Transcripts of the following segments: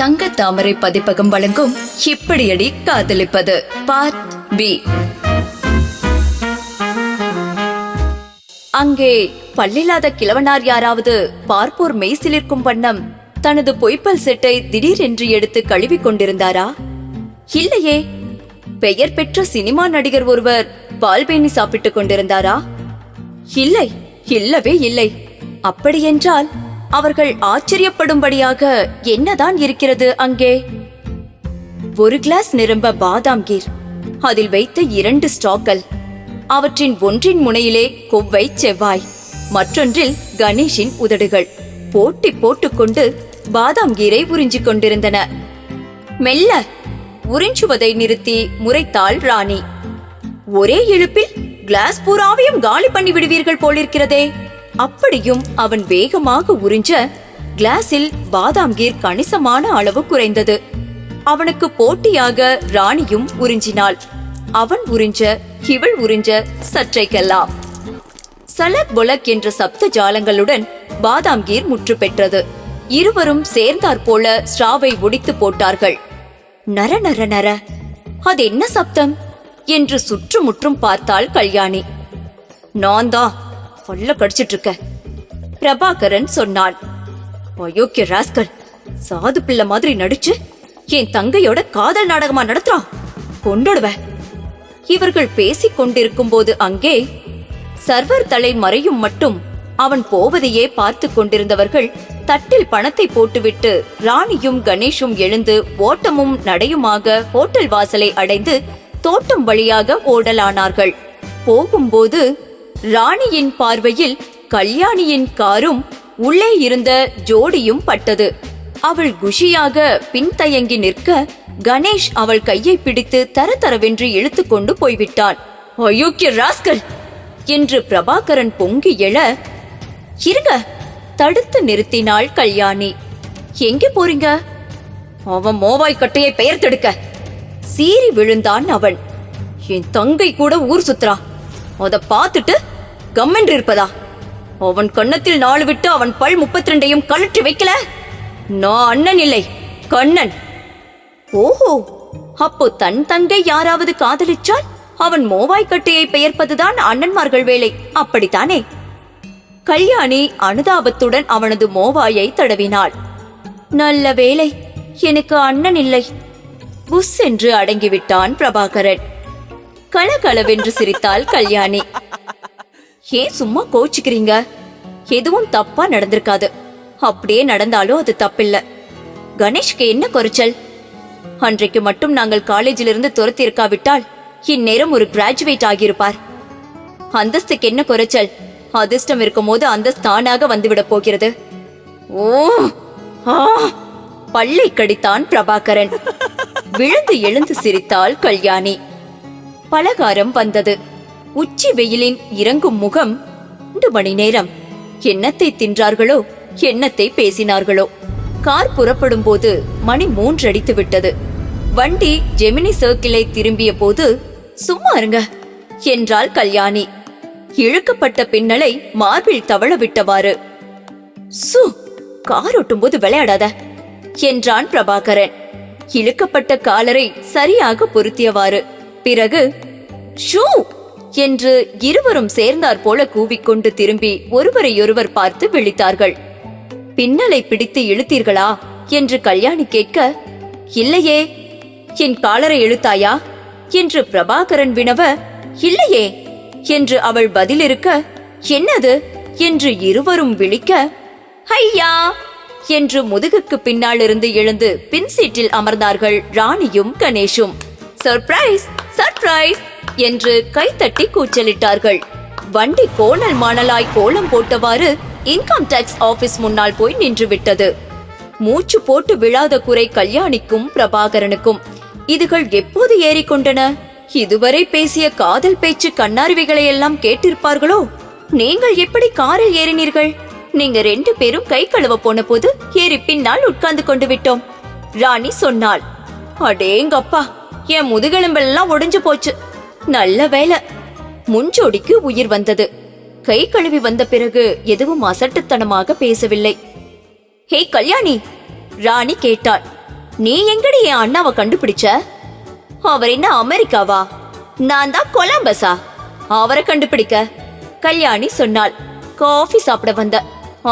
தங்க தாமரை பதிப்பகம் வழங்கும் இப்படியடி காதலிப்பது பார்ட் பி. அங்கே பல்லில்லாத கிழவனார் யாராவது பார்ப்போர் மெய்சிலிருக்கும் வண்ணம் தனது பொய்ப்பல் செட்டை திடீரென்று எடுத்து கழுவி கொண்டிருந்தாரா? இல்லையே. பெயர் பெற்ற சினிமா நடிகர் ஒருவர் பால்பேணி சாப்பிட்டுக் கொண்டிருந்தாரா? இல்லை, இல்லவே இல்லை. அப்படியென்றால் அவர்கள் ஆச்சரியப்படும்படியாக என்னதான் இருக்கிறது அங்கே? ஒரு கிளாஸ் நிரம்ப பாதாம் கீர், அதில் வைத்த 2 ஸ்ட்ராக்கள், அவற்றின் ஒன்றின் முனையிலே கொவ்வை செவ்வாய், மற்றொன்றில் கணேஷின் உதடுகள் போட்டி போட்டுக்கொண்டு பாதாம் கீரை உறிஞ்சிக் கொண்டிருந்தன. மெல்ல உறிஞ்சுவதை நிறுத்தி முறைத்தாள் ராணி. ஒரே இழுப்பில் கிளாஸ் பூராவையும் காலி பண்ணி விடுவீர்கள் போலிருக்கிறதே. அப்படியும் அவன் வேகமாக உறிஞ்ச கிளாஸில் பாதாம் கீர் கணிசமான அளவு குறைந்தது. அவனுக்கு போட்டியாக ராணியும் உறிஞ்சினாள். அவன் உறிஞ்ச இவள் உறிஞ்ச சற்றைக்கெல்லாம் சலக் பொலக் என்ற சப்த ஜாலங்களுடன் பாதாம் கீர் முற்று பெற்றது. இருவரும் சேர்ந்தாற் போல ஸ்ட்ராவை ஒடித்து போட்டார்கள். நர நர நர, அது என்ன சப்தம் என்று சுற்றுமுற்றும் பார்த்தாள் கல்யாணி. நான் தான் பல்ல கடிச்சிட்டு இருக்க, பிரபாகரன் சொன்னான். அயோக்கிய ராஸ்கல், சாது பிள்ளை மாதிரி நடிச்சு என் தங்கையோட காதல் நாடகமா நடத்துறா, கொண்டுடுவ. இவர்கள் பேசிக் கொண்டிருக்கும் போது அங்கே சர்வர் தலை மறையும் மட்டும் அவன் போவதையே பார்த்து கொண்டிருந்தவர்கள் தட்டில் பணத்தை போட்டுவிட்டு ராணியும் கணேஷும் எழுந்து ஓட்டமும் நடையுமாக ஹோட்டல் வாசலை அடைந்து தோட்டம் வழியாக ஓடலானார்கள். போகும்போது ராணியின் பார்வையில் கல்யாணியின் காரும் உள்ளே இருந்த ஜோடியும் பட்டது. அவள் குஷியாக பின்தயங்கி நிற்க கணேஷ் அவள் கையை பிடித்து தரதரவென்று இழுத்து கொண்டு போய்விட்டான். அயோக்கிய ராஸ்கல் என்று பிரபாகரன் பொங்கி எழ, இருங்க, தடுத்து நிறுத்தினாள் கல்யாணி. எங்கே போறீங்க? அவன் மோவாய் கட்டையை பெயர்த்தெடுக்க. சீறி விழுந்தான் அவன். என் தங்கை கூட ஊர் சுத்துறா, அத பார்த்துட்டு கம்மென்று இருப்பதா? அவன் கன்னத்தில் 4 விட்டு அவன் பல் 32 கழற்றி வைக்கல. நான் அண்ணன் இல்லை, கண்ணன். ஓஹோ, அப்போ தன் தங்கை யாராவது காதலிச்சால் அவன் மோவாய்க்கட்டையை பெயர்ப்பதுதான் அண்ணன்மார்கள் வேலை, அப்படித்தானே? கல்யாணி அனுதாபத்துடன் அவனது மோவாயை தடவினாள். நல்ல வேலை, எனக்கு அண்ணன் இல்லை. புஸ் என்று அடங்கிவிட்டான் பிரபாகரன். கலகலவென்று சிரித்தாள் கல்யாணி. ஏன் சும்மா கோச்சிக்கிறீங்க? எதுவும் தப்பா நடந்திருக்காது. அப்படியே நடந்தாலும் அது தப்பில்ல. கணேஷ்க்கு என்ன குறைச்சல்? அன்றைக்கு மட்டும் நாங்கள் காலேஜில் இருந்து துரத்தி இருக்காவிட்டால் இந்நேரம் ஒரு கிராஜுவேட் ஆகியிருப்பார். அந்தஸ்துக்கு என்ன குறைச்சல்? அதிர்ஷ்டம் இருக்கும் போது அந்தஸ்து தானாக வந்துவிட போகிறது. ஓ, பல்லை கடித்தான் பிரபாகரன். விழுந்து எழுந்து சிரித்தாள் கல்யாணி. பலகாரம் வந்தது. உச்சி வெயிலின் இறங்கும் முகம். 2 மணி நேரம் என்னத்தை தின்றார்களோ, என்னத்தை பேசினார்களோ. கார் புறப்படும் போது மணி 3 அடித்து விட்டது. வண்டி ஜெமினி சர்க்கிளை திரும்பிய போது, சும்மா இருங்க என்றாள் கல்யாணி. இழுக்கப்பட்ட பின்னலை மார்பில் தவள விட்டவாறு. சு, கார் ஓட்டும் போது விளையாடாத என்றான் பிரபாகரன். இழுக்கப்பட்ட காலரை சரியாக பொருத்தியவாறு. பிறகு ஷூ என்று இருவரும் சேர்ந்தாற் போல கூவிக்கொண்டு திரும்பி ஒருவரையொருவர் பார்த்து விழித்தார்கள். பின்னலை பிடித்து இழுத்தீர்களா என்று கல்யாணி கேட்க, இல்லையே. என் காலரை இழுத்தாயா என்று பிரபாகரன் வினவ, இல்லையே என்று அவள் பதிலிருக்க, என்னது என்று இருவரும் விழிக்க, ஐயா என்று முதுகுக்கு பின்னால் இருந்து எழுந்து பின் சீட்டில் அமர்ந்தார்கள் ராணியும் கணேஷும். சர்ப்ரைஸ் சர்ப்ரைஸ் என்று கைத்தட்டி கூச்சலிட்டார்கள். வண்டி கோணல் மாணலாய் கோலம் போட்டவாறு இன்கம் டாக்ஸ் ஆபீஸ் முன்னால் போய் நின்று விட்டது. மூச்சு போட்டு விழாத குறை கல்யாணிக்கும் பிரபாகரனுக்கும். இதுகள் எப்போது ஏறிக்கொண்டன? இதுவரை பேசிய காதல் பேச்சு கண்ணாரிவைகளை எல்லாம் கேட்டிருப்பார்களோ? நீங்கள் எப்படி காரில் ஏறினீர்கள்? நீங்க 2 பேரும் கை கழுவ போன போது ஏறி பின்னால் உட்கார்ந்து கொண்டு விட்டோம், ராணி சொன்னாள். அடேங்கப்பா, என் முதுகெலும்பெல்லாம் ஒடிஞ்சு போச்சு. நல்ல வேலை, முன்ஜோடிக்கு உயிர் வந்தது. கை கழுவி வந்த பிறகு எதுவும் அசட்டுத்தனமாக பேசவில்லை. ஹே கல்யாணி, ராணி கேட்டாள். நீ எங்கடி என் அண்ணாவை கண்டுபிடிச்ச? அவர் என்ன அமெரிக்காவா? நான் தான் கொலம்பஸா. அவரை கண்டுபிடிக்க கல்யாணி சொன்னாள். காஃபி சாப்பிட வந்த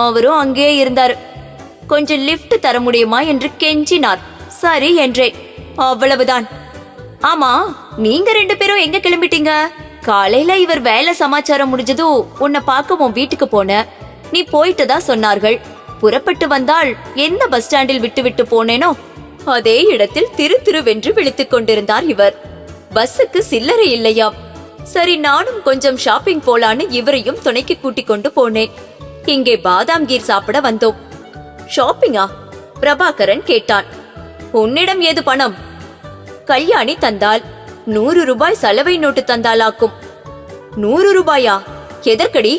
அவரும் அங்கேயே இருந்தாரு. கொஞ்சம் லிஃப்ட் தர முடியுமா என்று கெஞ்சினார். சரி என்றேன். அவ்வளவுதான். ஆமா, நீங்க 2 பேரும் எங்க கிளம்பிட்டீங்க? காலையில இவர் வேலை சமாச்சாரம் முடிஞ்சதும் உன்னை பார்க்க உன் வீட்டுக்கு போன. நீ போயிட்டு தான் சொன்னார்கள். புறப்பட்டு வந்தால் எந்த பஸ் ஸ்டாண்டில் விட்டு விட்டு போனேனோ அதே இடத்தில் திரு திருவென்று விழித்துக் கொண்டிருந்தார் இவர். பஸ்ஸுக்கு சில்லறை இல்லையாம். சரி, நானும் கொஞ்சம் ஷாப்பிங் போலான்னு இவரையும் துணைக்கு கூட்டிக் கொண்டு போனேன். இங்கே பாதாம் கீர் சாப்பிட வந்தோம். ஷாப்பிங்கா? பிரபாகரன் கேட்டான். உன்னிடம் ஏது பணம்? கல்யாணி தந்தால். 100 ரூபாய் சலவை நோட்டு தந்தாலாக்கும். 100 ரூபாயா? எதற்கடி?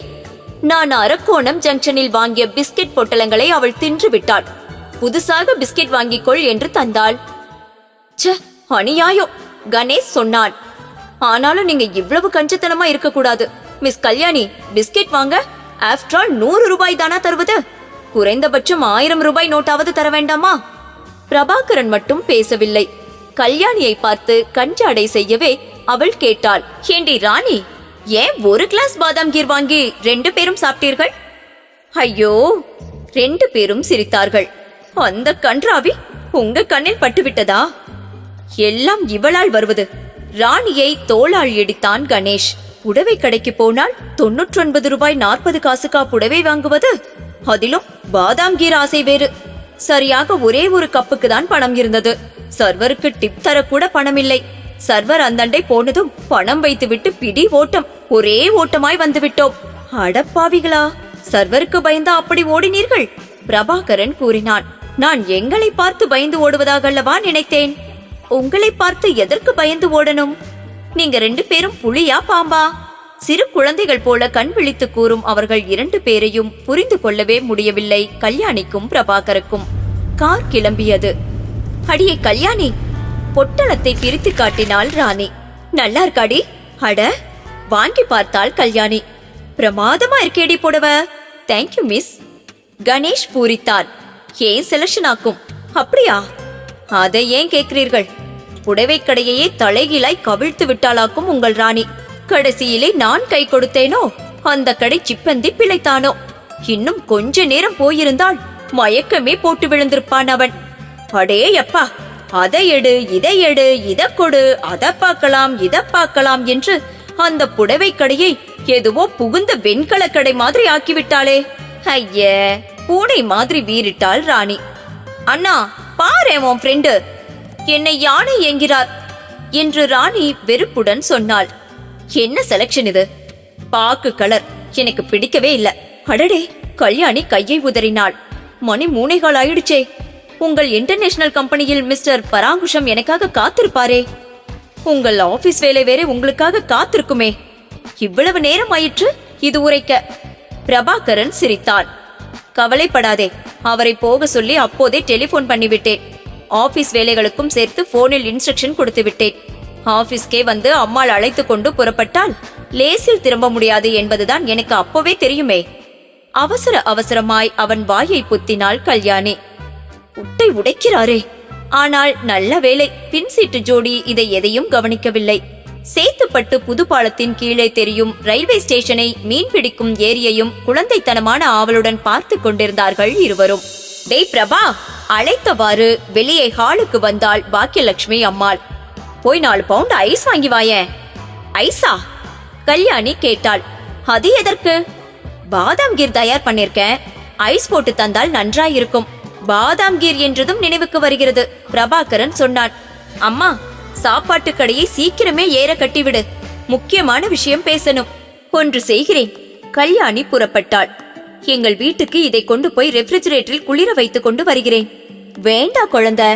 நான் அரக்கோணம் ஜங்ஷனில் வாங்கிய பிஸ்கெட் பொட்டலங்களை அவள் தின்று விட்டாள். புதுசாக பிஸ்கெட் வாங்கிக்கொள் என்று தந்தாள். ச்சே, அநியாயம், கணேஷ் சொன்னான். ஆனாலும் நீங்க இவ்வளவு கஞ்சத்தனமா இருக்க கூடாது. மிஸ் கல்யாணி, பிஸ்கெட் வாங்க ஆஃப்டர் ஆல் 100 ரூபாய் தானா தருவது? குறைந்தபட்சம் 1000 ரூபாய் நோட்டாவது தர வேண்டாமா? பிரபாகரன் மட்டும் பேசவில்லை. கல்யாணியை பார்த்து கஞ்சாடை செய்யவே அவள் கேட்டாள். ஏண்டி ராணி, ஏன் ஒரு கிளாஸ் பாதாம் கீர் வாங்கி 2 பேரும் சாப்பிட்டீர்கள்? ஐயோ, 2 பேரும் சிரித்தார்கள். அந்த கன்றாவி உங்க கண்ணில் பட்டுவிட்டதா? எல்லாம் இவளால் வருவது. ராணியை தோளால் இடித்தான் கணேஷ். புடவை கடைக்கு போனால் 99 ரூபாய் 40 காசுக்கா புடவை வாங்குவது? அதிலும் பாதாம் கீர் ஆசை வேறு. சரியாக ஒரே ஒரு கப்புக்கு தான் பணம் இருந்தது. சர்வருக்கு டிப் தர கூட பணம் இல்லை. சர்வர் அந்தண்டை போனதும் பணம் வைத்துவிட்டு பிடி ஓட்டம், ஒரே ஓட்டமாய் வந்து விட்டோம். அடப்பாவிகளா, சர்வருக்கு பயந்தா அப்படி ஓடினீர்கள்? பிரபாகரன் கூறினான். நான் எங்களை பார்த்து பயந்து ஓடுவதாகல்லவா நினைத்தேன். உங்களை பார்த்து எதற்கு பயந்து ஓடணும்? நீங்க 2 பேரும் புலியா பாம்பா? சிறு குழந்தைகள் போல கண் விழித்து கூறும் அவர்கள் 2 பேரையும் புரிந்து கொள்ளவே முடியவில்லை கல்யாணிக்கும் பிரபாகருக்கும். கார் கிளம்பியது. அடியே கல்யாணி, பொட்டலத்தை பிரித்து காட்டினாள் ராணி. நல்லா இருக்காடி? அட, வாங்கி பார்த்தாள் கல்யாணி. பிரமாதமா இருக்கேடி புடவ. Thank you miss. கணேஷ் பூரித்தான். ஏன் செலக்ஷன் ஆக்கும்? அப்படியா? அதை ஏன் கேட்கிறீர்கள்? புடவை கடையையே தலைகீழாய் கவிழ்த்து விட்டாளாக்கும் உங்கள் ராணி. கடைசியிலே நான் கை கொடுத்தேனோ அந்த கடை சிப்பந்தி பிழைத்தானோ. இன்னும் கொஞ்ச நேரம் போயிருந்தால் மயக்கமே போட்டு விழுந்திருப்பான் அவன். அடே அப்பா, அதை எடு, இதை எடு, இதை கொடு, அதை பார்க்கலாம், இதை பார்க்கலாம் என்று அந்த புடவை கடையை எதுவோ புகுந்த வெண்கல கடை மாதிரி ஆக்கிவிட்டாளே. ஐய, பூனை மாதிரி வீறிட்டாள் ராணி. அண்ணா பாரு, உன் ஃப்ரெண்டு என்னை யானை என்கிறார் என்று ராணி வெறுப்புடன் சொன்னாள். என்ன செலக்ஷன் இது? பாக்கு கலர் எனக்கு பிடிக்கவே இல்ல. அடடே, கல்யாணி கையை உதறினாள். மணி 3:15 ஆயிடுச்சே. உங்கள் இன்டர்நேஷனல் கம்பெனியில் மிஸ்டர் பராங்குஷம் எனக்காக காத்திருப்பாரே. உங்கள் ஆபீஸ் வேலை வேற உங்களுக்காக காத்திருக்குமே. இவ்வளவு நேரம் ஆயிற்று இது உரைக்க. பிரபாகரன் சிரித்தான். கவலைப்படாதே, அவரை போக சொல்லி அப்போதே டெலிபோன் பண்ணிவிட்டேன். ஆபீஸ் வேலைகளுக்கும் சேர்த்து போனில் இன்ஸ்ட்ரக்ஷன் கொடுத்து விட்டேன். ஆபீஸ்கே வந்து அம்மாள் அழைத்து கொண்டு புறப்பட்டால் லேசில் திரும்ப முடியாது என்பதுதான் எனக்கு அப்பவே தெரியுமே. அவசர அவசரமாய் அவன் வாயை புத்தினாள் கல்யாணி. உட்டை உடைக்கிறாரே. ஆனால் நல்ல வேலை, பின்சீட்டு ஜோடி இதை எதையும் கவனிக்கவில்லை. சேத்துப்பட்டு புதுப்பாலத்தின் கீழே தெரியும் ரயில்வே ஸ்டேஷனை, மீன் பிடிக்கும் ஏரியையும் குழந்தைத்தனமான ஆவலுடன் பார்த்து கொண்டிருந்தார்கள் இருவரும். டேய் பிரபா, அழைத்தவாறு வெளியே ஹாலுக்கு வந்தாள் பாக்கியலட்சுமி அம்மாள். போய் 4 பவுண்ட் ஐஸ் வாங்கி வாயேன். ஐஸா? கல்யாணி கேட்டாள். அது எதற்கு? பாதாம் கீர் தயார் பண்ணிருக்கேன். ஐஸ் போட்டு தந்தால் நன்றாயிருக்கும். பாதாம் கீர் என்றதும் நினைவுக்கு வருகிறது, பிரபாகரன் சொன்னான். அம்மா, சாப்பாட்டு கடையை சீக்கிரமே ஏற கட்டிவிடு. முக்கியமான விஷயம் பேசணும். ஒன்று செய்கிறேன். கல்யாணி புறப்பட்டாள். எங்கள் வீட்டுக்கு இதை கொண்டு போய் ரெஃப்ரிஜரேட்டரில் குளிர வைத்துக் கொண்டு வருகிறேன். வேண்டா குழந்தை,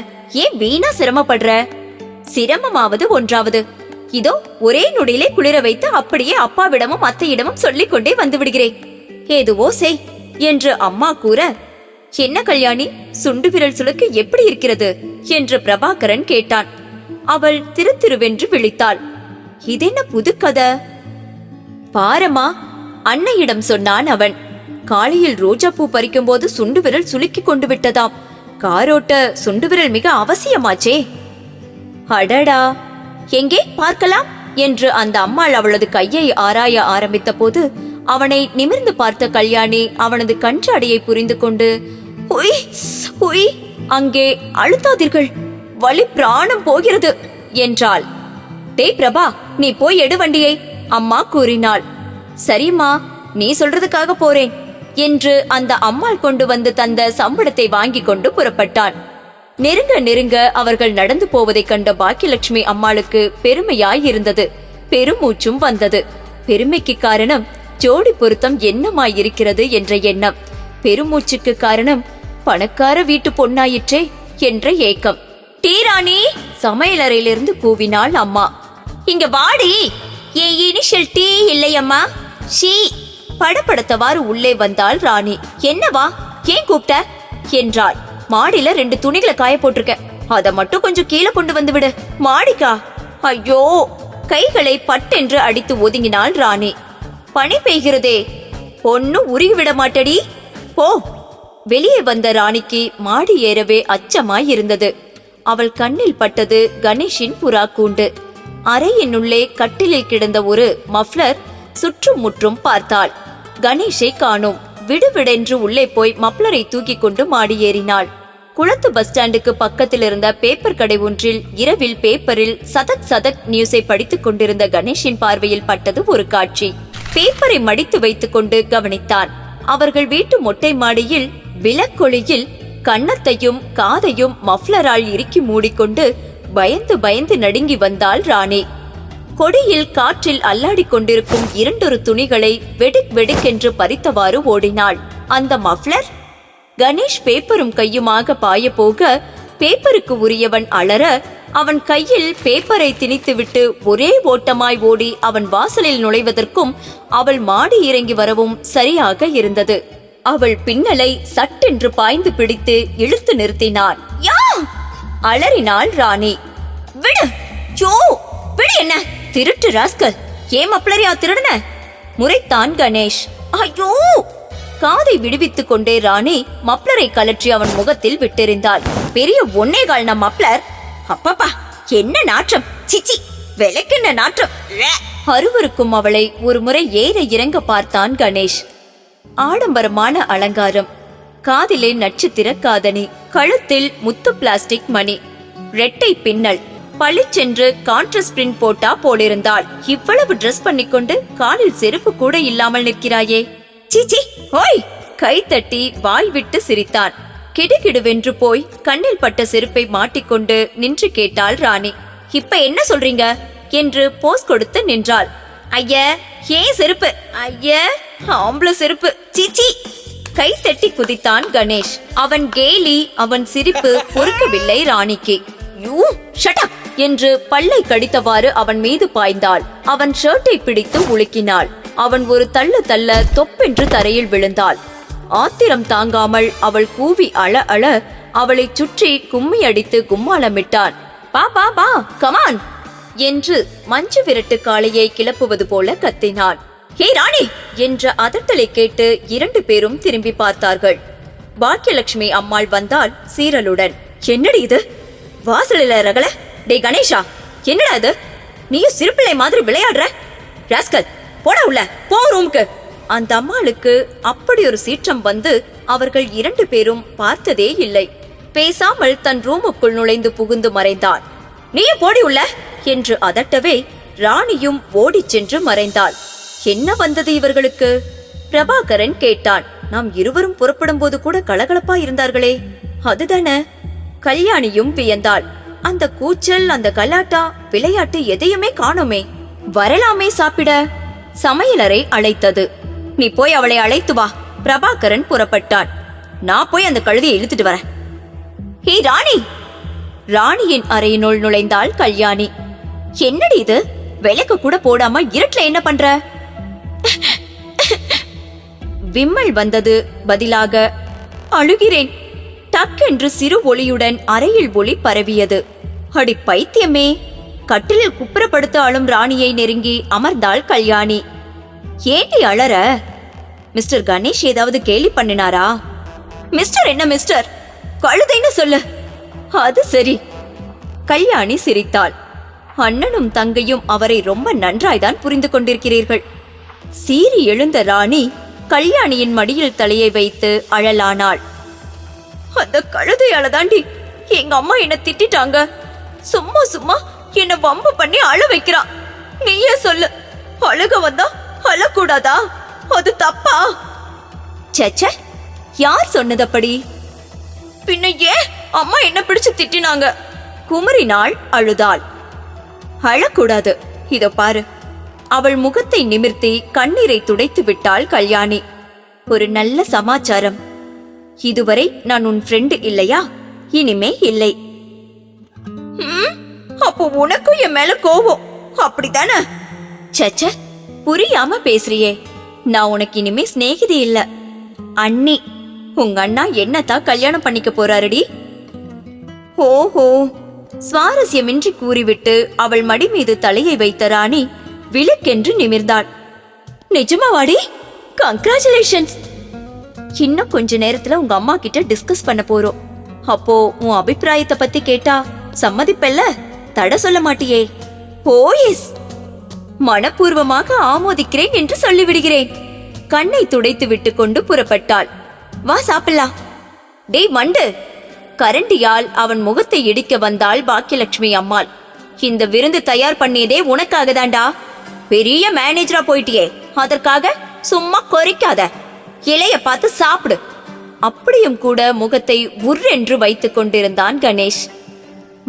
ஏன் வீணா சிரமப்படுற? சிரமமாவது ஒன்றாவது. இதோ ஒரே நொடியிலே குளிர வைத்து அப்படியே அப்பாவிடமும் அத்தையிடமும் சொல்லிக் கொண்டே வந்து விடுகிறேன். ஏதுவோ செய் என்று அம்மா கூற, என்ன கல்யாணி, சுண்டு விரல் சுளுக்கு எப்படி இருக்கிறது என்று பிரபாகரன் கேட்டான். அவள் திருத்திருவென்று விழித்தாள். இதென்ன புது கதை? பாரம்மா, அன்னையிடம் சொன்னான் அவன். காலையில் ரோஜா பூ பறிக்கும் போது சுண்டு விரல் சுளுக்கி கொண்டு விட்டதாம். காரோட்ட சுண்டு விரல் மிக அவசியமாச்சே. அடடா, எங்கே பார்க்கலாம் என்று அந்த அம்மாள் அவளது கையை ஆராய ஆரம்பித்த போது அவனை நிமிர்ந்து பார்த்த கல்யாணி அவனது கஞ்சாடையை புரிந்து கொண்டு, உய் உய், அங்கே அழுத்தாதீர்கள், வலி பிராணம் போகிறது என்றாள். டேய் பிரபா, நீ போய் எடு வண்டியை, அம்மா கூறினாள். சரிம்மா, நீ சொல்றதுக்காக போறேன் என்று அந்த அம்மாள் கொண்டு வந்து தந்த சம்பளத்தை வாங்கி கொண்டு புறப்பட்டான். நெருங்க நெருங்க அவர்கள் நடந்து போவதைக் கண்ட பாக்கியலட்சுமி அம்மாளுக்கு பெருமையாயிருந்தது. பெருமூச்சும் வந்தது. பெருமைக்கு காரணம் ஜோடி பொருத்தம் என்னமாயிருக்கிறது என்ற எண்ணம். பெருமூச்சுக்கு காரணம் பணக்கார வீட்டு பொன்னாயிற்றே என்ற ஏக்கம். டீ ராணி, சமையலறையிலிருந்து கூவினாள் அம்மா. இங்க வாடி. ஏ இனிஷியல் டீ இல்லையம்மா, ஷீ. படபடத்தவாறு உள்ளே வந்தாள் ராணி. என்னவா, ஏன் கூப்பிட்ட என்றாள். மாடியில 2 துணிகளை காய போட்டிருக்க, அத மட்டும் கொஞ்சம் கீழே கொண்டு வந்து விடு. மாடிக்கா? ஐயோ! கைகளை பட்டென்று அடித்து ஒதுங்கினாள் ராணி. பனி பெய்கிறதே, ஒன்னும் உருகி விட மாட்டடி, போ. வெளியே வந்த ராணிக்கு மாடி ஏறவே அச்சமாயிருந்தது. அவள் கண்ணில் பட்டது கணேஷின் புறா கூண்டு. அறையினுள்ளே கட்டிலில் கிடந்த ஒரு மஃப்ளர் சுற்றும் முற்றும் பார்த்தாள். கணேஷை காணோம். விடுவிடென்று உள்ளே போய் மப்ளரை தூக்கி கொண்டு மாடி ஏறினாள். குளத்து பஸ் ஸ்டாண்டுக்கு பக்கத்தில் இருந்த பேப்பர் கடை ஒன்றில் இரவில் பேப்பரில் சதக் சதக் நியூஸை படித்துக் கொண்டிருந்த கணேஷின் பார்வையில் பட்டது ஒரு காட்சி. பேப்பரை மடித்து வைத்துக் கொண்டு கவனித்தான். அவர்கள் வீட்டு மொட்டை மாடியில் விளக்கொளியில் கன்னத்தையும் காதையும் மஃப்ளரால் இறுக்கி மூடிக்கொண்டு பயந்து பயந்து நடுங்கி வந்தாள் ராணி. கொடியில் காற்றில் அல்லாடி கொண்டிருக்கும் 2 துணிகளை வெடுக் வெடுக்கென்று பறித்தவாறு ஓடினாள். அந்த மஃப்ளர்? கணேஷ் பேப்பரும் கையுமாக பாய போக பேப்பருக்கு உரியவன் அலற அவன் கையில் பேப்பரை திணித்துவிட்டு ஒரே ஓட்டமாய் ஓடி அவன் வாசலில் நுழைவதற்கும் அவள் மாடி இறங்கி வரவும் சரியாக இருந்தது. அவள் பின்னலை சட்டென்று பாய்ந்து பிடித்து இழுத்து நிறுத்தினாள். யா! அலறினாள் ராணி. விடு! ஜோ, விடு! என்ன திருட்டு ராஸ்கல், ஏன் மப்ளரியா திருடன? முறைத்தான் கணேஷ். ஐயோ! காதை விடுவித்துக் கொண்டே ராணி மப்ளரை கலற்றி அவன் முகத்தில் விட்டெறிந்தாள். பெரிய 1.25 மப்ளர். அப்பப்பா, என்ன நாற்றம்! சிச்சி, விலைக்கென்ன நாற்றம்! அருவருக்கும் அவளை ஒரு முறை ஏற இறங்க பார்த்தான் கணேஷ். ஆடம்பரமான அலங்காரம், காதிலே நட்சத்திர காதணி, கழுத்தில் முத்து பிளாஸ்டிக் மணி, ரெட்டை பின்னல், பளிச்சென்று கான்ட்ராஸ்ட் பிரிண்ட் போட்டா போலிருந்தாள். இவ்வளவு டிரெஸ் பண்ணிக்கொண்டு காலில் செருப்பு கூட இல்லாமல் நிற்கிறாயே! சீச்சி, ஓய்! கை தட்டி வாய் விட்டு சிரித்தான். கிடுகிடுவென்று போய் கண்ணில் பட்ட செருப்பை மாட்டிக்கொண்டு நின்று கேட்டாள் ராணி. இப்ப என்ன சொல்றீங்க என்று போஸ் கொடுத்து நின்றாள். ஐய, ஏன் செருப்பு? ஐய, ஆம்பளை செருப்பு. சீச்சி! கை தட்டி குதித்தான் கணேஷ். அவன் கேலி, அவன் சிரிப்பு பொறுக்கவில்லை ராணிக்கு. யூ ஷட் அப் என்று பல்லை கடித்தவாறு அவன் மீது பாய்ந்தாள். அவன் ஷர்ட்டை பிடித்து உலுக்கினாள். அவன் ஒரு தள்ளு தள்ள தொப்பென்று தரையில் விழுந்தாள். ஆத்திரம் தாங்காமல் அவள் கூவி அழ அழ அவளை சுற்றி கும்மி அடித்து கும்மாளமிட்டான். பா பா பா, கமான் என்று மஞ்சு விரட்டு காளையை கிளப்புவது போல கத்தினான். ஹே ராணி என்ற அதட்டலை கேட்டு 2 பேரும் திரும்பி பார்த்தார்கள். பாக்கியலட்சுமி அம்மாள் வந்தாள் சீரலுடன். என்னடி இது, வாசலில ரகல? டே கணேஷா, என்னடா இது? நீயும் சிறுபிள்ளை மாதிரி விளையாடுற? ராஸ்கல், போடா உள்ள, போ ரூமுக்கு. அந்த அம்மாளுக்கு அப்படி ஒரு சீற்றம் வந்து அவர்கள் 2 பேரும் பார்த்ததே இல்லை. பேசாமல் தன் ரூமுக்குள் நுழைந்து புகுந்து மறைந்தான். நீயும் போடி உள்ள என்று அதட்டவே ராணியும் ஓடிச் சென்று மறைந்தாள். என்ன வந்தது இவர்களுக்கு? பிரபாகரன் கேட்டான். நாம் இருவரும் புறப்படும் போது கூட கலகலப்பா இருந்தார்களே, அதுதானே? கல்யாணியும் வியந்தாள். அந்த கூச்சல், அந்த கலாட்டா, விளையாட்டு எதையுமே காணோமே. வரலாமே சாப்பிட. சமையலறை அழைத்தது. நீ போய் அவளை அழைத்து வா. பிரபாகரன் புறப்பட்டான். நான் போய் அந்த கழுதையை இழுத்துட்டு வரேன். ஹே ராணி! ராணியின் அறையினுள் நுழைந்தாள் கல்யாணி. என்னடி இது, விளக்கு கூட போடாம இருட்டுல என்ன பண்ற? விம்மல் வந்தது பதிலாக அழுகிறேன். டக்கென்று சிறு ஒளியுடன் அறையில் ஒளி பரவியது. அடி பைத்தியமே! கட்டிலில் குப்புறப்படுத்த அழும் ராணியை நெருங்கி அமர்ந்தாள் கல்யாணி. ஏண்டி அழற? மிஸ்டர் கணேஷ் ஏதாவது கேலி பண்ணினாரா? மிஸ்டர் என்ன மிஸ்டர்? கழுதைன்னு சொல்லு. அது சரி. கல்யாணி சிரித்தாள். அண்ணனும் தங்கையும் அவரை ரொம்ப நன்றாய்தான் புரிந்து கொண்டிருக்கிறீர்கள். சீறி எழுந்த ராணி கல்யாணியின் மடியில் தலையை வைத்து அழலானாள். அந்த கழுதையால தாண்டி எங்க அம்மா என்ன திட்டாங்க. சும்மா சும்மா என்ன வம்பு பண்ணி அழ வைக்கிறா. நீயே சொல்லு, அழுக வந்தா அழக்கூடாதா? அது தப்பா? சச்ச, யார் சொன்னதப்படி? பின்ன ஏன் அம்மா என்ன பிடிச்சு திட்டினாங்க? குமரினாள், அழுதாள். அழக்கூடாது. இதோ பாரு. அவள் முகத்தை நிமிர்த்தி கண்ணீரை துடைத்து விட்டாள் கல்யாணி. ஒரு நல்ல சமாச்சாரம். இதுவரை நான் உன் ஃப்ரெண்டு இல்லையா? இனிமே இல்லை. அப்போ உனக்கும் என் மேல கோபம், அப்படித்தானே? சச்ச, புரியாம பேசுறியே. நான் உனக்கு இனிமே சிநேகிதி இல்ல, அண்ணி. உங்க அண்ணா என்னத்தான் கல்யாணம் பண்ணிக்க போறாருடி? ஓஹோ, சுவாரஸ்யமின்றி கூறிவிட்டு அவள் மடி மீது தலையை வைத்த ராணி விழுக்கென்று நிமிர்ந்தாள். நிஜமாவாடி? கங்க்ராச்சுலேஷன்ஸ். இன்னும் கொஞ்ச நேரத்துல உங்க அம்மா கிட்ட டிஸ்கஸ் பண்ண போறோம். அப்போ உன் அபிப்பிராயத்தை பத்தி கேட்டா சம்மதிப்பல்ல? தட சொல்ல மாட்டியே? ஓ எஸ், மனப்பூர்வமாக ஆமோதிக்கிறேன் என்று சொல்லிவிடுகிறேன். கண்ணை துடைத்து விட்டு கொண்டு புறப்பட்டாள். வா சாப்பிடலாம். டேய் மண்டு. கரண்டியால் அவன் முகத்தை இடிக்க வந்தாள் பாக்கியலட்சுமி அம்மாள். இந்த விருந்து தயார் பண்ணியதே உனக்காக தாண்டா. பெரிய மேனேஜரா போயிட்டியே, அதற்காக சும்மா கொறிக்காத. இலைய பார்த்து சாப்பிடு. அப்படியும் கூட முகத்தை உர்ரென்று வைத்துக் கொண்டிருந்தான் கணேஷ்.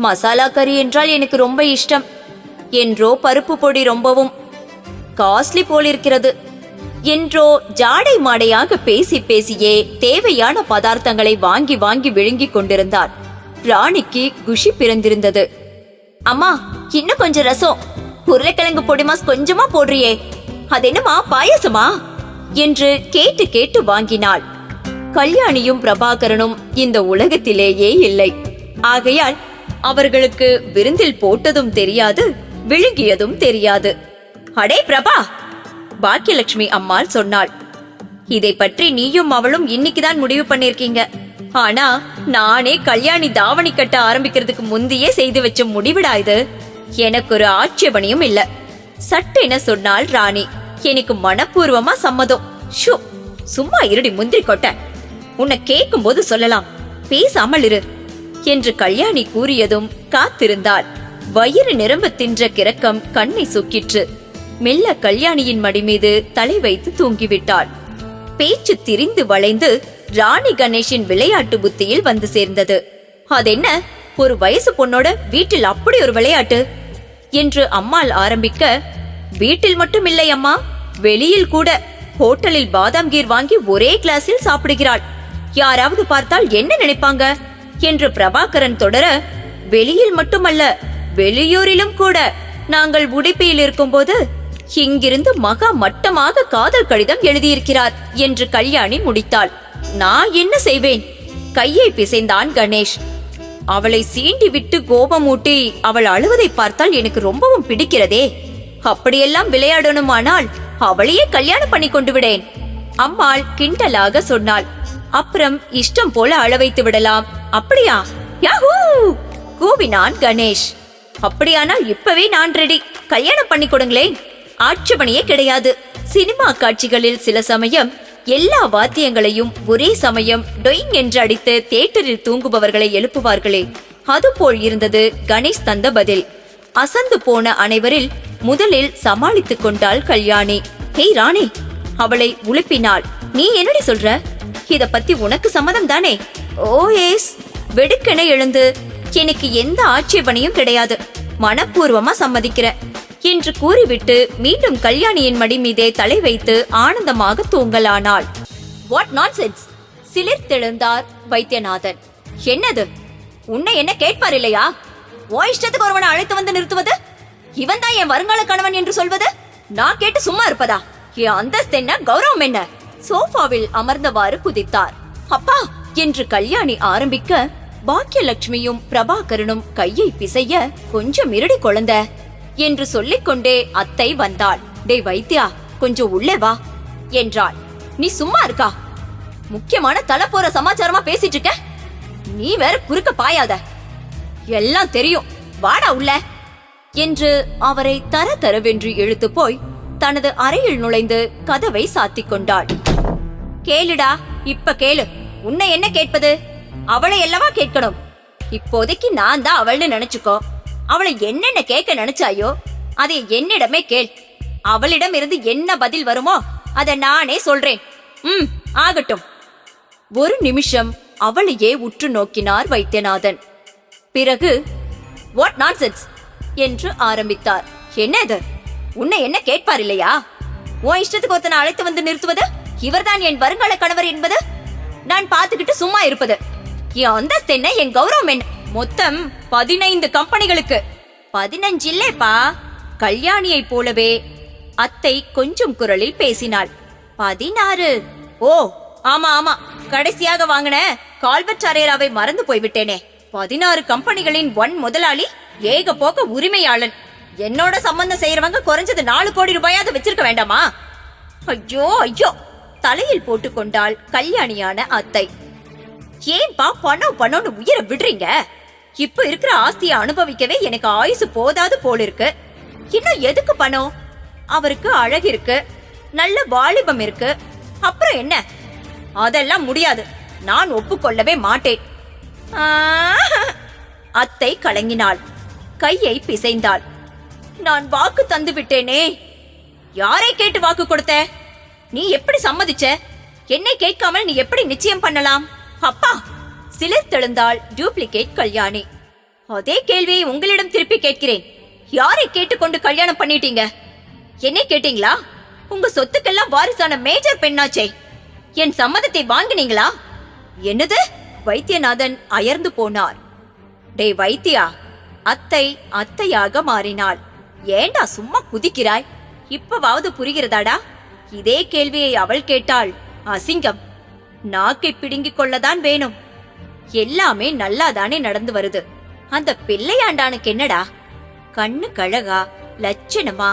மசாலா கறி என்றால் எனக்கு ரொம்ப இஷ்டம் என்றோ, பருப்பு பொடி ரொம்பவும் காஸ்ட்லி போலிருக்கிறது என்றோ ஜாடை மாடையாக பேசி பேசியே தேவையான பதார்த்தங்களை வாங்கி வாங்கி விழுங்கிக் கொண்டிருந்தார். ராணிக்கு குஷி பிறந்திருந்தது. அம்மா, இன்னும் கொஞ்சம் ரசம், உருளைக்கிழங்கு பொடிமாஸ் கொஞ்சமா போடுறியே. அது என்னமா, பாயசமா என்று கேட்டு கேட்டு வாங்கினாள். கல்யாணியும் பிரபாகரனும் இந்த உலகத்திலேயே இல்லை. ஆகையால் அவர்களுக்கு விருந்தில் போட்டதும் தெரியாது, விழுங்கியதும் தெரியாது. அடே பிரபா, பாக்கியலட்சுமி அம்மாள் சொன்னாள். இதை பற்றி நீயும் அவளும் இன்னைக்குதான் முடிவு பண்ணிருக்கீங்க. ஆனா நானே கல்யாணி தாவணி கட்ட ஆரம்பிக்கிறதுக்கு முந்தையே செய்து வச்ச முடிவிடா இது. எனக்கு ஒரு ஆட்சேபனையும் இல்ல. சட்டென சொன்னாள் ராணி. எனக்கு மனப்பூர்வமா சம்மதம். ஷூ, சும்மா இருடி முந்திரி கொட்ட. உன்னை கேட்கும் போது சொல்லலாம், பேசாமல் இரு என்று கல்யாணி கூறியதும் காத்திருந்தாள். வயிறு நிரம்ப தின்ற கிறக்கம் கண்ணை சொக்கிற்று. மெல்ல கல்யாணியின் மடி மீது தலை வைத்து தூங்கிவிட்டாள். பேச்சு திரிந்து வளைந்து ராணி கணேஷின் விளையாட்டு புத்தியில் வந்து சேர்ந்தது. அதென்ன, ஒரு வயசு பொண்ணோட வீட்டில் அப்படி ஒரு விளையாட்டு என்று அம்மாள் ஆரம்பிக்க, வீட்டில் மட்டும் இல்லை அம்மா, வெளியில் கூட. ஹோட்டலில் பாதாம் கீர் வாங்கி ஒரே கிளாஸில் சாப்பிடுகிறாள். யாராவது பார்த்தால் என்ன நினைப்பாங்க என்று பிரபாகரன் தொடர, வெளியில் மட்டுமல்ல, வெளியூரிலும் கூட. நாங்கள் உடுப்பியில் இருக்கும் போது இங்கிருந்து மகா மட்டமாக காதல் கடிதம் எழுதியிருக்கிறார் என்று கல்யாணி முடித்தாள். நான் என்ன செய்வேன்? கையை பிசைந்தான் கணேஷ். அவளை சீண்டி விட்டு கோபமூட்டி அவள் அழுவதை பார்த்தால் எனக்கு ரொம்பவும் பிடிக்கிறதே. அப்படியெல்லாம் விளையாடணுமானால் அவளையே கல்யாணம் பண்ணி கொண்டு விடேன். அம்மாள் கிண்டலாக சொன்னாள். அப்புறம் இஷ்டம் போல அழ வைத்து விடலாம். அப்படியா? யாஹூ கூவினான் கணேஷ். அப்படியானால் இப்பவே நான் ரெடி. கல்யாணம் பண்ணி கொடுங்களேன். ஆட்சேபனையே கிடையாது. சினிமா காட்சிகளில் சில சமயம் எல்லா வாத்தியங்களையும் ஒரே சமயம் டொயிங் என்று அடித்து தியேட்டரில் தூங்குபவர்களை எழுப்புவார்களே, அதுபோல் இருந்தது கணேஷ் தந்த பதில். அசந்து போன அனைவரில் முதலில் சமாளித்துக் கொண்டாள் கல்யாணி. ஹேய் ராணி, அவளை உழுப்பினாள். நீ என்னடி சொல்ற? இத பத்தி உனக்கு சம்மதம் தானே? ஓ எஸ். வெடுக்கென எழுந்து, எனக்கு எந்த ஆட்சேபனையும் கிடையாது, மனப்பூர்வமா சம்மதிக்கிறேன் என்று கூறிவிட்டு மீண்டும் கல்யாணியின் மடி மீதே தலை வைத்து ஆனந்தமாக தூங்கலானாள். What nonsense! சிலிர்த்தெழுந்தார் வைத்தியநாதன். என்னது? உன்னை என்ன கேட்பார் இல்லையா? ஓ இஷ்டத்துக்கு ஒருவனை அழைத்து வந்து நிறுத்துவது? இவன் தான் என் வருங்கால கணவன் என்று சொல்வது? நான் கேட்டு சும்மா இருப்பதா? என் அந்தஸ்து என்ன, கௌரவம் என்ன? சோஃபாவில் அமர்ந்தவாறு குதித்தார். அப்பா என்று கல்யாணி ஆரம்பிக்க, பாக்கியலட்சுமியும் பிரபாகரனும் கையை பிசைய, கொஞ்சம் இருடி குழந்த என்று சொல்லிக்கொண்டே அத்தை வந்தாள். டே வைத்தியா, கொஞ்சம் உள்ளே வா என்றாள். நீ சும்மா இருக்கா? முக்கியமான தலை போற சமாச்சாரமா பேசிட்டு இருக்க. நீ வேற குறுக்க பாயாத, எல்லாம் தெரியும், வாடா உள்ள என்று அவரை தர தரவென்று இழுத்து போய் தனது அறையில் நுழைந்து கதவை சாத்திக் கொண்டாள். கேளுடா, இப்ப கேளு. உன்னை என்ன கேட்பது? அவளை அல்லவா கேட்கணும். இப்போதைக்கு நான் தான் அவள்னு நினைச்சுக்கோ. அவளை என்னென்ன கேட்க நினைச்சாயோ அதை என்னிடமே கேள். அவளிடம் இருந்து என்ன பதில் வருமோ அதை நானே சொல்றேன். ஆகட்டும். ஒரு நிமிஷம் அவளையே உற்று நோக்கினார் வைத்தியநாதன். பிறகு வாட் நான்சென்ஸ் என்று ஆரம்பித்தார். என்ன இது? உன்னை என்ன கேட்பார் இல்லையா? உன் இஷ்டத்துக்கு ஒருத்தனை அழைத்து வந்து நிறுத்துவது? இவர்தான் என் வருங்கால கணவர் என்பது நான் பார்த்துக்கிட்டு சும்மா இருப்பது? என் அந்தஸ்து என்ன, என் கௌரவம் என்ன? மொத்தம் 15 கம்பெனிகளுக்கு. 15 இல்லப்பா. கல்யாணியை போலவே அத்தை கொஞ்சம் குரலில் பேசினாள். 16. ஓ ஆமா ஆமா, கடைசியாக வாங்கின கால்பர்ட் அரேராவை மறந்து போய்விட்டேனே. 16 கம்பெனிகளின் முதலாளி, ஏக போக்க உரிமையாளன். என்னோட சம்பந்தம் செய்யறவங்க குறைஞ்சது 4 கோடி ரூபாயாவது வச்சிருக்க வேண்டாமா? ஐயோ ஐயோ, தலையில் போட்டுக்கொண்டாள் கல்யாணியான அத்தை. ஏன்பா பணம் பணம்னு உயிரை விடுறீங்க? இப்ப இருக்கிற ஆஸ்தியை அனுபவிக்கவே எனக்கு ஆயுசு போதாது போல இருக்கு. இன்னும் எதுக்கு பணம்? அவருக்கு அழகு இருக்கு, நல்ல வாலிபம் இருக்கு, அப்புறம் என்ன? அதெல்லாம் முடியாது, நான் ஒப்புக்கொள்ளவே மாட்டேன். அத்தை கலங்கினாள், கையை பிசைந்தாள். நான் வாக்கு தந்து விட்டேனே. யாரை கேட்டு வாக்கு கொடுத்த? நீ எப்படி சம்மதிச்ச? என்னை கேட்காமல் நீ எப்படி நிச்சயம் பண்ணலாம்? அப்பா, சிலிர்த்தெழுந்தாள் டூப்ளிகேட் கல்யாணி. அதே கேள்வியை உங்களிடம் திருப்பி கேட்கிறேன். யாரை கேட்டுக்கொண்டு கல்யாணம் பண்ணிட்டீங்க? என்னை கேட்டீங்களா? உங்க சொத்துக்கெல்லாம் வாரிசான மேஜர் பெண்ணாச்சே, என் சம்மதத்தை வாங்கினீங்களா? என்னது? வைத்தியநாதன் அயர்ந்து போனார். டேய் வைத்தியா, அத்தை அத்தையாக மாறினாள். ஏண்டா சும்மா குதிக்கிறாய்? இப்பவாவது புரிகிறதாடா? இதே கேள்வியை அவள் கேட்டாள். அசிங்கம். நாக்கை பிடுங்கிக் கொள்ளதான் வேணும். எல்லாமே நல்லாதானே நடந்து வருது. அந்த பிள்ளையாண்டானுக்கு என்னடா? கண்ணு கழகா, லட்சணமா,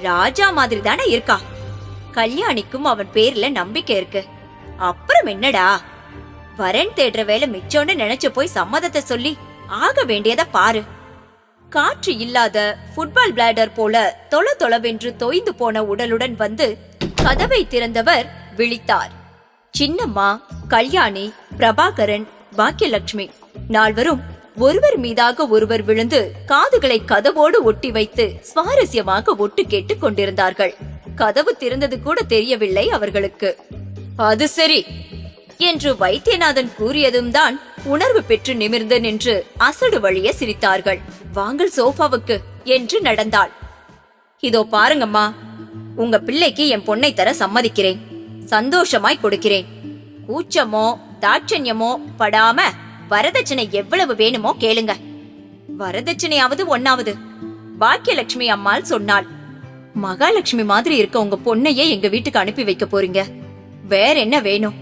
ராஜா மாதிரி தானே இருக்கா. கல்யாணிக்கும் அவன் பேர்ல நம்பிக்கை இருக்கு. அப்புறம் என்னடா? வரன் தேடுற வேலை மிச்சோன்னு நினைச்சு போய் சம்மதத்தை சொல்லி ஆக வேண்டியத பாரு. காற்று இல்லாத ஃபுட்பால் பிளாடர் போல தொள தொளவென்று தோய்ந்து போன உடலுடன் வந்து கதவை திறந்தவர் விழித்தார். சின்னம்மா, கல்யாணி, பிரபாகரன், பாக்கியலட்சுமி நால்வரும் ஒருவர் மீதாக ஒருவர் விழுந்து காதுகளை கதவோடு ஒட்டி வைத்து சுவாரஸ்யமாக ஒட்டு கேட்டுக் கொண்டிருந்தார்கள். கதவு திறந்தது கூட தெரியவில்லை அவர்களுக்கு. அது சரி என்று வைத்தியநாதன் கூறியதும் தான் உணர்வு பெற்று நிமிர்ந்து நின்று அசடு வழிய சிரித்தார்கள். வாங்கள் சோஃபாவுக்கு என்று நடந்தாள். இதோ பாருங்கம்மா, உங்க பிள்ளைக்கு என் பொண்ணை தர சம்மதிக்கிறேன். சந்தோஷமாய் கொடுக்கிறேன். கூச்சமோ தாட்சண்யமோ படாம வரதட்சணை எவ்வளவு வேணுமோ கேளுங்க. வரதட்சணையாவது ஒன்னாவது, பாக்கியலட்சுமி அம்மாள் சொன்னாள். மகாலட்சுமி மாதிரி இருக்க உங்க பொண்ணையே எங்க வீட்டுக்கு அனுப்பி வைக்க போறீங்க. வேற என்ன வேணும்?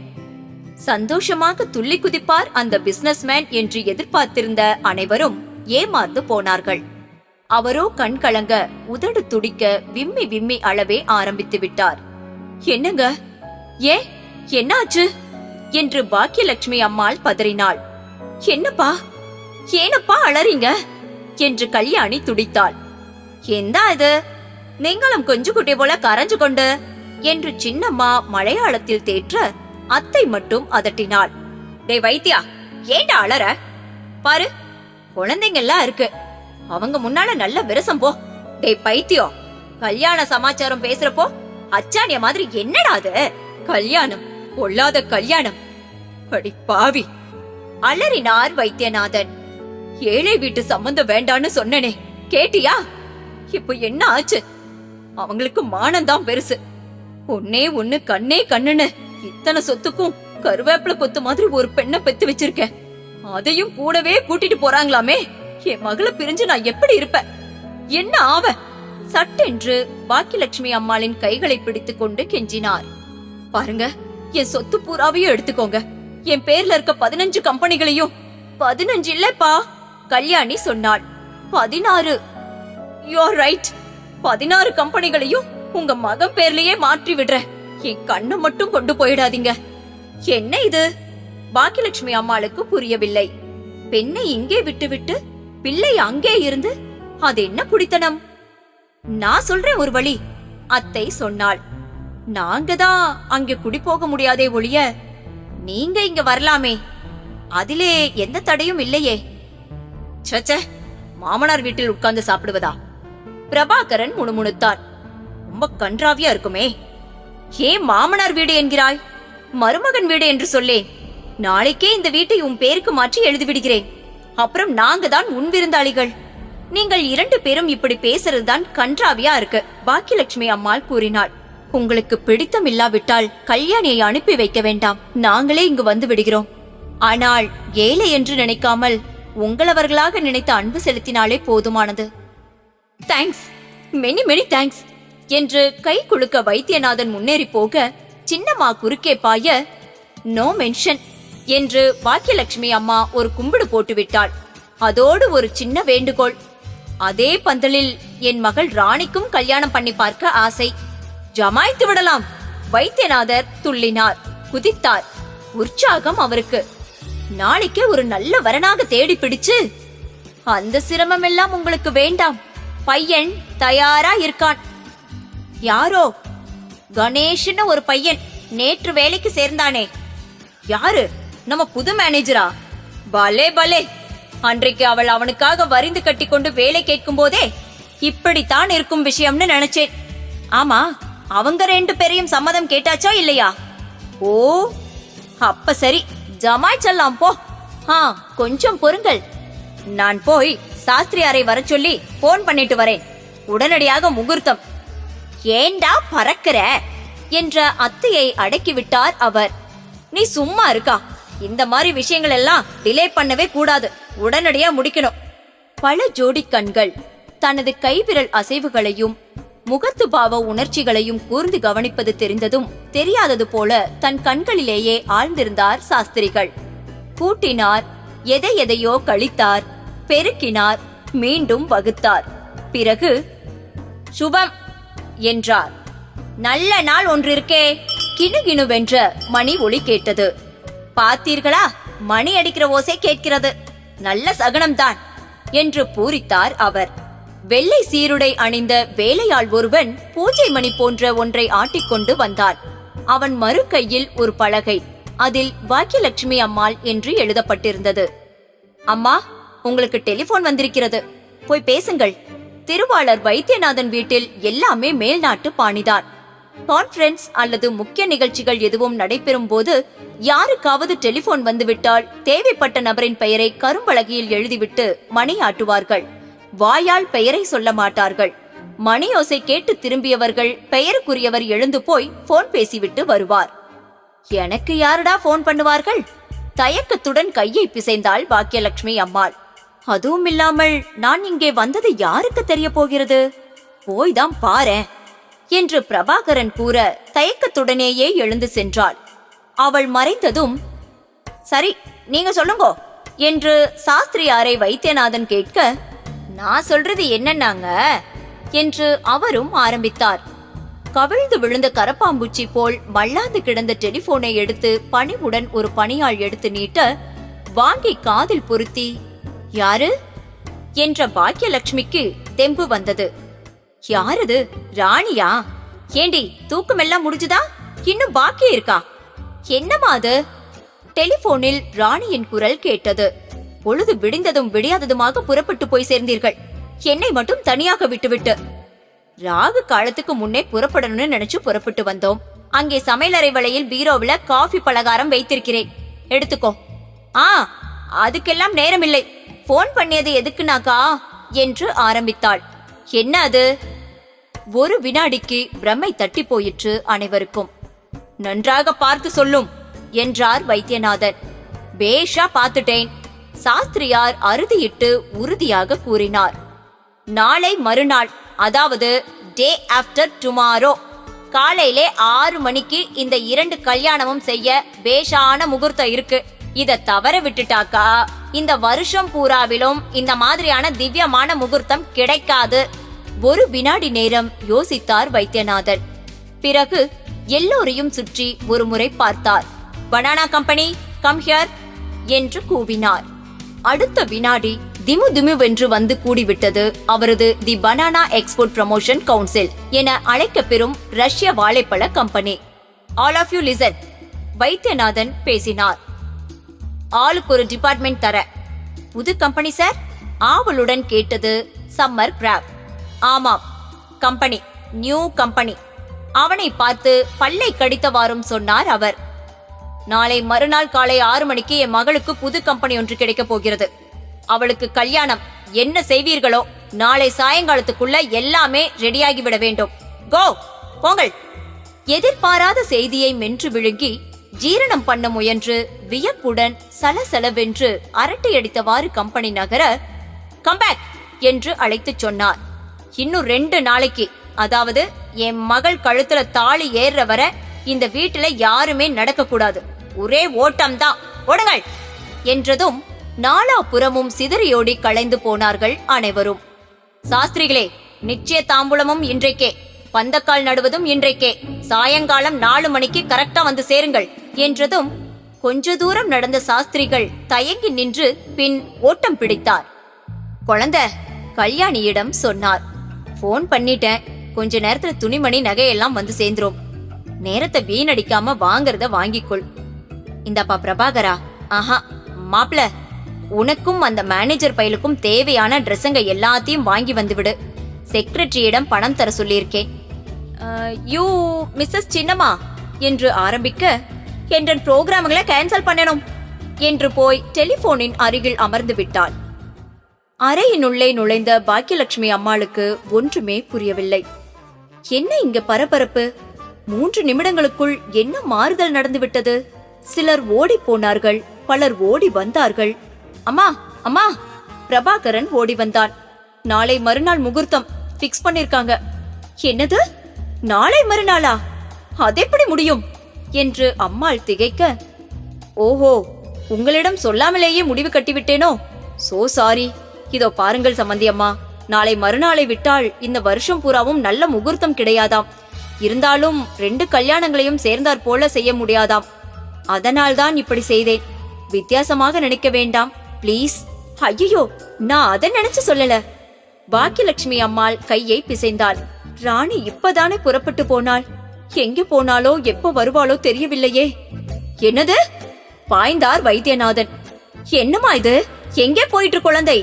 சந்தோஷமாக துள்ளி குதிப்பார் அந்த பிசினஸ்மேன் என்று எதிர்பார்த்திருந்த அனைவரும் ஏமாந்து போனார்கள். அவரோ கண் கலங்க, உதடு துடிக்க, விம்மி விம்மி அளவே ஆரம்பித்து விட்டார். என்னங்க, ஏன் என்னாச்சு என்று பாக்கியலட்சுமி அம்மாள் பதறினாள். என்னப்பா, ஏனப்பா அலறீங்க என்று கல்யாணி துடித்தாள். எந்த இது, நீங்களும் கொஞ்சு குட்டி போல கரைஞ்சு கொண்டு என்று சின்னம்மா மலையாளத்தில் தேற்ற அத்தை மட்டும் அதட்டினாள். டே வைத்தியா, ஏண்டா அலற? பாரு, குழந்தைங்க எல்லாம் இருக்கு, அவங்க முன்னால நல்ல விரசம் போ. டே பைத்தியம், கல்யாண சமாச்சாரம் பேசுறப்போ அச்சானிய மாதிரி என்னடா அது? கல்யாணம் பொல்லாத கல்யாணம். அடி பாவி, அலறினார் வைத்தியநாதன். ஏழை வீட்டு சம்பந்தம் வேண்டான்னு சொன்னனே, கேட்டியா? இப்ப என்ன ஆச்சு? அவங்களுக்கு மானம்தான் பெருசு. ஒன்னே ஒண்ணு கண்ணே கண்ணுன்னு இத்தனை சொத்துக்கும் கருவேப்பில கொத்து மாதிரி ஒரு பெண்ணை பெத்து வச்சிருக்கேன். அதையும் கூடவே கூட்டிட்டு போறாங்களாமே. என் மகளை பிரிஞ்சு நான் எப்படி இருப்பேன்? என்ன ஆவ? சட்டென்று பாக்கியலட்சுமி அம்மாளின் கைகளை பிடித்துக் கொண்டு கெஞ்சினார். பாருங்க, என் சொத்து பூராவையும் எடுத்துக்கோங்க. என் பேர்ல இருக்க 15 கம்பெனிகளையும். 15 இல்லப்பா, கல்யாணி சொன்னாள். 16. You are right. 16 கம்பெனிகளையும் உங்க மகன் பேர்லயே மாற்றி விடுறேன். என் கண்ணை மட்டும் கொண்டு போயிடாதீங்க. என்ன இது? பாக்கியலட்சுமி அம்மாளுக்கு புரியவில்லை. பெண்ணை இங்கே விட்டுவிட்டு பிள்ளை அங்கே இருந்து அது என்ன குடித்தனம்? நான் சொல்றேன் ஒரு வழி, அத்தை சொன்னாள். நாங்க தான் அங்கே குடி போக முடியாதே ஒழிய நீங்க இங்க வரலாமே, அதிலே எந்த தடையும் இல்லையே. சச்ச, மாமனார் வீட்டில் உட்கார்ந்து சாப்பிடுவதா? பிரபாகரன் முணுமுணுத்தான். ரொம்ப கன்றாவியா இருக்குமே. ஏன் மாமனார் வீடு என்கிறாய்? மருமகன் வீடு என்று சொல்லேன். நாளைக்கே இந்த வீட்டை உன் பேருக்கு மாற்றி எழுதிவிடுகிறேன். அப்புறம் நாங்க தான் உன் விருந்தாளிகள். நீங்கள் 2 பேரும் இப்படி பேசுறதுதான் கன்றாவியா இருக்கு, பாக்கியலட்சுமி அம்மாள் கூறினாள். உங்களுக்கு பிடித்தம் இல்லாவிட்டால் கல்யாணியை அனுப்பி வைக்க வேண்டாம், நாங்களே இங்கு வந்து விடுகிறோம். ஆனால் ஏழை என்று நினைக்காமல் உங்களவர்களாக நினைத்து அன்பு செலுத்தினாலே போதுமானது. தேங்க்ஸ், மெனி மெனி தேங்க்ஸ் என்று கை குலுக்க வைத்தியநாதன் முன்னேறி போக சின்னம்மா குறுக்கே பாய, நோ மென்ஷன் என்று பாக்கியலட்சுமி அம்மா ஒரு கும்பிடு போட்டு விட்டாள். அதோடு ஒரு சின்ன வேண்டுகோள், அதே பந்தலில் என் மகள் ராணிக்கும் கல்யாணம் பண்ணி பார்க்க ஆசை. ஜமாய்த்து விடலாம். வைத்தியநாதர் துள்ளினார், குதித்தார். உற்சாகம் அவருக்கு. நாளைக்கே ஒரு நல்ல வரனாக தேடி பிடிச்சு, அந்த சிரமம் எல்லாம் உங்களுக்கு வேண்டாம், பையன் தயாரா இருக்கான். யாரோ? கணேஷ்னு ஒரு பையன் நேற்று வேலைக்கு சேர்ந்தானே. யாரு? நம்ம புது மேனேஜரா? பலே பலே. அன்றைக்கு அவள் அவனுக்காக வரிந்து கட்டி கொண்டு வேலை கேட்கும் போதே இப்படித்தான் இருக்கும் விஷயம்னு நினைச்சேன். ஆமா, அவங்க 2 பேரையும் சம்மதம் கேட்டாச்சா இல்லையா? ஓ, அப்ப சரி, ஜமாய்ச்சல்லாம் போ. கொஞ்சம் பொறுங்கள், நான் போய் சாஸ்திரியாரை வர சொல்லி போன் பண்ணிட்டு வரேன். உடனடியாக முகூர்த்தம். ஏண்டா பறக்கிற என்ற அத்தையை அடக்கிவிட்டார் அவர். நீ சும்மா இருக்கா? இந்த மாதிரி விஷயங்கள் எல்லாம் டிலே பண்ணவே கூடாது, உடனடியா முடிக்கணும். பல ஜோடி கண்கள் தனது கைவிரல் அசைவுகளையும் முகத்து பாவ உணர்ச்சிகளையும் கூர்ந்து கவனிப்பது தெரிந்ததும் தெரியாதது போல தன் கண்களிலேயே ஆழ்ந்திருந்தார் சாஸ்திரிகள். கூட்டினார், எதையோ கழித்தார், பெருக்கினார், மீண்டும் வகுத்தார். பிறகு சுபம் என்றார். நல்ல நாள் ஒன்றிருக்கே. கிணுகிணுவென்ற மணி ஒலி கேட்டது. பார்த்தீர்களா, மணி அடிக்கிற ஓசை கேட்கிறது, நல்ல சகனம்தான் என்று பூரித்தார் அவர். வெள்ளை சீருடை அணிந்த வேலையாள் ஒருவன் பூஜை மணி போன்ற ஒன்றை ஆட்டிக்கொண்டு வந்தான். அவன் மறு கையில் ஒரு பலகை, அதில் பாக்கியலட்சுமி அம்மாள் என்று எழுதப்பட்டிருந்தது. அம்மா, உங்களுக்கு டெலிபோன் வந்திருக்கிறது, போய் பேசுங்கள். திருவாளர் வைத்தியநாதன் வீட்டில் எல்லாமே மேல்நாட்டு பாணிதான். கான்ஃபரன்ஸ் அல்லது முக்கிய நிகழ்ச்சிகள் எதுவும் நடைபெறும் போது யாருக்காவது டெலிபோன் வந்துவிட்டால் தேவைப்பட்ட நபரின் பெயரை கரும்பலகையில் எழுதிவிட்டு மணி ஆட்டுவார்கள். வாயால் பெயரை சொல்ல மாட்டார்கள். மணியோசை கேட்டு திரும்பியவர்கள் பெயருக்குரியவர் எழுந்து போய் போன் பேசிவிட்டு வருவார். எனக்கு யாருடா போன் பண்ணுவார்கள்? தயக்கத்துடன் கையை பிசைந்தாள் பாக்கியலட்சுமி அம்மாள். அதுவும் இல்லாமல் நான் இங்கே வந்தது யாருக்கு தெரிய போகிறது? போய்தான் பாரேன் என்று பிரபாகரன் கூற தயக்கத்துடனேயே எழுந்து சென்றாள். அவள் மறைந்ததும், சரி நீங்க சொல்லுங்கோ என்று சாஸ்திரியாரை வைத்தியநாதன் கேட்க, நான் சொல்றது என்னன்னாங்க என்று அவரும் ஆரம்பித்தார். கவிழ்ந்து விழுந்த கரப்பாம்பூச்சி போல் மல்லாந்து கிடந்த டெலிபோனை எடுத்து பணிவுடன் ஒரு பணியாள் எடுத்து நீட்ட, வாங்கி காதில் பொருத்தி, யாரு என்ற பாக்கியலட்சுமிக்கு தெம்பு வந்தது. யாரது? ராணியா? ஏண்டி, தூக்கமெல்லாம் முடிஞ்சுதா? இன்னும் பாக்கி இருக்கா? என்னமா அது? டெலிபோனில் ராணியின் குரல் கேட்டது. பொழுது விடிந்ததும் விடியாததுமாக புறப்பட்டு போய் சேர்ந்தீர்கள், என்னை மட்டும் தனியாக விட்டுவிட்டு. ராகு காலத்துக்கு முன்னே புறப்படணும்னு நினைச்சு புறப்பட்டு வந்தோம். அங்கே சமையலறை வளையில் பீரோவில காஃபி பலகாரம் வைத்திருக்கிறேன், எடுத்துக்கோ. அதுக்கெல்லாம் நேரமில்லை, போன் பண்ணியது எதுக்குனாக்கா என்று ஆரம்பித்தாள். என்ன அது? ஒரு வினாடிக்கு பிரம்மை தட்டி போயிற்று அனைவருக்கும். நன்றாக பார்த்து சொல்லும் என்றார் வைத்தியநாதன். பேஷா பார்த்துட்டேன், சாஸ்திரியார் அறுதியிட்டு உறுதியாக கூறினார். நாளை மறுநாள், அதாவது டே ஆஃப்டர் டுமாரோ, காலையிலே 6 மணிக்கு இந்த 2 கல்யாணமும் செய்ய பேஷான முகூர்த்தம் இருக்கு. இத தவற விட்டுட்டாக்கா இந்த வருஷம் பூராவிலும் இந்த மாதிரியான திவ்யமான முகூர்த்தம் கிடைக்காது. ஒரு வினாடி நேரம் யோசித்தார் வைத்தியநாதன். பிறகு எல்லோரையும் சுற்றி ஒரு முறை பார்த்தார். பனானா கம்பெனி, கம் ஹியர் என்று கூவினார். அடுத்த வினாடி திமு திமுவென்று வந்து கூடிவிட்டது அவரது the banana export promotion council என அழைக்கப்பெறும் ரஷ்ய வாழைப்பழ company. All of you listen. Vaidyanathan பேசினார். ஆளுக்கு ஒரு டிபார்ட்மெண்ட் தர. புது கம்பெனி சார்? ஆவலுடன் கேட்டது சம்மர் கிராப். ஆமாம், கம்பெனி, நியூ கம்பெனி. அவனை பார்த்து பல்லை கடித்தவாறும் சொன்னார் அவர். நாளை மறுநாள் காலை 6 மணிக்கு என் மகளுக்கு புது கம்பெனி ஒன்று கிடைக்கப் போகிறது. அவளுக்கு கல்யாணம். என்ன செய்வீர்களோ நாளை சாயங்காலத்துக்குள்ள எல்லாமே ரெடியாகிவிட வேண்டும். கோ, போங்கள். எதிர்பாராத செய்தியை மென்று விழுங்கி ஜீரணம் பண்ண முயன்று வியப்புடன் சலசலவென்று அரட்டையடித்தவாறு கம்பெனி நகர கம்பேக் என்று அழைத்துச் சொன்னார். இன்னும் 2 நாளைக்கு, அதாவது என் மகள் கழுத்துல தாலி ஏறுற வர இந்த வீட்டுல யாருமே நடக்க கூடாது. ஒரே ஓட்டம்தான், ஓடுங்கள் என்றதும் நாலாபுறமும் சிதறியோடி களைந்து போனார்கள் அனைவரும். சாஸ்திரிகளே, நிச்சய தாம்பூலமும் இன்றைக்கே, பந்தக்கால் நடுவதும் இன்றைக்கே, சாயங்காலம் 4 மணிக்கு கரெக்டா வந்து சேருங்கள் என்றதும் கொஞ்ச தூரம் நடந்த சாஸ்திரிகள் தயங்கி நின்று பின் ஓட்டம் பிடித்தார். குழந்தை கல்யாணியிடம் சொன்னார். போன் பண்ணிட்டேன், கொஞ்ச நேரத்துல துணிமணி நகையெல்லாம் வந்து சேர்ந்துரும். நேரத்தை வீணடிக்காம வாங்கறத வாங்கிக்கொள். இந்தப்பா பிரபாகரா. ஆஹா மாப்ள, உனக்கும் அந்த மேனேஜர் பையலுக்கும் தேவையான ட்ரெஸ்ஸுங்க எல்லாத்தையும் வாங்கி வந்து விடு. செக்ரட்டரியிடம் பணம் தர சொல்லியிருக்கேன். யூ மிஸ்ஸஸ் சின்னம்மா என்று ஆரம்பிக்க, என்ற புரோகிராம்களை கேன்சல் பண்ணணும் என்று போய் டெலிபோனின் அருகில் அமர்ந்து விட்டாள். அறையினுள்ளே நுழைந்த பாக்கியலட்சுமி அம்மாளுக்கு ஒன்றுமே புரியவில்லை. என்ன இங்க பரபரப்பு? 3 நிமிடங்களுக்குள் என்ன மாறுதல் நடந்துவிட்டது? சிலர் ஓடி போனார்கள், பலர் ஓடி வந்தார்கள். அம்மா, அம்மா! பிரபாகரன் ஓடி வந்தான். நாளை மறுநாள் முகூர்த்தம் பிக்ஸ் பண்ணிருக்காங்க. என்னது, நாளை மறுநாளா? அதெப்படி முடியும் என்று அம்மாள் திகைக்க, ஓஹோ, உங்களிடம் சொல்லாமலேயே முடிவு கட்டிவிட்டேனோ? So sorry. இதோ பாருங்கள் சம்பந்தி அம்மா, நாளை மறுநாளை விட்டால் இந்த வருஷம் பூராவும் நல்ல முகூர்த்தம் கிடையாதாம். இருந்தாலும் 2 கல்யாணங்களையும் சேர்ந்தாற் போல செய்ய முடியாதாம். அதனால்தான் இப்படி செய்தேன். வித்தியாசமாக நினைக்க வேண்டாம் பிளீஸ். ஐயோ, நான் அதை நினைச்சு சொல்லல. பாக்கியலட்சுமி அம்மாள் கையை பிசைந்தாள். ராணி இப்பதானே புறப்பட்டு போனாள். எங்கே போனாலோ எப்போ வருவாளோ தெரியவில்லையே. என்னது? பாய்ந்தார் வைத்தியநாதன். என்னமா இது? எங்கே போயிட்டு குழந்தை?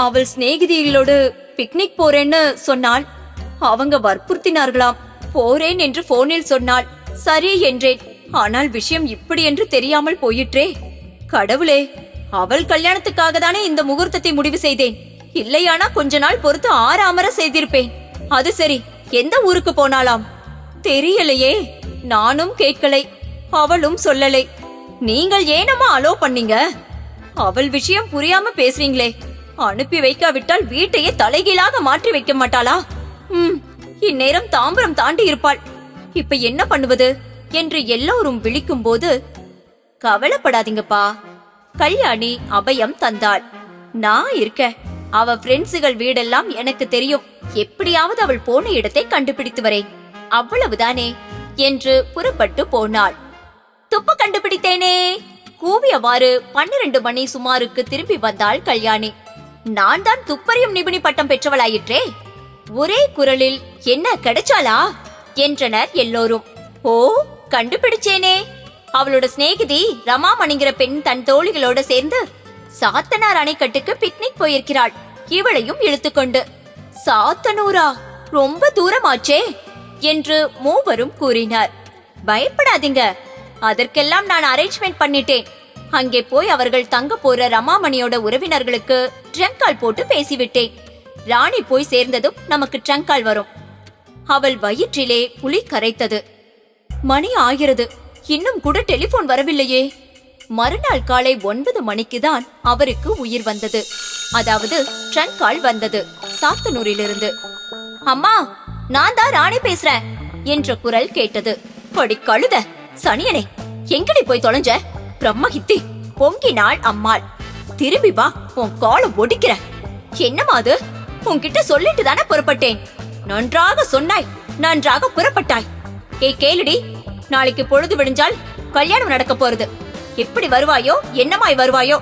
அவள் சிநேகிதிகளோடு பிக்னிக் போறேன்னு சொன்னாள். அவங்க வற்புறுத்தினார்களாம். போறேன் என்று போனில் சொன்னாள். சரி என்றேன். ஆனால் விஷயம் இப்படி என்று தெரியாமல் போயிற்றே. கடவுளே, அவள் கல்யாணத்துக்காக தானே இந்த முகூர்த்தத்தை முடிவு செய்தேன். இல்லையானா கொஞ்ச நாள் பொறுத்து ஆறாமர செய்திருப்பேன். அது சரி, எந்த ஊருக்கு போனாலாம்? தெரியலையே. நானும் கேட்கலை, அவளும் சொல்லலை. நீங்கள் ஏனம்மா அலோ பண்ணீங்க? அவள் விஷயம் புரியாம பேசுறீங்களே. அனுப்பி வைக்காவிட்டால் வீட்டையே தலைகீழாக மாற்றி வைக்க மாட்டாளா? இந்நேரம் தாம்பரம் தாண்டி இருப்பாள். இப்ப என்ன பண்ணுவது என்று எல்லோரும் விழிக்கும் போது, கவலைப்படாதீங்கப்பா, கல்யாணி அபயம் தந்தாள். நான் இருக்க. அவ ஃப்ரெண்ட்ஸுகள் வீடெல்லாம் எனக்கு தெரியும். எப்படியாவது அவள் போன இடத்தை கண்டுபிடித்து வரேன். அவ்வளவுதானே என்று புறப்பட்டு போனாள். துப்பு கண்டுபிடித்தேனே கூவியவாறு 12 மணி சுமாருக்கு திரும்பி வந்தாள் கல்யாணி. நான் தான் துப்பறியும் நிபுணி பட்டம் பெற்றவளாயிற்றே. ஒரே குரலில் என்ன கிடைச்சாளா என்றனர் எல்லோரும். ஓ, கண்டுபிடிச்சேனே. அவளோட சிநேகிதி ரமாமணிங்கிற பெண் தன் தோழிகளோட சேர்ந்து சாத்தனார் அணைக்கட்டுக்கு பிக்னிக் போயிருக்கிறாள். இவளையும் இழுத்துக்கொண்டு. சாத்தனூரா? ரொம்ப தூரமாச்சே என்று மூவரும் கூறினார். பயப்படாதீங்க, அதற்கெல்லாம் நான் அரேஞ்ச்மெண்ட் பண்ணிட்டேன். அங்கே போய் அவர்கள் தங்க போற ரமாமணியோட உறவினர்களுக்கு ட்ரங்கால் போட்டு பேசிவிட்டேன். ராணி போய் சேர்ந்ததும் நமக்கு ட்ரங்கால் வரும். அவள் வயிற்றிலே புலி கரைத்தது. மணி ஆகிறது, இன்னும் கூட டெலிபோன் வரவில்லையே. மறுநாள் காலை 9 மணிக்குதான் அவருக்கு உயிர் வந்தது. அதாவது ட்ரங்கால் வந்தது சாத்தனூரிலிருந்து. அம்மா, நான் தான் ராணி பேசுறேன் என்ற குரல் கேட்டது. படி கழுத சனியனே, எங்கடி போய் தொலைஞ்ச? பிரம்மஹித்தி பொங்கினாள் அம்மாள். திரும்பி வா, உன் காலை ஒடிக்கிற. என்னமா அது? உன்கிட்ட சொல்லிட்டு தானே புறப்பட்டேன். நன்றாக சொன்னாய், நன்றாக புறப்பட்டாய். ஏய் கேளுடி, நாளைக்கு பொழுது விடிஞ்சால் கல்யாணம் நடக்க போறது. எப்படி வருவாயோ, என்னமாய் வருவாயோ?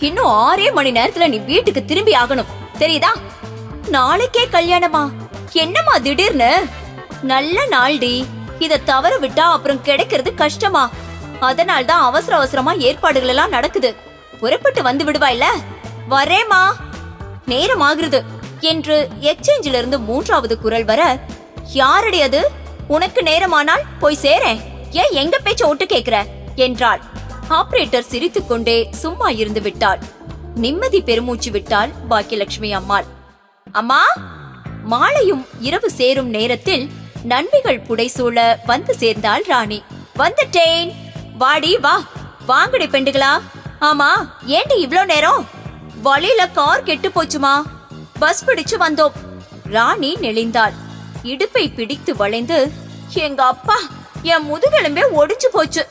இன்னும் 6 மணி நேரத்துல நீ வீட்டுக்கு திரும்பி ஆகணும், தெரியுதா? நாளைக்கே கல்யாணமா? என்னம்மா திடீர்னு? நல்ல நாள்டி, இத தவற விட்டா அப்புறம் கிடைக்கிறது கஷ்டமா. அதனால்தான் அவசர அவசரமா ஏற்பாடுகள் எல்லாம் நடக்குது. புறப்பட்டு வந்து விடுவாய்ல? வரேமா, நேரம் ஆகுறது என்று எக்ஸ்சேஞ்சில இருந்து 3வது குரல் வர, யாரடி அது? உனக்கு நேரமானால் போய் சேரேன், ஏன் எங்க பேச்ச ஒட்டு கேக்குற என்றாள். ஆபரேட்டர் சிரித்துக் கொண்டே சும்மா இருந்து விட்டாள். நிம்மதி பெருமூச்சு விட்டாள் பாக்கியலட்சுமி அம்மாள். அம்மா! மாலையும் இரவு சேரும் நேரத்தில் நன்மைகள் புடைசூழ வந்து சேர்ந்தாள் ராணி. வந்துட்டேன், வாடி வா. வாங்கடி பெண்டுகளா. ஆமா, ஏண்டி இவ்ளோ நேரம்? வழியில கார் கெட்டு போச்சுமா, பஸ் பிடிச்சு வந்தோம். ராணி நெளிந்தாள். இடுப்பை பிடித்து வளைந்து, எங்க அப்பா, என் முதுகெலும்பே ஒடிஞ்சு போச்சு.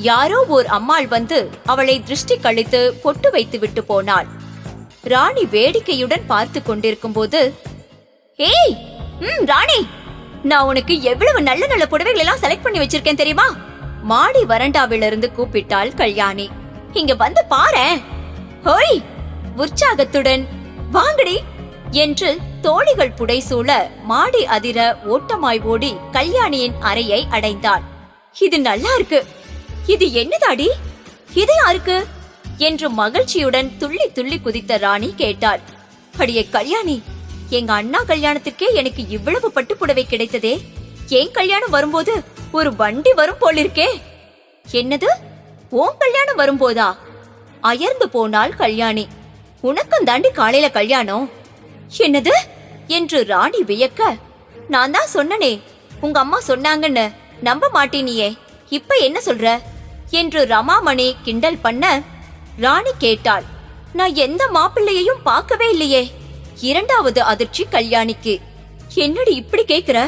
யாரோ ஓர் அம்மாள் வந்து அவளை திருஷ்டி கழித்து பொட்டு வைத்து விட்டு போனாள். ராணி வேடிக்கையுடன் பார்த்து கொண்டிருக்கும் போது, ஏய் ராணி, நான் உனக்கு எவ்வளவு நல்ல நல்ல புடவைகள் எல்லாம் செலக்ட் பண்ணி வச்சிருக்கேன் தெரியுமா? மாடி வரண்டாவிலிருந்து கூப்பிட்டாள் கல்யாணி. இங்க வந்து பாரேன். ஹோய்! உற்சாகத்துடன் வாங்கடி என்று தோழிகள் புடைசூழ மாடி அதிர ஓட்டமாய் ஓடி கல்யாணியின் அறையை அடைந்தாள். இது நல்லா இருக்கு. இது என்னதாடி? இது யாருக்கு என்று மகிழ்ச்சியுடன் துள்ளி துள்ளி குதித்த ராணி கேட்டாள். அடியே கல்யாணி, எங்க அண்ணா கல்யாணத்திற்கே எனக்கு இவ்வளவு பட்டு புடவை கிடைத்ததே. என் கல்யாணம் வரும்போது ஒரு வண்டி வரும் போலிருக்கே. என்னது, உன் கல்யாணம் வரும்போதா? அயர்ந்து போனாள் கல்யாணி. உனக்கும் தாண்டி காலையில கல்யாணம்? என்னது என்று ராணி வியக்க, நான் தான் சொன்னனே, உங்க அம்மா சொன்னாங்கன்னு. நம்ப மாட்டேனியே, இப்ப என்ன சொல்ற என்று ரமாமணி கிண்டல் பண்ண, ராணி கேட்டாள். நான் எந்த மாப்பிள்ளையையும் பார்க்கவே இல்லையே. 2வது அதிர்ச்சி கல்யாணிக்கு. என்னடி இப்படி கேக்குற?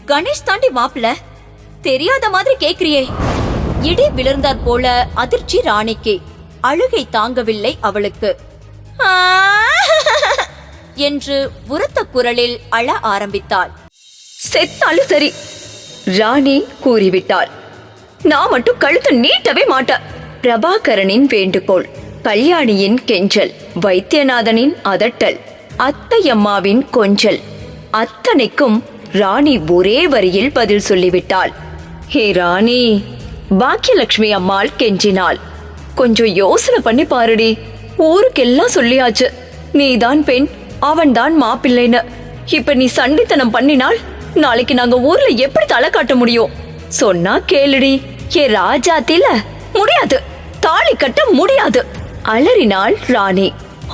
கணேஷ் தாண்டி மாப்பிள்ள, தெரியாத மாதிரி கேக்குறியே. இடி விழுந்தாற் போல அதிர்ச்சி ராணிக்கு. அழுகை தாங்கவில்லை அவளுக்கு. என்று உரத்த குரலில் அழ ஆரம்பித்தாள். செத்தாலும் சரி, ராணி கூறிவிட்டாள். நான் மட்டும் கழுத்து நீட்டவே மாட்டேன். பிரபாகரனின் வேண்டுகோள், கல்யாணியின் கெஞ்சல், வைத்தியநாதனின் அதட்டல், அத்தையம்மாவின் கொஞ்சல், அத்தனைக்கும் ராணி ஒரே வரியில் பதில் சொல்லிவிட்டாள். ஹே ராணி, பாக்கியலட்சுமி அம்மாள் கெஞ்சினாள். கொஞ்சம் யோசனை பண்ணி பாருடி. ஊருக்கெல்லாம் சொல்லியாச்சு, நீதான் பெண், அவன்தான் மாப்பிள்ளைன்னு. இப்ப நீ சண்டித்தனம் பண்ணினால் நாளைக்கு நாங்க ஊர்ல எப்படி தலை காட்ட முடியும்? சொன்னா கேளுடி. ஏ ராஜாத்தில முடியாது, தாலி கட்ட முடியாது அலறினாள் ராணி.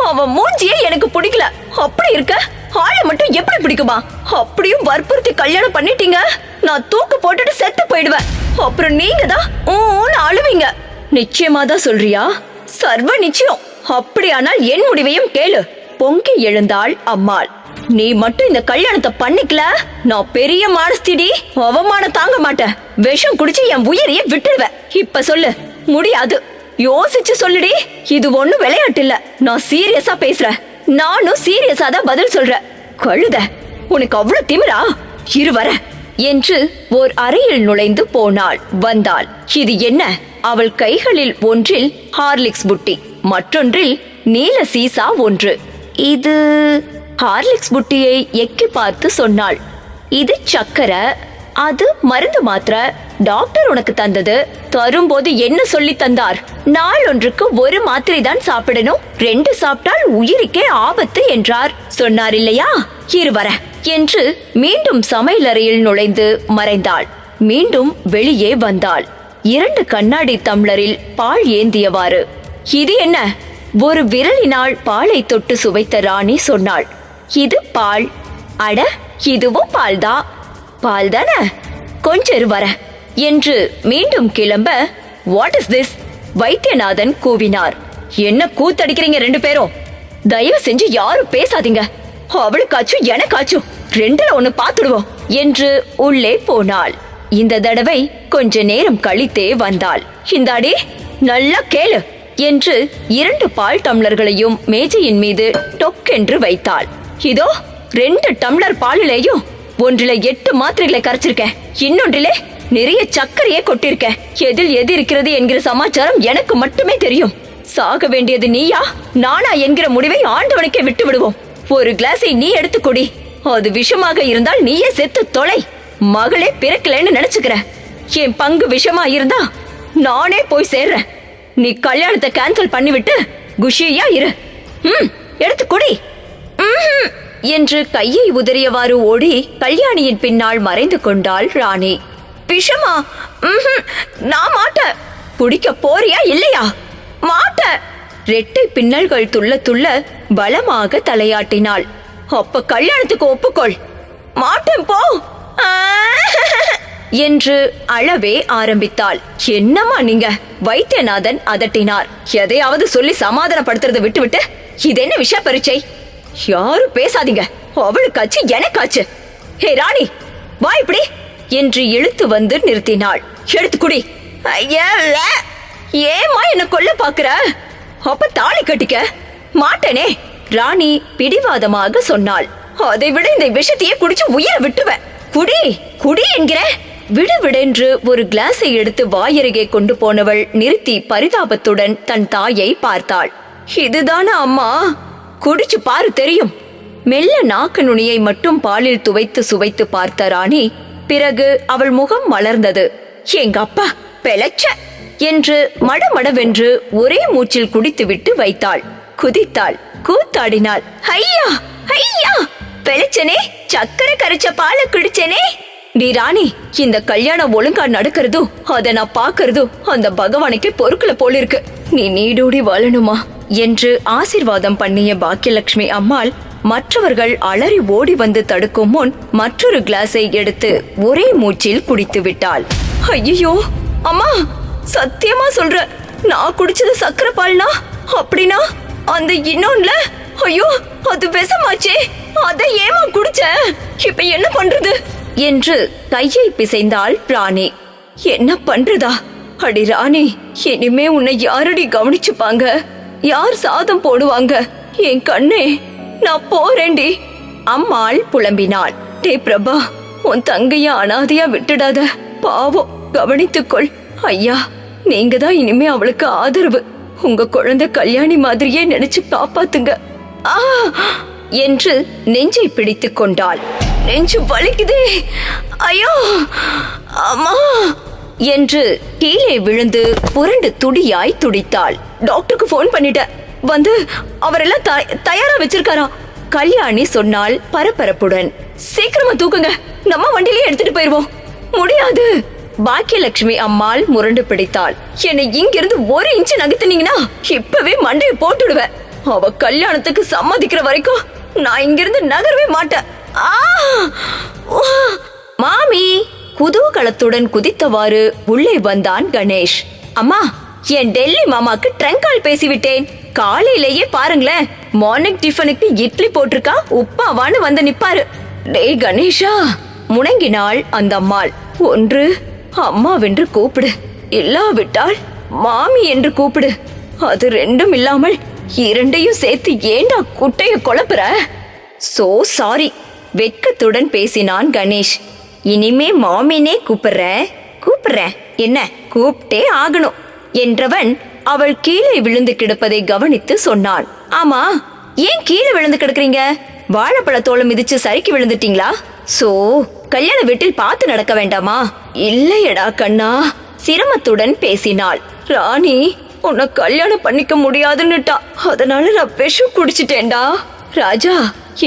அவன் மூஞ்சியே எனக்கு பிடிக்கல. அப்படி இருக்க ஆளை மட்டும் எப்படி பிடிக்குமா? அப்படியும் வற்புறுத்தி கல்யாணம் பண்ணிட்டீங்க, நான் தூக்கு போட்டுட்டு செத்து போயிடுவேன். அப்புறம் நீங்க தான் அழுவீங்க. நிச்சயமா தான் சொல்றியா? சர்வ நிச்சயம். அப்படியானால் என் முடிவையும் கேளு. பொங்கி எழுந்தாள் அம்மாள். நீ மட்டும் இந்த கல்யாணத்தை பண்ணிக்கல, நான் பெரிய மானஸ்திடி, அவமானம் தாங்க மாட்டேன். விஷம் குடிச்சு என் உயிரையே விட்டுடுவேன். இப்ப சொல்லு, முடியாது. யோசிச்சு சொல்லுடி. இது ஒண்ணும் விளையாட்டு இல்ல, நான் சீரியஸா பேசுறேன். நானும் சீரியஸா தான் பதில் சொல்றேன். கழுத, உனக்கு அவ்வளவு திமிரா? இருவர என்று ஓர் அறையில் நுழைந்து போனாள். வந்தாள். இது என்ன? அவள் கைகளில் ஒன்றில் ஹார்லிக்ஸ் புட்டி, மற்றொன்றில் நீல சீசா ஒன்று. இது ஹார்லிக்ஸ் புட்டியை எக்கி பார்த்து சொன்னாள். இது சக்கரை, அது மருந்து மாத்திரை. டாக்டர் உனக்கு தந்தது. தரும்போது என்ன சொல்லி தந்தார்? நாள் ஒன்றுக்கு 1 மாத்திரை தான் சாப்பிடணும், 2 சாப்பிட்டால் உயிருக்கே ஆபத்து என்றார். சொன்னார் இல்லையா? இருவர என்று மீண்டும் சமையலறையில் நுழைந்து மறைந்தாள். மீண்டும் வெளியே வந்தாள். 2 கண்ணாடி தம்ளரில் பால் ஏந்தியவாறு. இது என்ன? ஒரு விரலினால் பாலை தொட்டு சுவைத்த ராணி சொன்னாள். இது பால். அட, இதுவும் பால்தா? பால்தான? கொஞ்சம் வர என்று மீண்டும் கிளம்ப, வாட் இஸ் திஸ்? வைத்தியநாதன் கூவினார். என்ன கூத்தடிக்கிறீங்க 2 பேரும்? தயவு செஞ்சு யாரும் பேசாதீங்க. அவளுக்காச்சும் எனக்காச்சும் 2ல 1 பாத்துடுவோம் என்று உள்ளே போனாள். இந்த தடவை கொஞ்ச நேரம் கழித்தே வந்தாள். இந்தாடி, நல்லா கேளு என்று 2 பால் டம்ளர்களையும் மேஜையின் மீது டொக்கென்று வைத்தாள். இதோ 2 டம்ளர் பாலிலேயும் ஒன்றில 8 மாத்திரைகளை கரைச்சிருக்கேன், இன்னொன்றிலே நிறைய சர்க்கரையே கொட்டிருக்கேன். எதில் எது இருக்கிறது என்கிற சமாச்சாரம் எனக்கு மட்டுமே தெரியும். சாக வேண்டியது நீயா நானா என்கிற முடிவை ஆண்டவனுக்கே விட்டு விடுவோம். ஒரு கிளாஸை நீ எடுத்து குடி. அது விஷமாக இருந்தால் நீயே செத்து தொலை. மகளே பிறக்கலன்னு நினைச்சுக்கிற. என் பங்கு விஷமா இருந்தா நானே போய் சேர்றேன். நீ கல்யாணத்தை கேன்சல் பண்ணிவிட்டு குஷியா இரு. எடுத்து குடி என்று கையை உதறியவாறு ஓடி கல்யாணியின் பின்னால் மறைந்து கொண்டாள் ராணி. விஷமா? நான் மாட்டேன். குடிக்க போறியா இல்லையா? மாட்டேன். ரெட்டை பின்னல்கள் துள்ள துள்ள பலமாக தலையாட்டினாள். அப்ப கல்யாணத்துக்கு ஒப்புக்கொள். மாட்டேன் போ என்று அழவே ஆரம்பித்தாள். என்னம்மா நீங்க? வைத்தியநாதன் அதட்டினார். எதையாவது சொல்லி சமாதானப்படுத்துறதை விட்டுவிட்டு இது என்ன விஷய பரீட்சை? யாரும் பேசாதீங்க. அவளுக்காச்சு எனக்காச்சு. ஹே ராணி, வா இப்படி என்று இழுத்து வந்து நிறுத்தினாள். எடுத்து குடி. ஏமா என்ன கொல்ல பாக்குற? அப்ப தாலி கட்டிக்க மாட்டேனே. ராணி பிடிவாதமாக சொன்னாள். அதை விட இந்த விஷத்தையே குடிச்சு உயிரை விட்டுவேன். குடி குடி என்கிற. விடுவிடென்று ஒரு கிளாஸை எடுத்து வாயருகே கொண்டு போனவள் நிறுத்தி பரிதாபத்துடன் தன் தாயை பார்த்தாள். இதுதான அம்மா? குடிச்சு பாரு தெரியும். மெல்ல நாக்கு நுனியை மட்டும் பாலில் துவைத்து சுவைத்து பார்த்த ராணி பிறகு அவள் முகம் மலர்ந்தது. எங்க அப்பா பெலச்ச என்று மடமடவென்று ஒரே மூச்சில் குடித்துவிட்டு வைத்தாள். குதித்தாள், கூத்தாடினாள். ஐயா ஐயா, பெலச்சனே, சக்கரை கரைச்ச பால குடிச்சனே. டி ராணி, இந்த கல்யாணம் ஒழுங்கா நடக்கிறதும் அத நான் பாக்குறதும் அந்த பகவானுக்கு பொறுக்கல போல இருக்கு. நீ நீடூடி வாழணுமா என்று ஆசீர்வாதம் பண்ணிய பாக்கியலட்சுமி அம்மாள் மற்றவர்கள் அலறி ஓடி வந்து தடுக்கும் முன் மற்றொரு கிளாஸை எடுத்து ஒரே மூச்சில் குடித்து விட்டாள். ஐயோ அம்மா, சத்தியமா சொல்ற, நான் குடிச்சது சக்கரை பால்னா அப்படின்னா அந்த இன்னொன்ல ஐயோ அது விஷமாச்சே. அதை ஏமா குடிச்ச? இப்ப என்ன பண்றது என்று கையை பிசைந்தாள் ராணி. என்ன பண்றதா? அடி ராணி, இனிமே உன்னை யாரடி கவனிச்சுப்பாங்க? யார் சாதம் போடுவாங்க? என் கண்ணே, நான் போறேன்டி. அம்மாள் புலம்பினாள். டே பிரபா, உன் தங்கைய அனாதையா விட்டுடாத. பாவம், கவனித்துக்கொள். ஐயா, நீங்க தான் இனிமே அவளுக்கு ஆதரவு. உங்க குழந்தை கல்யாணி மாதிரியே நினைச்சு காப்பாத்துங்க என்று நெஞ்சை பிடித்து கொண்டாள். நெஞ்சு வலிக்குதே, ஐயோ அம்மா என்று கீழே விழுந்து புரண்டு துடியாய் துடித்தாள். டாக்டருக்கு போன் பண்ணிட்ட, வந்து அவரெல்லாம் தயாரா வச்சிருக்காரா? கல்யாணி சொன்னாள் பரபரப்புடன். சீக்கிரமா தூக்குங்க, நம்ம வண்டியிலே எடுத்துட்டு போயிருவோம். முடியாது. பாக்கியலட்சுமி அம்மாள் முரண்டு பிடித்தாள். என்னை இங்கிருந்து 1 இன்ச் நகர்த்தினீங்கன்னா இப்பவே மண்டையை போட்டுடுவேன். அவ கல்யாணத்துக்கு சம்மதிக்கிற வரைக்கும் நான் இங்கிருந்து நகரவே மாட்டேன். மாமி குதூகலத்துடன் குதித்தவாறு உள்ளே வந்தான் கணேஷ். அம்மா, என் டெல்லி மாமாக்கு ட்ரங்கால் பேசிவிட்டேன். காலையிலேயே பாருங்களேன், மார்னிங் டிஃபனுக்கு இட்லி போட்டிருக்கா, உப்பாவான்னு வந்து நிப்பாரு. டே கணேஷா, முணங்கினாள் அந்த அம்மாள். ஒன்று அம்மாவென்று கூப்பிடு, இல்லாவிட்டால் மாமி என்று கூப்பிடு. அது ரெண்டும் இல்லாமல் இரண்டையும் சேர்த்து ஏண்டா குட்டைய குழப்புற? So sorry. வெட்கத்துடன் பேசினான் கணேஷ். இனிமே மாமினே கூப்பிடுறேன். என்ன கூப்பிட்டே ஆகணும் என்றவன் அவள் கீழே விழுந்து கிடப்பதை கவனித்து சொன்னான். ஆமா, ஏன் கீழே விழுந்து கிடக்குறீங்க? வாழைப்பழ தோளம் மிதிச்சு சறுக்கி விழுந்துட்டீங்களா? சோ கல்யாண வீட்டில் பார்த்து நடக்க வேண்டாமா? இல்லையடா கண்ணா, சிரமத்துடன் பேசினாள். ராணி உன்னை கல்யாணம் பண்ணிக்க முடியாதுன்னுட்டா, அதனால நான் விஷம் குடிச்சிட்டேன்டா. ராஜா,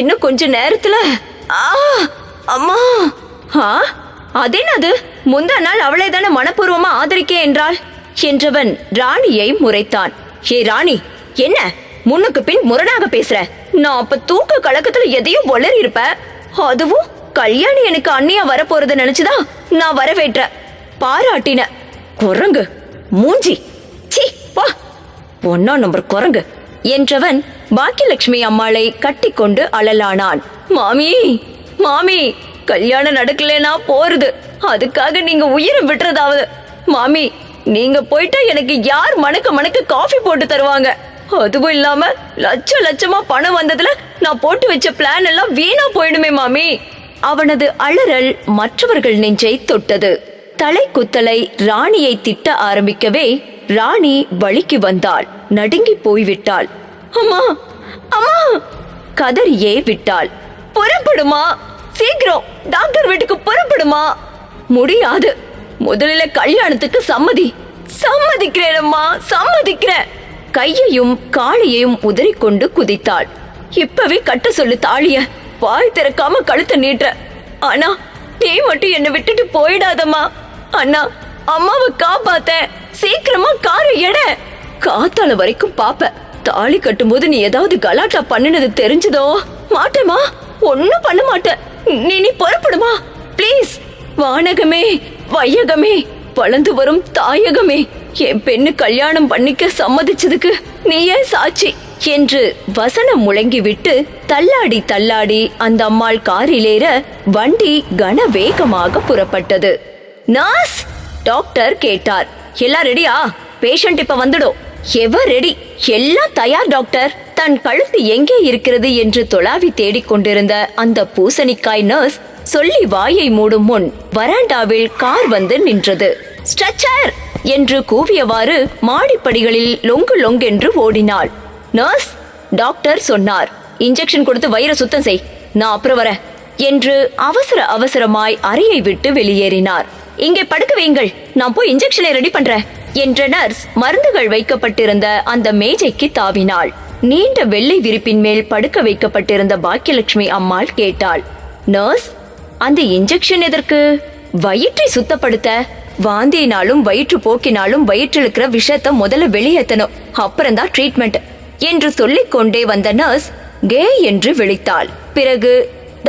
இன்னும் கொஞ்ச நேரத்துல அம்மா. அதேனது, முந்தா நாள் அவளை தானே மனப்பூர்வமா ஆதரிக்க என்றாள் என்றவன் ராணியை முறைத்தான். ஏ ராணி, என்ன முன்னுக்கு பின் முரணாக பேசுற? நான் அப்ப தூக்க கலக்கத்துல எதையும் வளரி இருப்ப. அதுவும் கல்யாணி எனக்கு அண்ணியா வரப்போறத நினைச்சுதான் நான் வரவேற்ற பாராட்டின. குரங்கு மூஞ்சி, சீ வா, 1ஆம் நம்பர் குரங்கு என்றவன் பாக்கியலட்சுமி அம்மாளை கட்டி கொண்டு அழலானான். மாமி, கல்யாணம் நடக்கலனா போறது, அதுக்காக நீங்க உயிரை விட்டுறதாவது. மாமி, நீங்க போயிட்டா எனக்கு யார் மணக்க காஃபி போட்டு தருவாங்க? அதுவும் இல்லாம லட்சமா பணம் வந்ததுல நான் போட்டு வச்ச பிளான் எல்லாம் வீணா போயிடுமே மாமி. அவனது அலறல் மற்றவர்கள் நெஞ்சை தொட்டது. தலை குத்தலை ராணியை திட்ட ஆரம்பிக்கவே ராணி வழிக்கு வந்தாள். நடுங்கி போய்விட்டாள். அம்மா அம்மா கதறியே விட்டாள். புறப்படுமா, சீக்கிரம் டாக்டர் வீட்டுக்கு புறப்படுமா. முடியாது, முதலில கல்யாணத்துக்கு சம்மதிக்கிறேன் அம்மா, சம்மதிக்கிறேன். கையையும் காலையையும் உதறிக்கொண்டு குதித்தாள். இப்பவே கட்ட சொல்லு தாலிய, வாய் திறக்காம கழுத்தை நீட்ட. ஆனா நீ மட்டும் என்னை விட்டுட்டு போயிடாதம்மா. அண்ணா, அம்மாவை காப்பாத்த, சீக்கிரமா காரை எட. காத்தால வரைக்கும் பாப்ப. தாலி கட்டும் போது நீ ஏதாவது கலாட்டா பண்ணினது தெரிஞ்சதோ? மாட்டேமா, ஒன்னும் பண்ண மாட்டேன். நீ புறப்படுமா பிளீஸ். வானகமே, வையகமே, வளர்ந்து வரும் தாயகமே, என் பெண்ணு கல்யாணம் பண்ணிக்க சம்மதிச்சதுக்கு நீயே சாட்சி என்று வசனம் முழங்கிவிட்டு தள்ளாடி தள்ளாடி அந்த அம்மாள் காரிலேற வண்டி கன வேகமாக புறப்பட்டது. நர்ஸ், டாக்டர் கேட்டார். எல்லாம் ரெடியா? பேஷண்ட் இப்ப வந்துடும். எவர் ரெடி? எல்லாம் தயார் டாக்டர். தன் கழுத்து எங்கே இருக்கிறது என்று தொலாவி தேடிக்கொண்டிருந்த அந்த பூசணிக்காய் நர்ஸ் சொல்லி வாயை மூடும் முன் வராண்டாவில் கார் வந்து நின்றது. ஸ்ட்ரெச்சர் என்று கூவியவாறு மாடிப்படிகளில் லொங்கு லொங்கென்று ஓடினாள். நர்ஸ், டாக்டர் சொன்னார். இன்ஜெக்ஷன் கொடுத்து வயிறை சுத்தம் செய், நான் அப்புறம் வர என்று அவசரமாய் அறையை விட்டு வெளியேறினார். இங்கே படுக்க வையுங்கள், நான் போய் இன்ஜெக்ஷனை ரெடி பண்றேன் என்ற நர்ஸ் மருந்துகள் வைக்கப்பட்டிருந்த அந்த மேஜைக்கு தாவினாள். நீண்ட வெள்ளை விரிப்பின் மேல் படுக்க வைக்கப்பட்டிருந்த பாக்கியலட்சுமி அம்மாள் கேட்டாள். நர்ஸ், அந்த இன்ஜெக்ஷன் எதற்கு? வயிற்றை சுத்தப்படுத்த. வாந்தியினாலும் வயிற்று போக்கினாலும் வயிற்றில் இருக்கிற விஷத்தை முதல்ல வெளியேற்றணும், அப்புறம்தான் ட்ரீட்மெண்ட் என்று சொல்லிக் கொண்டே வந்த நர்ஸ் கே என்று விழித்தாள். பிறகு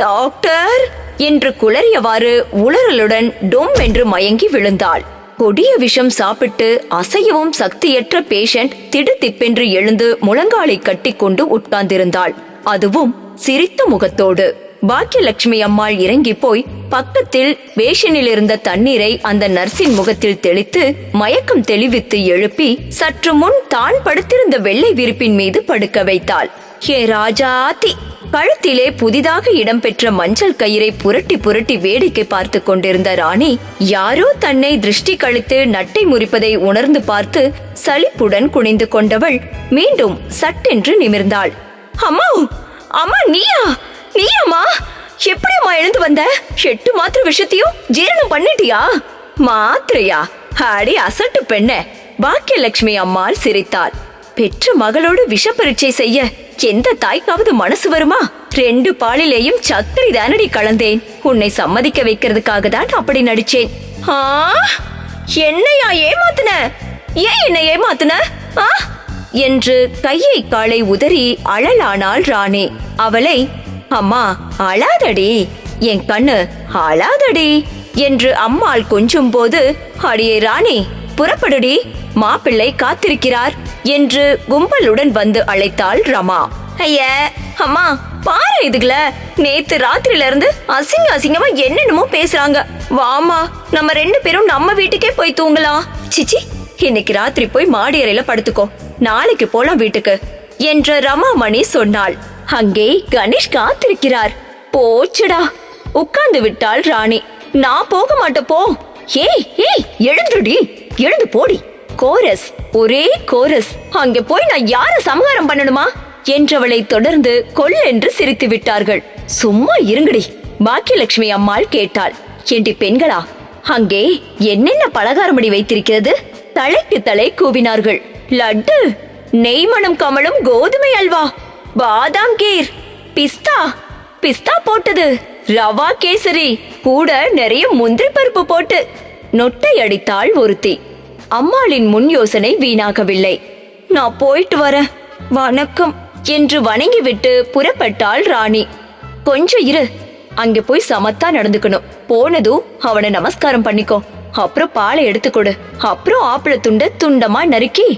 டாக்டர் என்று குளறியவாறு உளறலுடன் டொம் என்று மயங்கி விழுந்தாள். கொடிய விஷம் சாப்பிட்டு அசையவும் சக்தியற்ற பேஷண்ட் திடுதிப்பென்று எழுந்து முழங்காலை கட்டி கொண்டு உட்கார்ந்திருந்தாள். அதுவும் சிரித்த முகத்தோடு. பாக்கியலட்சுமி அம்மாள் இறங்கி போய் பக்கத்தில் பேஷனில் இருந்த தண்ணீரை அந்த நர்சின் முகத்தில் தெளித்து மயக்கம் தெளிவித்து எழுப்பி சற்று முன் தான் படுத்திருந்த வெள்ளை விரிப்பின் மீது படுக்க வைத்தாள். ஏ ராஜாத்தி! கழுத்திலே புதிதாக இடம்பெற்ற மஞ்சள் கயிறை புரட்டி புரட்டி வேடிக்கை பார்த்து கொண்டிருந்த ராணி யாரோ தன்னை திருஷ்டி கழித்து நட்டை முறிப்பதை உணர்ந்து பார்த்து சலிப்புடன் குனிந்து கொண்டவள் மீண்டும் சட்டென்று நிமிர்ந்தாள். அம்மா, அம்மா, நீயாமா? எப்படியம்மா எழுந்து வந்த? 8 மாத்திரை விஷயத்தையும் ஜீரணம் பண்ணிட்டியா? மாத்திரையா? அடி அசட்டு பெண்ண! பாக்கியலட்சுமி அம்மாள் சிரித்தாள். பெற்ற மகளோடு விஷ பரீட்சை செய்ய எந்த தாய்க்காவது மனசு வருமா? 2 பாலிலேயும் சத்திரி தானடி கலந்தேன். உன்னை சம்மதிக்க வைக்கிறதுக்காக தான் அப்படி நடிச்சேன். என்னையா ஏமாத்துன? ஏன் என்னை ஏமாத்துன என்று கையை காலை உதறி அழலானாள் ராணி. அவளை, அம்மா அழாதடி, என் கண்ணு அழாதடி என்று அம்மாள் கொஞ்சும் போது, அடியே ராணி புறப்படுடி, மாப்பிள்ளை காத்திருக்கிறார் என்று கும்பலுடன் வந்து அழைத்தாள் ரமா. ஐய அம்மா, பாரு இதுகள, நேத்து ராத்திரில இருந்து அசிங்கமா என்னென்னமோ பேசுறாங்க. வாமா, நம்ம 2 பேரும் நம்ம வீட்டுக்கே போய் தூங்கலாம். சிச்சி, இன்னைக்கு ராத்திரி போய் மாடி அறையில படுத்துக்கோ, நாளைக்கு போலாம் வீட்டுக்கு என்று ரமாமணி சொன்னாள். அங்கே கணேஷ் காத்திருக்கிறார். போச்சுடா, உட்கார்ந்து விட்டாள் ராணி. நான் போக மாட்டேன் போ. ஏய் ஏய், எழுந்துடி, எழுந்து போடி. கோரஸ், ஒரே கோரஸ். அங்கே போய் நான் யார சமகாரம் பண்ணணுமா என்றவளை தொடர்ந்து கொல்லென்று சிரித்து விட்டார்கள். சும்மா இருங்கடி, பாக்கியலட்சுமி அம்மாள் கேட்டாள். ஏண்டி பெண்களா, அங்கே என்னென்ன பலகாரமடி வைத்திருக்கிறது? தலைக்கு தலை கூவினார்கள். லட்டு, நெய்மணம் கமலும் கோதுமை அல்வா, பாதாம் கீர், பிஸ்தா போட்டது, ரவா கேசரி, கூட நிறைய முந்திரி பருப்பு போட்டு. நொட்டை அடித்தாள் ஒருத்தி. அம்மாளின் முன் யோசனை வீணாகவில்லை. நான் போயிட்டு வரேன், வணக்கம் என்று வணங்கிவிட்டு புறப்பட்டாள் ராணி. கொஞ்சம் இரு, அங்க போய் சமத்தா நடந்துக்கணும். போனதும் அவனை நமஸ்காரம் பண்ணிக்கோ, அப்புறம் பாலை எடுத்துக்கொடு, அப்புறம் ஆப்பிள துண்டு துண்டமா நறுக்கி.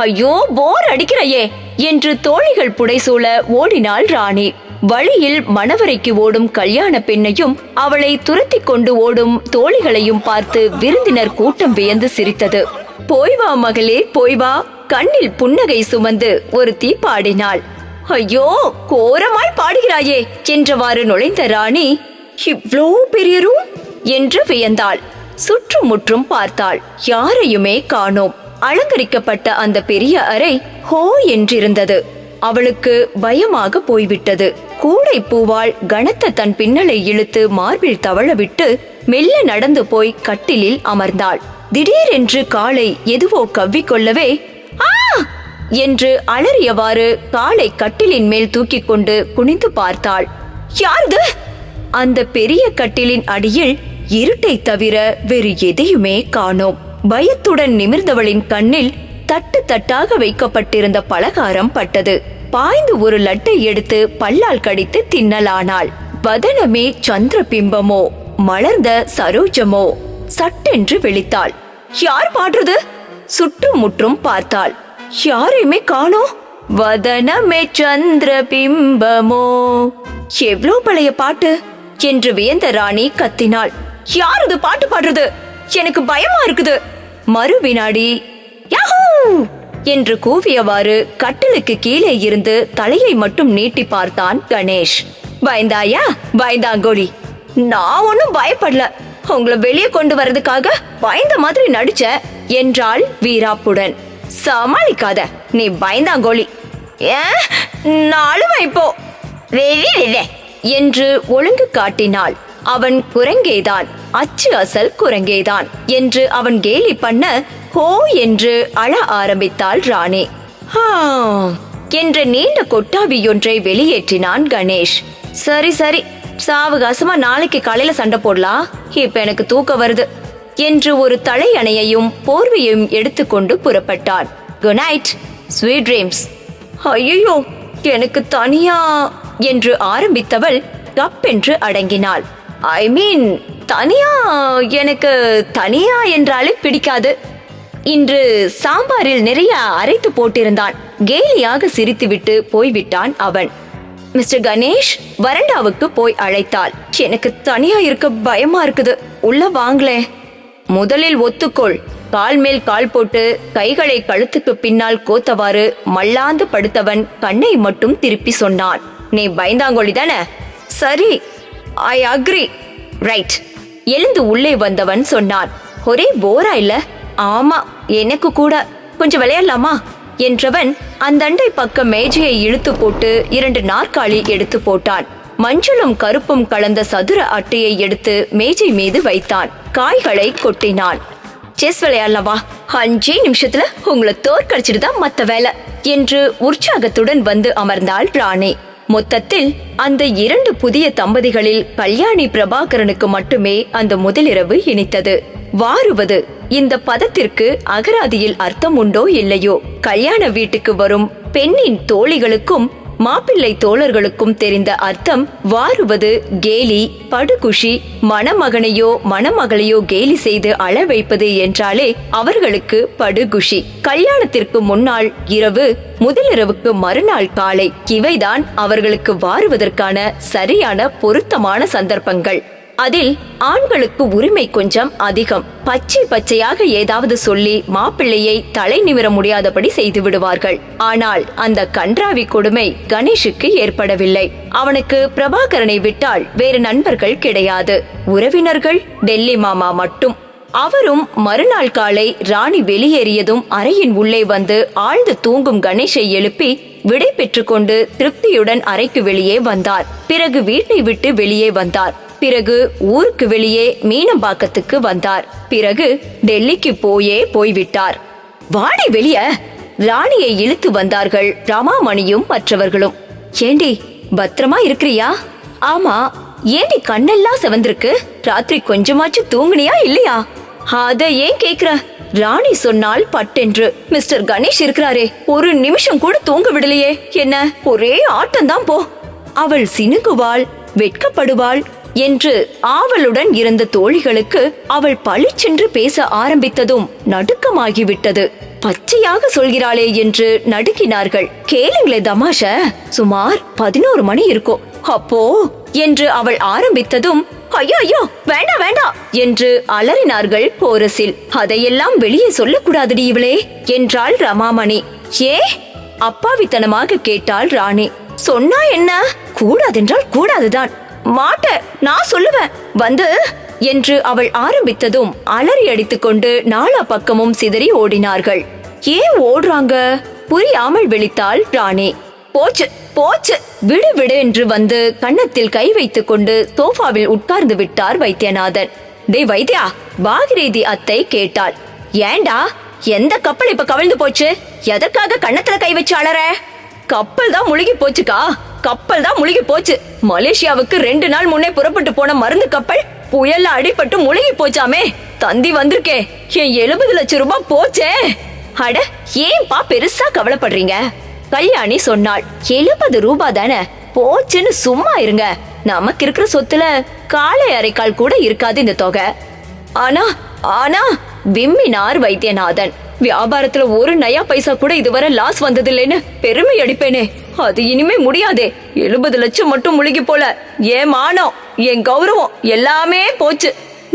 ஐயோ போர் அடிக்கிறையே என்று தோழிகள் புடைசூழ ஓடினாள் ராணி. வழியில் மணவரைக்கு ஓடும் கல்யாண பெண்ணையும் அவளை துரத்தி கொண்டு ஓடும் தோழிகளையும் பார்த்து விருந்தினர் கூட்டம் வியந்து சிரித்தது. போய் வா மகளே, போய் வா, கண்ணில் புன்னகை சுமந்து ஒருத்தி பாடினாள். ஐயோ கோரமாய் பாடுகிறாயே என்றவாறு நுழைந்த ராணி, இவ்ளோ பெரிய ரூம் என்று வியந்தாள். சுற்றும் முற்றும் பார்த்தாள். யாரையுமே காணோம். அலங்கரிக்கப்பட்ட அந்த பெரிய அறை ஹோ என்றிருந்தது. அவளுக்கு பயமாக போய்விட்டது. கூடை பூவால் கனத்த தன் பின்னலை இழுத்து மார்பில் தவழவிட்டு மெல்ல நடந்து போய் கட்டிலில் அமர்ந்தாள். திடீரென்று காலை எதுவோ கவ்விக்கொள்ளவே ஆ என்று அலறியவாறு காலை கட்டிலின் மேல் தூக்கி கொண்டு குனிந்து பார்த்தாள். யாருது? அந்த பெரிய கட்டிலின் அடியில் இருட்டை தவிர வேறு எதையுமே காணோம். பயத்துடன் நிமிர்ந்தவளின் கண்ணில் தட்டு தட்டாக வைக்கப்பட்டிருந்த பலகாரம் பட்டது. பாய்ந்து ஒரு லட்டை எடுத்து பல்லால் கடித்து தின்னலானாள். வதனமே சந்திர பிம்பமோ மலர்ந்த சரோஜமோ சட்டென்று விழித்தாள். யார் பாடுறது? சுற்றும் முற்றும் பார்த்தாள். யாரையுமே காணோம். வதனமே சந்திர பிம்பமோ, எவ்வளவு பழைய பாட்டு என்று வியந்த ராணி கத்தினாள். யார் இது பாட்டு பாடுறது? எனக்கு பயமா இருக்குது. மறு வினாடி யாஹூ என்று கூவியவாறு கட்டிலுக்கு கீழே இருந்து தலையை மட்டும் நீட்டி பார்த்தான் கணேஷ். பயந்தாயா? பயந்தாங்கோலி. நான் ஒன்னும் பயப்படல. உங்களை வெளியே கொண்டு வர்றதுக்காக பயந்த மாதிரி நடிச்ச என்றாள் வீராப்புடன். சமாளிக்காத, நீ பயந்தாங்கோலி. நாளும் இப்போ என்று ஒழுங்கு காட்டினாள். அவன் குரங்கேதான், அச்சு அசல் குரங்கேதான் என்று அவன் கேலி பண்ண ஹோ என்று அழ ஆரம்பித்தாள் ராணி. என்ற நீண்ட கொட்டாவியொன்றை வெளியேற்றினான் கணேஷ். சரி சரி, சாவகாசமா நாளைக்கு காலையில சண்டை போடலாம். இப்ப எனக்கு தூக்க வருது என்று ஒரு தலையணையையும் போர்வையையும் எடுத்துக்கொண்டு புறப்பட்டான். Good night, sweet dreams. ஐயோ, எனக்கு தனியா என்று ஆரம்பித்தவள் கப்பென்று அடங்கினாள். ஐ மீன் தனியா, எனக்கு தனியா என்றாலே பிடிக்காது. இன்று சாம்பாரில் நிறைய அரைத்து போட்டிருந்தான். கேலியாக சிரித்துவிட்டு போய்விட்டான் அவன். மிஸ்டர் கணேஷ் வரண்டாவுக்கு போய் அழைத்தாள். எனக்கு தனியா இருக்க பயமா இருக்குது, உள்ள வாங்களே. முதலில் ஒத்துக்கொள். கால் மேல் கால் போட்டு கைகளை கழுத்துக்கு பின்னால் கோத்தவாறு மல்லாந்து படுத்தவன் கண்ணை மட்டும் திருப்பி சொன்னான். நீ பயந்தாங்கொழி தானே? சரி, ஐ அக்ரி. ரைட். எழுந்து உள்ளே வந்தவன் சொன்னான். ஒரே போரா இல்ல? ஆமா, எனக்கு கூட. கொஞ்சம் விளையாடலாமா என்றவன் அந்தண்டை பக்கம் மேஜையை இழுத்து போட்டு 2 நாற்காலி எடுத்து போட்டான். மஞ்சளும் கருப்பும் கலந்த சதுர அட்டையை எடுத்து மேஜை மீது வைத்தான். காய்களை கொட்டினான். செஸ் விளையாடலவா? 5 நிமிஷத்துல உங்களை தோற்கடிச்சிட்டு தான் மத்த வேலை என்று உற்சாகத்துடன் வந்து அமர்ந்தாள் ராணி. மொத்தத்தில் அந்த 2 புதிய தம்பதிகளில் கல்யாணி பிரபாகரனுக்கு மட்டுமே அந்த முதலிரவு இனித்தது. வாருவது இந்த பதத்திற்கு அகராதியில் அர்த்தம் உண்டோ இல்லையோ, கல்யாண வீட்டுக்கு வரும் பெண்ணின் தோழிகளுக்கும் மாப்பிள்ளை தோழர்களுக்கும் தெரிந்த அர்த்தம் வாருவது கேலி, படுகுஷி, மணமகனையோ மணமகளையோ கேலி செய்து அழ வைப்பது என்றாலே அவர்களுக்கு படுகுஷி. கல்யாணத்திற்கு முன்னாள் இரவு, முதலிரவுக்கு மறுநாள் காலை, இவைதான் அவர்களுக்கு வாருவதற்கான சரியான பொருத்தமான சந்தர்ப்பங்கள். அதில் ஆண்களுக்கு உரிமை கொஞ்சம் அதிகம். பச்சை பச்சையாக ஏதாவது சொல்லி மாப்பிள்ளையை தலை நிமிர முடியாதபடி செய்து விடுவார்கள். ஆனால் அந்த கன்றாவி கொடுமை கணேஷுக்கு ஏற்படவில்லை. அவனுக்கு பிரபாகரனை விட்டால் வேறு நண்பர்கள் கிடையாது. உறவினர்கள் டெல்லி மாமா மட்டும். அவரும் மறுநாள் காலை ராணி வெளியேறியதும் அறையின் உள்ளே வந்து ஆழ்ந்து தூங்கும் கணேஷை எழுப்பி விடை பெற்று கொண்டு திருப்தியுடன் அறைக்கு வெளியே வந்தார். பிறகு வீட்டை விட்டு வெளியே வந்தார். பிறகு ஊருக்கு வெளியே மீனம்பாக்கத்துக்கு வந்தார். பிறகு டெல்லிக்கு போய்விட்டார். வாடி வெளிய! ராணியை இழுத்து வந்தார்கள் ரமாமணியும் மற்றவர்களும். ஏண்டி பத்திரமா இருக்கிறியா? ஆமா. ஏண்டி கண்ணெல்லாம் செவந்திருக்கு? ராத்திரி கொஞ்சமாச்சு தூங்குனியா இல்லையா? அத ஏன் கேக்குற? ராணி சொன்னால் பட்டென்று. மிஸ்டர் கணேஷ் இருக்கிறாரே, ஒரு நிமிஷம் கூட தூங்க விடலையே. என்ன ஒரே ஆட்டம்தான் போ. அவள் சினுங்குவாள், வெட்கப்படுவாள் என்று ஆவலுடன் இருந்த தோழிகளுக்கு அவள் பளிச்சென்று பேச ஆரம்பித்ததும் நடுக்கமாகிவிட்டது. பச்சையாக சொல்கிறாளே என்று நடுக்கினார்கள். கேளுங்களே தமாஷ, சுமார் 11 மணி இருக்கும் அப்போ என்று அவள் ஆரம்பித்ததும் ஐயோ வேண்டாம் வேண்டாம் என்று அலறினார்கள் கோரஸில். அதையெல்லாம் வெளியே சொல்லக்கூடாதுடி இவளே என்றாள் ரமாமணி. ஏ? அப்பாவித்தனமாக கேட்டாள் ராணி. சொன்னா என்ன? கூடாதென்றால் கூடாதுதான். மாட்ட, நான் சொல்லுவேன் வந்து என்று அவள் ஆரம்பித்ததும் அலறி அடித்துக் கொண்டு நாலா பக்கமும் சிதறி ஓடினார்கள். ஏன் ஓடுறாங்க புரியாமல் விழித்தாள் ராணி. போச்சு போச்சு, விடு விடு என்று வந்து கன்னத்தில் கை வைத்துக் கொண்டு சோஃபாவில் உட்கார்ந்து விட்டார் வைத்தியநாதன். டேய் வைத்தியா, பாகிரேதி அத்தை கேட்டாள். ஏண்டா, எந்த கப்பல் இப்ப கவிழ்ந்து போச்சு? எதற்காக கன்னத்துல கை வச்சு அலற? கப்பல் தான் முழுகி போச்சுக்கா, கப்பல் தான் முழுகி போச்சு. மலேசியாவுக்கு 2 நாள் முன்னே புறப்பட்டு போன மருந்து கப்பல் புயல்ல அடிபட்டு முழுகி போச்சாமே. தந்தி வந்திருக்கே, என் 70 லட்சம் ரூபாய் போச்சே. அட, ஏன்பா பெருசா கவலைப்படுறீங்க? கல்யாணி சொன்னாள். 70 ரூபாய் தானே, போச்சுன்னு சும்மா இருங்க. நமக்கு இருக்கிற சொத்துல காலை அரைக்கால் கூட இருக்காது இந்த தொகை. ஆனா ஆனா விம்மினார் வைத்தியநாதன். வியாபாரத்துல ஒரு நயா பைசா கூட இதுவரை லாஸ் வந்ததில்லைன்னு பெருமை அடிப்பேனே, அது இனிமே முடியாதே. 70 லட்சம் மட்டும் முழுகி போல என் மானம், என் கௌரவம் எல்லாமே போச்சு.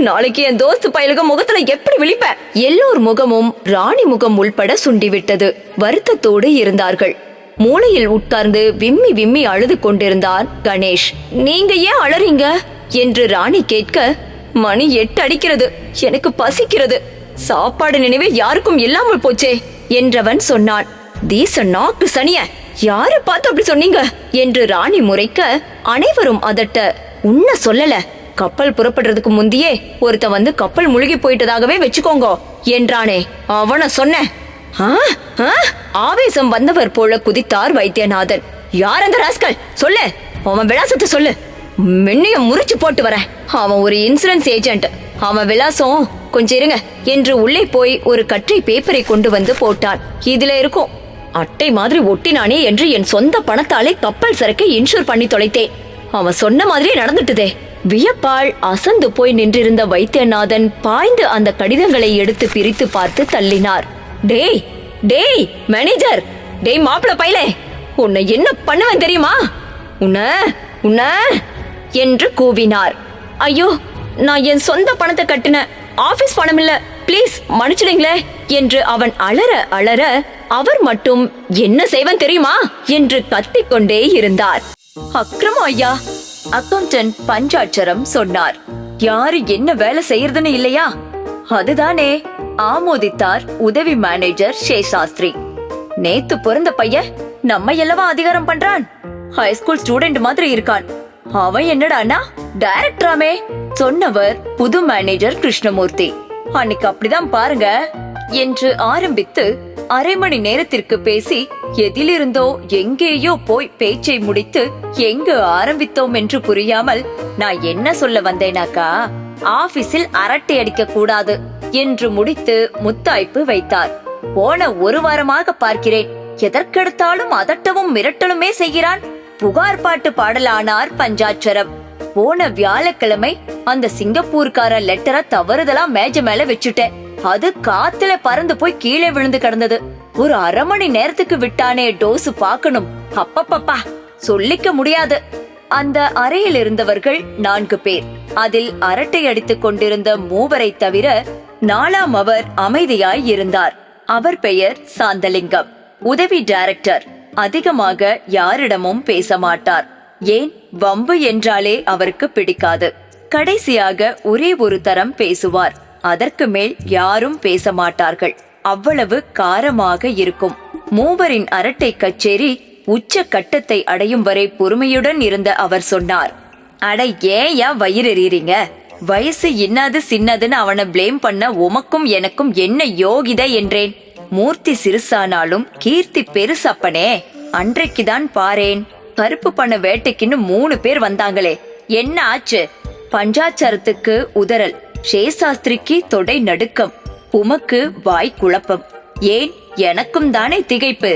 நாளைக்கு என் தோஸ்து பயலுக முகத்துல எப்படி விழிப்ப? எல்லோர் முகமும் ராணி முகம் உள்பட சுண்டிவிட்டது. வருத்தத்தோடு இருந்தார்கள். மூளையில் உட்கார்ந்து விம்மி விம்மி அழுது கொண்டிருந்தார் கணேஷ். நீங்க ஏன் அழறீங்க என்று ராணி கேட்க, மணி 8 அடிக்கிறது, எனக்கு பசிக்கிறது, சாப்பாடு நினைவே யாருக்கும் இல்லாமல் போச்சே என்றவன் சொன்னான். தீச நாக்கு சனிய, யாரு பார்த்து அப்படி சொன்னீங்க என்று ராணி முறைக்க, அனைவரும் அதட்ட, உன்ன சொல்லல, கப்பல் புறப்படுறதுக்கு முந்தியே ஒருத்த வந்து கப்பல் முழுகி போயிட்டதாகவே வச்சுக்கோங்க என்றானே, அவன சொன்ன. ஆவேசம் வந்தவர் போல குதித்தார் வைத்தியநாதன். யார் அந்த ராஸ்கல்? சொல்லு, அவன் விலாசத்தை சொல்லு, மென்னைய முறிச்சு போட்டு வரேன். அவன் ஒரு இன்சூரன்ஸ் ஏஜென்ட், அவன் விலாசம் கொஞ்சம் இருங்க என்று உள்ளே போய் ஒரு கற்றை பேப்பரை கொண்டு வந்து போட்டான். இதுல இருக்கும், அட்டை மாதிரி ஒட்டினானே என்று என் சொந்த பணத்தாலே கப்பல் சரக்கை இன்சூர் பண்ணி தொலைத்தேன். அவன் சொன்ன மாதிரியே நடந்துட்டுதே. வியப்பால் அசந்து போய் நின்றிருந்த வைத்தியநாதன் பாய்ந்து அந்த கடிதங்களை எடுத்து பிரித்து பார்த்து தள்ளினார். டேய் டேய் மேனேஜர், டேய் மாப்பிள பையலே, உன்னை என்ன பண்ணுவேன் தெரியுமா? உன்ன உன்ன என்று கூவினார். ஐயோ, நான் என் சொந்த பணத்தை கட்டின, ஆபீஸ் பணம் இல்ல, பிளீஸ் மன்னிச்சிடுங்களே என்று அவன் அலற அலற, அவர் மட்டும் என்ன செய்வன் தெரியுமா என்று கத்திக்கொண்டே இருந்தார். அக்ரமம் ஐயா, அக்கவுண்டன்ட் பஞ்சாட்சரம் சொன்னார். யாரு என்ன வேலை செய்யறதுன்னு இல்லையா? அதுதானே ஆமோதித்தார் உதவி மேனேஜர் சேஷாஸ்திரி. நேத்து பிறந்த பையன் நம்ம எல்லவா அதிகாரம் பண்றான், ஹைஸ்கூல் ஸ்டூடெண்ட் மாதிரி இருக்கான். அவன் என்னடானா டைரக்டராமே சொன்னவர் புது மேனேஜர் கிருஷ்ணமூர்த்தி. அன்னைக்கு அப்படிதான் பாருங்க என்று ஆரம்பித்து அரை மணி நேரத்திற்கு பேசி எதிலிருந்தோ எங்கேயோ போய் பேச்சை முடித்து எங்கு ஆரம்பித்தோம் என்று புரியாமல், நான் என்ன சொல்ல வந்தேனாக்கா, ஆபீஸில் அரட்டை அடிக்க கூடாது என்று முடித்து முத்தாய்ப்பு வைத்தார். போன 1 வாரமாக பார்க்கிறேன், எதற்கெடுத்தாலும் அதட்டவும் மிரட்டலுமே செய்கிறான். புகார் பாட்டு பாடலானார் பஞ்சாட்சரம். போன வியாழக்கிழமை அந்த சிங்கப்பூர்கார லெட்டரை தவறுதலா மேஜ மேல வச்சுட்டேன். அது காத்துல பறந்து போய் கீழே விழுந்து கிடந்தது. ஒரு அரை மணி நேரத்துக்கு விட்டானே டோஸ் பாக்கணும். அப்பப்பப்பா, சொல்லிக்க முடியாது. அந்த அறையில் இருந்தவர்கள் 4 பேர். அதில் அரட்டை அடித்துக் கொண்டிருந்த 3வரை தவிர 4ஆம் அவர் அமைதியாய் இருந்தார். அவர் பெயர் சாந்தலிங்கம், உதவி டைரக்டர். அதிகமாக யாரிடமும் பேச மாட்டார். ஏன், வம்பு என்றாலே அவருக்கு பிடிக்காது. கடைசியாக ஒரே ஒரு தரம் பேசுவார். அதற்கு மேல் யாரும் பேச மாட்டார்கள். அவ்வளவு காரமாக இருக்கும். 3வரின் அரட்டை கச்சேரி உச்ச கட்டத்தை அடையும் வரை பொறுமையுடன் இருந்த அவர் சொன்னார். அட, ஏயா வயிறு எறியறீங்க? வயசு இன்னாது சின்னதுன்னு அவனை பிளேம் பண்ண உமக்கும் எனக்கும் என்ன யோகிதை என்றேன். மூர்த்தி சிறுசானாலும் கீர்த்தி பெருசப்பனே. அன்றைக்குதான் பாரேன், கருப்பு பண்ண வேட்டைக்குன்னு 3 பேர் வந்தாங்களே, என்ன ஆச்சு? பஞ்சாச்சாரத்துக்கு உதறல், சேஷாஸ்திரிக்கு தொடை நடுக்கம், உமக்கு வாய் குழப்பம். ஏன், எனக்கும் தானே திகைப்பு.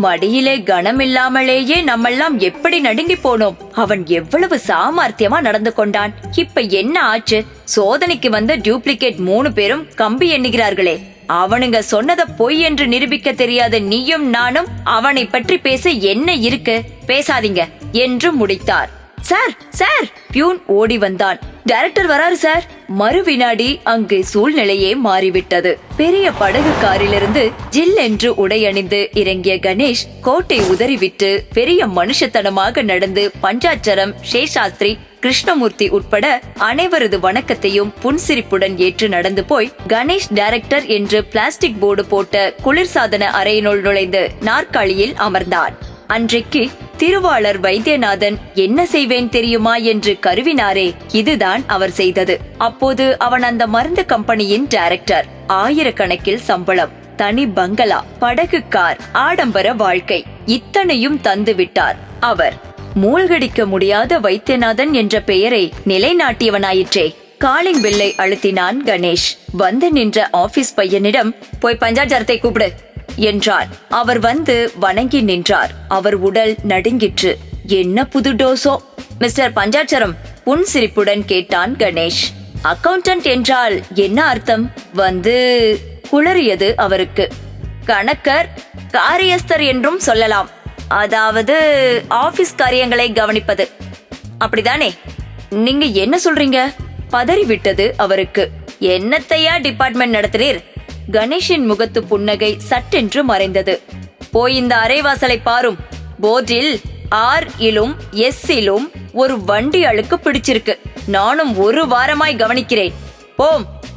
மடியிலே கனமில்லாமலேயே நம்மெல்லாம் எப்படி நடுங்கி போனோம். அவன் எவ்வளவு சாமர்த்தியமா நடந்து கொண்டான். இப்ப என்ன ஆச்சு? சோதனைக்கு வந்த டூப்ளிகேட் 3 பேரும் கம்பி எண்ணுகிறார்களே. அவனுங்க சொன்னத பொய் என்று நிரூபிக்க தெரியாத நீயும் நானும் அவனை பற்றி பேச என்ன இருக்கு? பேசாதீங்க என்று முடித்தார். சார் சார், பியூன் ஓடி வந்தான். டைரக்டர் வராரு சார் மறுவினாடி அங்கு சூழ்நிலையே மாறிவிட்டது. பெரிய படகு காரிலிருந்து ஜில் என்று உடையணிந்து இறங்கிய கணேஷ் கோட்டை உதறிவிட்டு பெரிய மனுஷத்தனமாக நடந்து பஞ்சாட்சரம், சேஷாஸ்திரி, கிருஷ்ணமூர்த்தி உட்பட அனைவரது வணக்கத்தையும் புன்சிரிப்புடன் ஏற்று நடந்து போய் கணேஷ் டைரக்டர் என்று பிளாஸ்டிக் போர்டு போட்ட குளிர்சாதன அறையினுள் நுழைந்து நாற்காலியில் அமர்ந்தான். அன்றைக்கு திருவாளர் வைத்தியநாதன் என்ன செய்வேன் தெரியுமா என்று கருவினாரே, இதுதான் அவர் செய்தது. அப்போது அவன் அந்த மருந்து கம்பெனியின் டைரக்டர். ஆயிரக்கணக்கில் சம்பளம், தனி பங்களா, படகு கார், ஆடம்பர வாழ்க்கை, இத்தனையும் தந்து விட்டார் அவர். மூழ்கடிக்க முடியாத வைத்தியநாதன் என்ற பெயரை நிலைநாட்டியவனாயிற்றே. காலிங் பெல்லை அழுத்தினான் கணேஷ். வந்து நின்ற ஆபீஸ் பையனிடம், போய் பஞ்சாட்சரத்தை கூப்பிடு என்றான். அவர் வந்து வணங்கி நின்றார். அவர் உடல் நடுங்கிற்று. என்ன புது டோசோ? மிஸ்டர் பஞ்சாட்சரம், புன்சிரிப்புடன் கேட்டான் கணேஷ். அக்கவுண்டன்ட் என்றால் என்ன அர்த்தம்? வந்து குளறியது அவருக்கு. கணக்கர், காரியஸ்தர் என்றும் சொல்லலாம். அதாவது ஆபீஸ் காரியங்களை கவனிப்பது, அப்படிதானே? நீங்க என்ன சொல்றீங்க? பதறிவிட்டது அவருக்கு. என்னத்தையா டிபார்ட்மெண்ட் நடத்துறீர்? கணேஷின் முகத்து புன்னகை சட்டென்று மறைந்தது. போய் இந்த அரைவாசலை பாரும். போர்டில் R-இலும் S-இலும் ஒரு வண்டி அழுக்கு பிடிச்சிருக்கு. நானும் ஒரு வாரமாய் கவனிக்கிறேன்.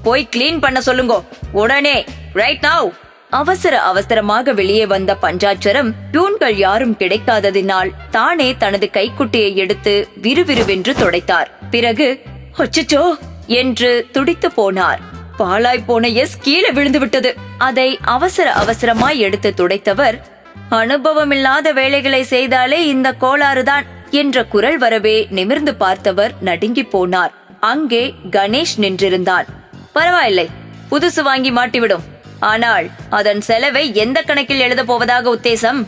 போய் கிளீன் பண்ண சொல்லுங்க உடனே, ரைட் நவ். அவசர அவசரமாக வெளியே வந்த பஞ்சாட்சரம் பியூன்கள் யாரும் கிடைக்காததினால் தானே தனது கைக்குட்டையை எடுத்து விறுவிறுவென்று துடைத்தார். பிறகு அச்சச்சோ என்று துடித்து போனார். பாலாய் போன எஸ் கீழே விழுந்து விட்டது. அதை அவசர அவசரமாய் எடுத்து துடைத்தவர், அனுபவமில்லாத வேலைகளை செய்தாலே இந்த கோளாறுதான் என்ற குரல் வரவே நிமிர்ந்து பார்த்தவர் நடுங்கி போனார். அங்கே கணேஷ் நின்றிருந்தான். பரவாயில்லை, புதுசு வாங்கி மாட்டிவிடும். ஆனால் அதன் செலவை எந்த கணக்கில் எழுத போவதாக உத்தேசம்?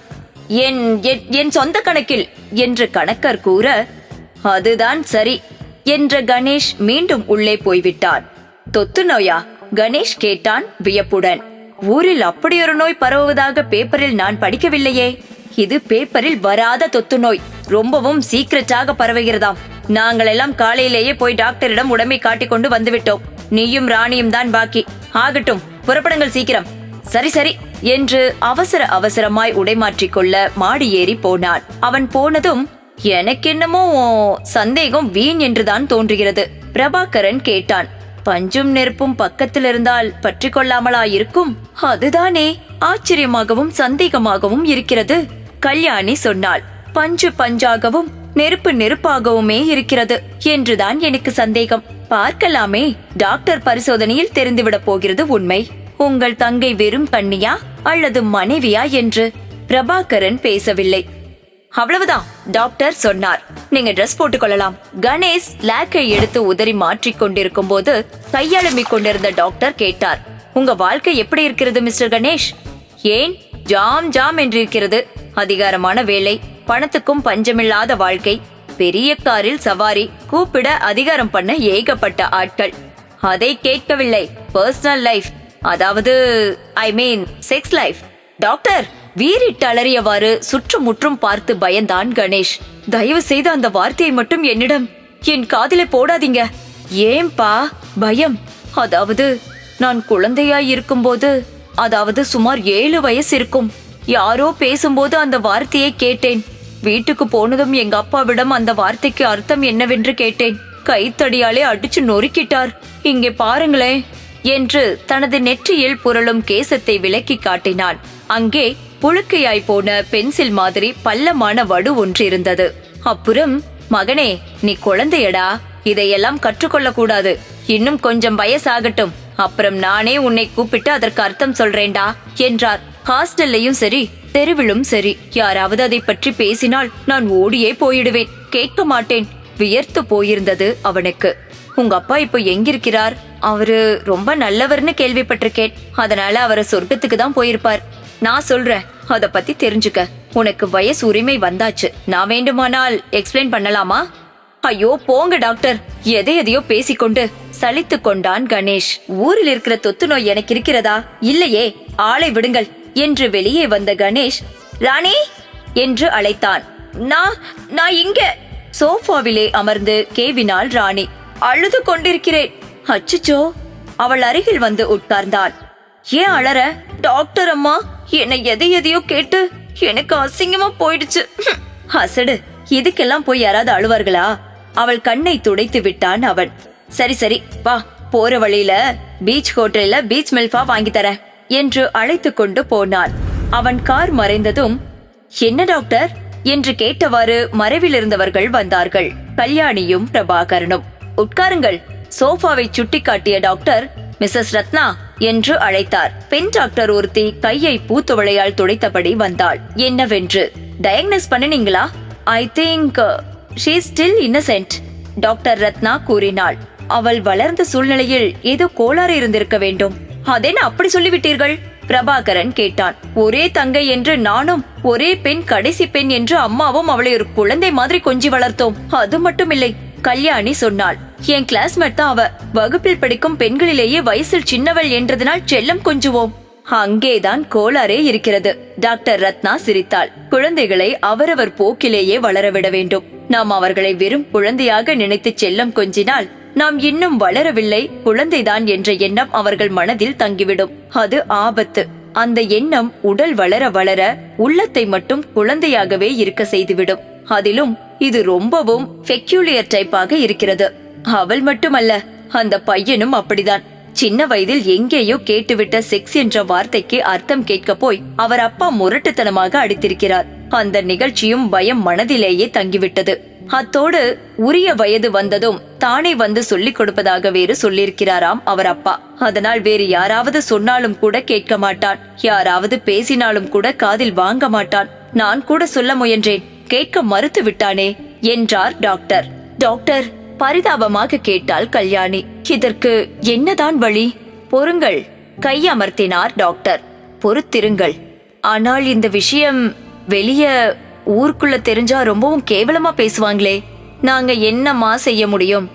என் சொந்த கணக்கில் என்று கணக்கர் கூற, அதுதான் சரி என்ற கணேஷ் மீண்டும் உள்ளே போய்விட்டான். தொத்து நோயா? கணேஷ் கேட்டான் வியப்புடன். ஊரில் அப்படியொரு நோய் பரவுவதாக பேப்பரில் நான் படிக்கவில்லையே. இது பேப்பரில் வராத தொத்து நோய், ரொம்பவும் சீக்கிரட்டாக பரவுகிறதாம். நாங்களெல்லாம் காலையிலேயே போய் டாக்டரிடம் உடம்பை காட்டிக் கொண்டு வந்துவிட்டோம். நீயும் ராணியும் தான் பாக்கி. ஆகட்டும், புறப்படுங்கள் சீக்கிரம். சரி சரி என்று அவசர அவசரமாய் உடைமாற்றிக் கொள்ள மாடி ஏறி போனான். அவன் போனதும் எனக்கென்னமோ சந்தேகம் வீண் என்றுதான் தோன்றுகிறது. பிரபாகரன் கேட்டான். பஞ்சும் நெருப்பும் பக்கத்தில் இருந்தால் பற்றி கொள்ளாமலா இருக்கும்? அதுதானே ஆச்சரியமாகவும் சந்தேகமாகவும் இருக்கிறது. கல்யாணி சொன்னாள். பஞ்சு பஞ்சாகவும் நெருப்பு நெருப்பாகவுமே இருக்கிறது என்றுதான் எனக்கு சந்தேகம். பார்க்கலாமே, டாக்டர் பரிசோதனையில் தெரிந்துவிடப் போகிறது உண்மை. உங்கள் தங்கை வெறும் கன்னியா அல்லது மனைவியா என்று பிரபாகரன் பேசவில்லை. அவ்வளவுதான், டாக்டர் சொன்னார். நீங்க டிரெஸ் போட்டுக் கொள்ளலாம். கணேஷ் லேக்கை எடுத்து உதறி மாற்றிக் கொண்டிருக்கும் போது கையெழுமிக் கொண்டிருந்த டாக்டர் கேட்டார். உங்க வாழ்க்கை எப்படி இருக்கிறது மிஸ்டர் கணேஷ்? ஏன் ஜாம் ஜாம் என்றிருக்கிறது. அதிகாரமான வேலை, பணத்துக்கும் பஞ்சமில்லாத வாழ்க்கை, பெரிய காரில் சவாரி, கூப்பிட அதிகாரம் பண்ண ஏகப்பட்ட ஆட்கள். அதை கேட்கவில்லை. பர்சனல் லைஃப், அதாவது ஐ மீன் செக்ஸ் லைஃப். டாக்டர் வீறிட்டு அலறியவாறு சுற்றுமுற்றும் பார்த்து பயந்தான் கணேஷ். தயவு செய்து அந்த வார்த்தையை மட்டும் என்னிடம், என் காதிலே போடாதீங்க. ஏன்பா பயம்? அதாவது நான் குழந்தையாய் இருக்கும்போது, அதாவது சுமார் 7 வயசு இருக்கும், யாரோ பேசும்போது அந்த வார்த்தையை கேட்டேன். வீட்டுக்கு போனதும் எங்க அப்பாவிடம் அந்த வார்த்தைக்கு அர்த்தம் என்னவென்று கேட்டேன். கைத்தடியாலே அடிச்சு நொறுக்கிட்டார். இங்கே பாருங்களேன் என்று தனது நெற்றியில் புரளும் கேசத்தை விலக்கி காட்டினான். அங்கே புழுக்கையாய் போன பென்சில் மாதிரி பள்ளமான வடு ஒன்று இருந்தது. அப்புறம், மகனே நீ குழந்தையடா, இதையெல்லாம் கற்றுக்கொள்ள கூடாது. இன்னும் கொஞ்சம் வயசாகட்டும், அப்புறம் நானே உன்னை கூப்பிட்டு அதற்கு அர்த்தம் சொல்றேன்டா என்றார். ஹாஸ்டல்லையும் சரி, தெருவிலும் சரி, யாராவது அதை பற்றி பேசினால் நான் ஓடியே போயிடுவேன். கேட்க மாட்டேன். வியர்த்து போயிருந்தது அவனுக்கு. உங்க அப்பா இப்போ எங்கிருக்கிறார்? அவரு ரொம்ப நல்லவர்னு கேள்விப்பட்டிருக்கேன். அதனால அவரை சொர்க்கத்துக்கு தான் போயிருப்பார். நான் சொல்றேன், அத பத்தி தெரிஞ்சுக்க. உனக்கு வயசு உரிமை வந்தாச்சு. நான் வேண்டுமானால் எக்ஸ்பிளைன் பண்ணலாமா? ஐயோ போங்க டாக்டர், எதையோ பேசிக்கொண்டு சலித்து கொண்டான் கணேஷ். ஊரில் இருக்கிற தொத்து நோய் எனக்கு இருக்கிறதா? இல்லையே, ஆளை விடுங்கள் என்று வெளியே வந்த கணேஷ், ராணி என்று அழைத்தான். நான் இங்க. சோஃபாவிலே அமர்ந்து கேவினாள் ராணி. அழுது கொண்டிருக்கிறேன். அச்சச்சோ! அவள் அருகில் வந்து உட்கார்ந்தாள். ஏன் அழற? டாக்டர் அம்மா, என்னை எதையோ கேட்டு எனக்கு அசிங்கமா போயிடுச்சு. அசடு, இதுக்கெல்லாம் போய் யாராவது அழுவார்களா? அவள் கண்ணை துடைத்து விட்டான் அவன். சரி சரி வா, போற வழியில பீச் ஹோட்டல்ல பீச் மில்ஃபா வாங்கி தர என்று அழைத்து கொண்டு போனான். அவன் கார் மறைந்ததும், என்ன டாக்டர் என்று கேட்டவாறு மறைவில் இருந்தவர்கள் வந்தார்கள். கல்யாணியும் பிரபாகரனும். உட்காருங்கள். சோஃபாவை சுட்டிக்காட்டிய டாக்டர் மிஸ்ஸஸ் ரத்னா என்று அழைத்தார். பெண் டாக்டர் ஒருத்தி கையை பூத்துவளையால் துடைத்தபடி வந்தாள். என்னவென்று டயக்னோஸ் பண்ணினீங்களா? I think she is still innocent, doctor Ratna கூறினாள். அவள் வளர்ந்த சூழ்நிலையில் ஏதோ கோளாறு இருந்திருக்க வேண்டும். அதென்ன அப்படி சொல்லிவிட்டீர்கள்? பிரபாகரன் கேட்டான். ஒரே தங்கை என்று நானும், ஒரே பெண் கடைசி பெண் என்று அம்மாவும் அவளை ஒரு குழந்தை மாதிரி கொஞ்சி வளர்த்தோம். அது மட்டும் இல்லை, கல்யாணி சொன்னாள். என் கிளாஸ்மேட் தான் அவ. வகுப்பில் படிக்கும் பெண்களிலேயே வயசில் சின்னவள் என்றதனால் செல்லம் கொஞ்சுவோம். அங்கேதான் கோளாறே இருக்கிறது. டாக்டர் ரத்னா சிரித்தாள். குழந்தைகளை அவரவர் போக்கிலேயே வளரவிட வேண்டும். நாம் அவர்களை வெறும் குழந்தையாக நினைத்து செல்லம் கொஞ்சினால் நாம் இன்னும் வளரவில்லை, குழந்தைதான் என்ற எண்ணம் அவர்கள் மனதில் தங்கிவிடும். அது ஆபத்து. அந்த எண்ணம் உடல் வளர வளர உள்ளத்தை மட்டும் குழந்தையாகவே இருக்க செய்துவிடும். அதிலும் இது ரொம்பவும் பெக்யூலியர் டைப்பாக இருக்கிறது. அவள் மட்டுமல்ல, அந்த பையனும் அப்படிதான். சின்ன வயதில் எங்கேயோ கேட்டுவிட்ட செக்ஸ் என்ற வார்த்தைக்கு அர்த்தம் கேட்க போய் அவர் அப்பா முரட்டுத்தனமாக அடித்திருக்கிறார். அந்த நிகழ்ச்சியும் பயம் மனதிலேயே தங்கிவிட்டது. அத்தோடு உரிய வயது வந்ததும் தானே வந்து சொல்லிக் கொடுப்பதாக வேறு சொல்லியிருக்கிறாராம் அவர் அப்பா. அதனால் வேறு யாராவது சொன்னாலும் கூட கேட்க மாட்டான். யாராவது பேசினாலும் கூட காதில் வாங்க மாட்டான். நான் கூட சொல்ல முயன்றேன், கேட்க மறுத்து விட்டானே என்றார் டாக்டர். டாக்டர், பரிதாபமாக கேட்டாள் கல்யாணி. இதற்கு என்னதான் வழி? பொறுங்கள், கையமர்த்தினார் டாக்டர். பொறுத்திருங்கள். ஆனால் இந்த விஷயம் வெளிய ஊருக்குள்ள தெரிஞ்சா ரொம்பவும் கேவலமா பேசுவாங்களே. நாங்க என்னமா செய்ய முடியும்?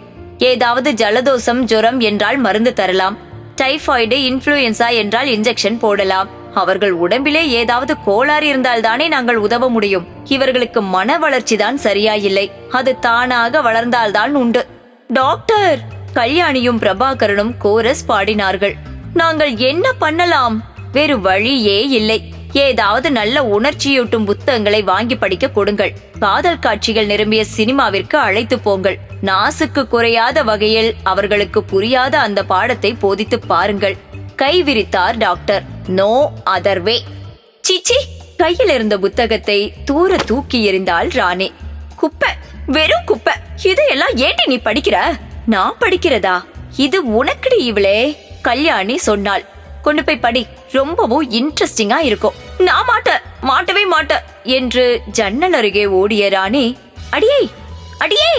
ஏதாவது ஜலதோஷம் ஜுரம் என்றால் மருந்து தரலாம். டைபாய்டு இன்ஃப்ளூயன்சா என்றால் இன்ஜெக்ஷன் போடலாம். அவர்கள் உடம்பிலே ஏதாவது கோளாறு இருந்தால் தானே நாங்கள் உதவ முடியும். இவர்களுக்கு மன வளர்ச்சி தான் சரியாயில்லை. அது தானாக வளர்ந்தால்தான் உண்டு. டாக்டர், கல்யாணியும் பிரபாகரனும் கோரஸ் பாடினார்கள். நாங்கள் என்ன பண்ணலாம்? வேறு வழியே இல்லை. ஏதாவது நல்ல உணர்ச்சியூட்டும் புத்தகங்களை வாங்கி படிக்க கொடுங்கள். காதல் காட்சிகள் நிரம்பிய சினிமாவிற்கு அழைத்து போங்கள். நாசுக்கு குறையாத வகையில் அவர்களுக்கு புரியாத அந்த பாடத்தை போதித்து பாருங்கள். கை விரித்தார் டாக்டர். No other way. சீச்சி, கையில் இருந்த புத்தகத்தை தூர தூக்கி எறிந்தாள் ராணி. குப்பை, வெறும் குப்பை. இதையெல்லாம் ஏண்டி நீ படிக்கிற? நான் படிக்கிறதா? இது உனக்குடி இவளே, கல்யாணி சொன்னாள். கொண்டு போய் படி, ரொம்பவும் இன்ட்ரெஸ்டிங்கா இருக்கும். நான் மாட்டவே மாட்டேன் என்று ஜன்னல் அருகே ஓடிய ராணி, அடியே அடியே,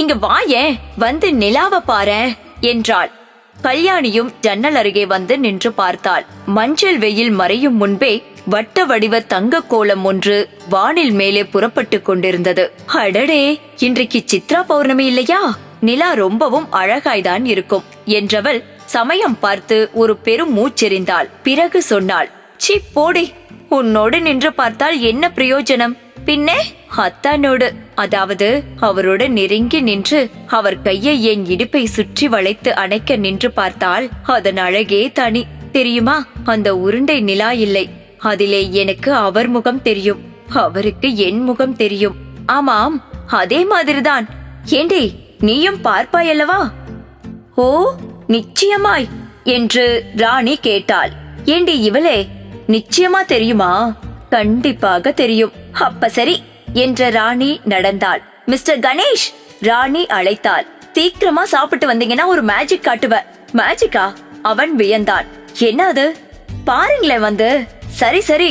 இங்க வாயேன், வந்து நிலாவ பாரேன் என்றாள். கல்யாணியும் ஜன்னல் அருகே வந்து நின்று பார்த்தாள். மஞ்சள் வெயில் மறையும் முன்பே வட்ட வடிவ தங்க கோலம் ஒன்று வானில் மேலே புறப்பட்டு கொண்டிருந்தது. அடடே, இன்றைக்கு சித்ரா பௌர்ணமி இல்லையா? நிலா ரொம்பவும் அழகாய்தான் இருக்கும் என்றவள் சமயம் பார்த்து ஒரு பெரும் மூச்செறிந்தாள். பிறகு சொன்னாள், சி போடி, உன்னோடு நின்று பார்த்தால் என்ன பிரயோஜனம்? பின்னே அத்தானோடு, அதாவது அவரோடு நெருங்கி நின்று அவர் கையை என் இடுப்பை சுற்றி வளைத்து அணைக்க நின்று பார்த்தால் அதன் அழகே தனி. தெரியுமா, அந்த உருண்டை நிலா இல்லை, அதிலே எனக்கு அவர் முகம் தெரியும், அவருக்கு என் முகம் தெரியும். ஆமாம், அதே மாதிரிதான். ஏண்டி, நீயும் பார்ப்பாயல்லவா? ஓ, நிச்சயமாய் என்று ராணி கேட்டாள். ஏண்டி இவளே, நிச்சயமா தெரியுமா? கண்டிப்பாக தெரியும். அப்ப சரி என்ற ராணி நடந்தாள். மிஸ்டர் கணேஷ், ராணி அழைத்தாள். சீக்கிரமா சாப்பிட்டு வந்தீங்கன்னா ஒரு மேஜிக் காட்டுவ. மேஜிக்கா? அவன் வியந்தான். என்ன அது? பாருங்களேன் வந்து. சரி சரி,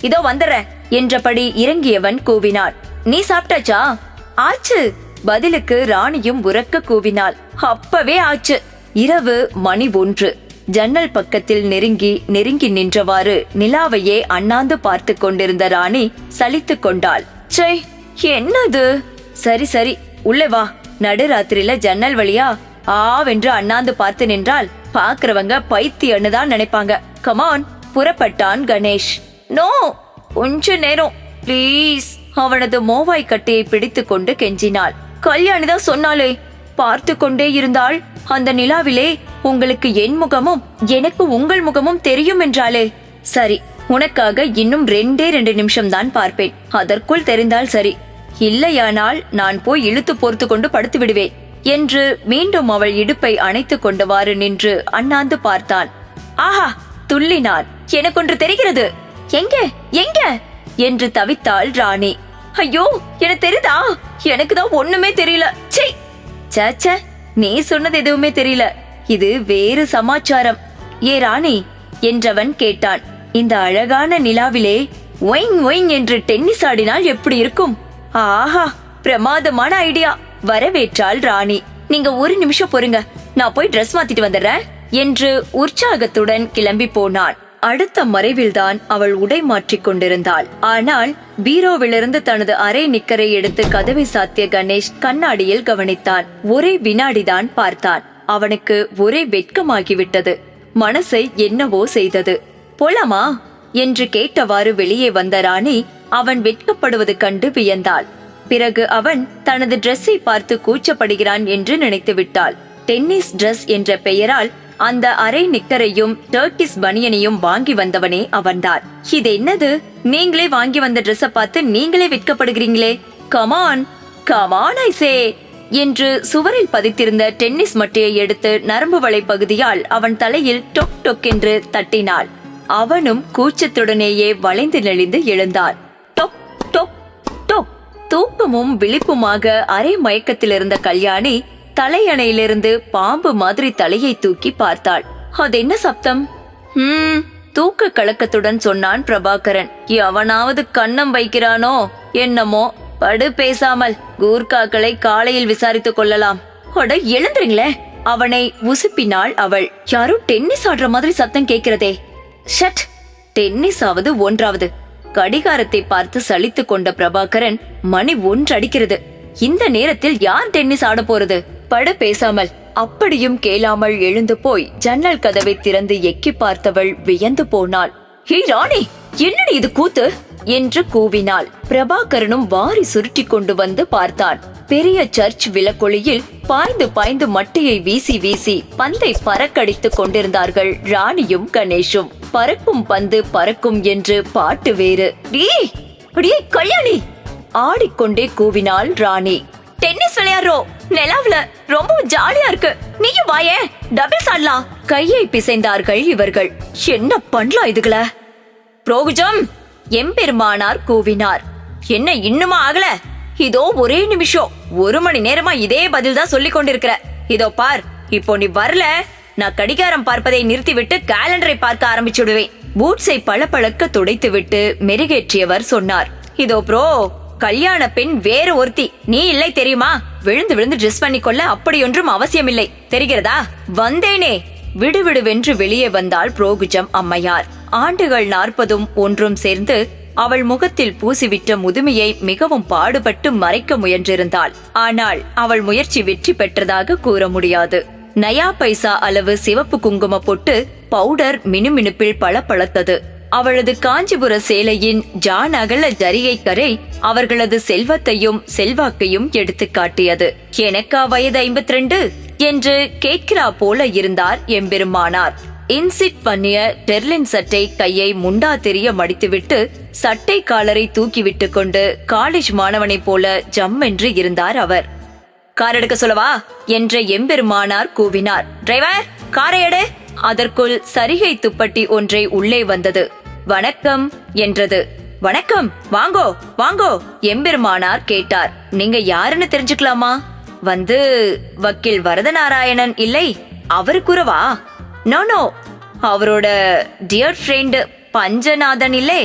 இதோ வந்துடுறேன் என்றபடி இறங்கியவன் கூவினான். நீ சாப்பிட்டாச்சா? ஆச்சு. பதிலுக்கு ராணியும் உரக்க கூவினாள். அப்பவே ஆச்சு. இரவு மணி 1. ஜன்னல் பக்கத்தில் நெருங்கி நின்றவாறு நிலாவையே அண்ணாந்து பார்த்து கொண்டிருந்த ராணி சலித்து கொண்டாள். சே, என்னது? சரி சரி, உள்ளே வா. நடுராத்திரில ஜன்னல் வழியா ஆவென்று அண்ணாந்து பார்த்து நின்றால் பாக்குறவங்க பைத்தியன்னு தான் நினைப்பாங்க. கமான், புறப்பட்டான் கணேஷ். நோ, கொஞ்ச நேரம் பிளீஸ். அவனது மோவாய் கட்டையை பிடித்து கொண்டு கெஞ்சினாள். கல்யாணிதான் சொன்னாலே, பார்த்து கொண்டே இருந்தால் அந்த நிலாவிலே உங்களுக்கு என் முகமும் எனக்கு உங்கள் முகமும் தெரியும் என்றாலே. சரி, உனக்காக இன்னும் 2 நிமிஷம் தான் பார்ப்பேன். அதற்குள் தெரிந்தால் சரி, இல்லையானால் நான் போய் இழுத்து போர்த்து கொண்டு படுத்து விடுவேன் என்று மீண்டும் அவள் இடுப்பை அணைத்துக் கொண்டவாறு நின்று அண்ணாந்து பார்த்தான். ஆஹா, துள்ளினான். எனக்கொன்று தெரிகிறது. எங்க எங்க என்று தவித்தாள் ராணி. ஐயோ, எனக்கு தெரியுதா? எனக்குதான் ஒண்ணுமே தெரியல. சே, நீ சொன்னது எதுவுமே தெரியல. இது வேறு சமாச்சாரம். ஏ ராணி என்றவன் கேட்டான். இந்த அழகான நிலாவிலே ஒயிங் ஒயிங் என்று டென்னிஸ் ஆடினால் எப்படி இருக்கும்? ஆஹா, பிரமாதமான ஐடியா. வரவேற்றாள் ராணி. நீங்க 1 நிமிஷம் பொறுங்க, நான் போய் டிரெஸ் மாத்திட்டு வந்துடுறேன் என்று உற்சாகத்துடன் கிளம்பி போனான். அடுத்த மறைவில்தான் அவள் உடை மாற்றிக் கொண்டிருந்தாள். ஆனால் பீரோவிலிருந்து தனது அரை நிக்கரை எடுத்து கதவை சாத்திய கணேஷ் கண்ணாடியில் கவனித்தான். ஒரே வினாடிதான் பார்த்தான். அவனுக்கு ஒரே வெட்கமாகிவிட்டது. மனசை என்னவோ செய்தது. போலாமா என்று கேட்டவாறு வெளியே வந்த ராணி அவன் வெட்கப்படுவது கண்டு வியந்தாள். பிறகு அவன் தனது டிரெஸ்ஸை பார்த்து கூச்சப்படுகிறான் என்று நினைத்து விட்டாள். டென்னிஸ் டிரெஸ் என்ற பெயரால் அந்த அரை நிக்கரையும் டர்க்கிஸ் பனியனையும் வாங்கி வந்தவனே அவன்தான். இது என்னது? நீங்களே வாங்கி வந்த டிரெஸ்ஸ பார்த்து நீங்களே வெட்கப்படுகிறீங்களே. கமான் கமான் ஐசே என்று சுவரில் பதித்திருந்த டென்னிஸ் மட்டையை எடுத்து நரம்பு வளை பகுதியால் அவன் தலையில் டொக் டொக் என்று தட்டினாள். அவனும் கூச்சத்துடனேயே வளைந்து நெளிந்து எழுந்தான். டொக் டொக் டொக். தூக்கமும் விழிப்புமாக அரை மயக்கத்தில் இருந்த கல்யாணி தலையணையிலிருந்து பாம்பு மாதிரி தலையை தூக்கி பார்த்தாள். அது என்ன சப்தம்? தூக்க கலக்கத்துடன் சொன்னான் பிரபாகரன். எவனாவது கண்ணம் வைக்கிறானோ என்னமோ. படு பேசாமல், கூர்காக்களை காலையில் விசாரித்துக் கொள்ளலாம். எழுந்துறீங்களே. அவனை உசுப்பினாள் அவள். யாரோ டென்னிஸ் ஆடுற மாதிரி சத்தம் கேட்கிறதே. ஷட், டென்னிஸ் ஆவது 1வது. கடிகாரத்தை பார்த்து சலித்துக் கொண்ட பிரபாகரன், மணி 1 அடிக்கிறது. இந்த நேரத்தில் யார் டென்னிஸ் ஆட போறது? படு பேசாமல். அப்படியும் கேளாமல் எழுந்து போய் ஜன்னல் கதவை திறந்து எக்கி பார்த்தவள் வியந்து போனாள். ஹே ராணி, என்னடி இது கூத்து என்று கூவினாள். பிரபாகரனும் வாரி சுருட்டி கொண்டு வந்து பார்த்தான். பெரிய சர்ச் விளக்கொளியில் பாய்ந்து பாய்ந்து மட்டையை வீசி வீசி பந்தை பறக்கடித்துக் கொண்டிருந்தார்கள் ராணியும் கணேஷும். பறக்கும் பந்து பறக்கும் என்று பாட்டு வேறு. கல்யாணி ஆடிக்கொண்டே கூவினாள் ராணி. டென்னிஸ் விளையாடுறோம் நிலாவுல, ரொம்ப ஜாலியா இருக்கு. நீயும் வாயே, டபுள்ஸ் ஆடலாம். கையை பிசைந்தார்கள் இவர்கள். என்ன பண்ணலாம் இதுகள? புரோகுஜம் எம்பெருமானார் கூவினார். என்ன இன்னுமா ஆகல? இதோ ஒரே நிமிஷம், 1 மணி நேரமா இதே பதில் தான் சொல்லிக் கொண்டிருக்கிற. இதோ பார், இப்போ நீ வரல, நான் கடிகாரம் பார்ப்பதை நிறுத்திவிட்டு கேலண்டரை பார்க்க ஆரம்பிச்சுடுவேன். பூட்ஸை பளபளக்க துடைத்து விட்டு மெருகேற்றியவர் சொன்னார். இதோ ப்ரோ, கல்யாண பெண் வேறு ஒருத்தி, நீ இல்லை தெரியுமா? விழுந்து விழுந்து ட்ரெஸ் பண்ணிக்கொள்ள அப்படியொன்றும் அவசியமில்லை, தெரிகிறதா? வந்தேனே. விடுவிடுவென்று வெளியே வந்தாள் புரோகுஜம் அம்மையார். ஆண்டுகள் 40ம் 1ம் சேர்ந்து அவள் முகத்தில் பூசிவிட்ட முதுமையை மிகவும் பாடுபட்டு மறைக்க முயன்றிருந்தாள். ஆனால் அவள் முயற்சி வெற்றி பெற்றதாக கூற முடியாது. நயா பைசா அளவு சிவப்பு குங்கும பொட்டு பவுடர் மினுமினுப்பில் பளபளத்தது. அவளது காஞ்சிபுர சேலையின் ஜான் அகல ஜரிகை கரை அவர்களது செல்வத்தையும் செல்வாக்கையும் எடுத்து காட்டியது. எனக்கா வயது 52 என்று கேட்கிறா போல இருந்தார் எம்பெருமானார். இன்சிட் பண்ணிய டெர்லின் சட்டை கையை முண்டா தெரிய மடித்துவிட்டு சட்டை காலரை தூக்கிவிட்டு கொண்டு காலேஜ் மாணவனை போல ஜம்மென்று இருந்தார் அவர். கார் எடுக்க சொல்லவா என்ற எம்பெருமானார் கூவினார். டிரைவர், காரை எடு. அதற்குள் சரிகை துப்பட்டி ஒன்றை உள்ளே வந்தது. வணக்கம் என்றது. வணக்கம், வாங்கோ வாங்கோ எம்பெருமானார் கேட்டார். நீங்க யாருன்னு தெரிஞ்சுக்கலாமா? வந்து வக்கீல் வரதநாராயணன் இல்லை, அவரு கூறவா? நோ, அவரோட டியர் ஃப்ரெண்ட் பஞ்சநாதன் இல்லை,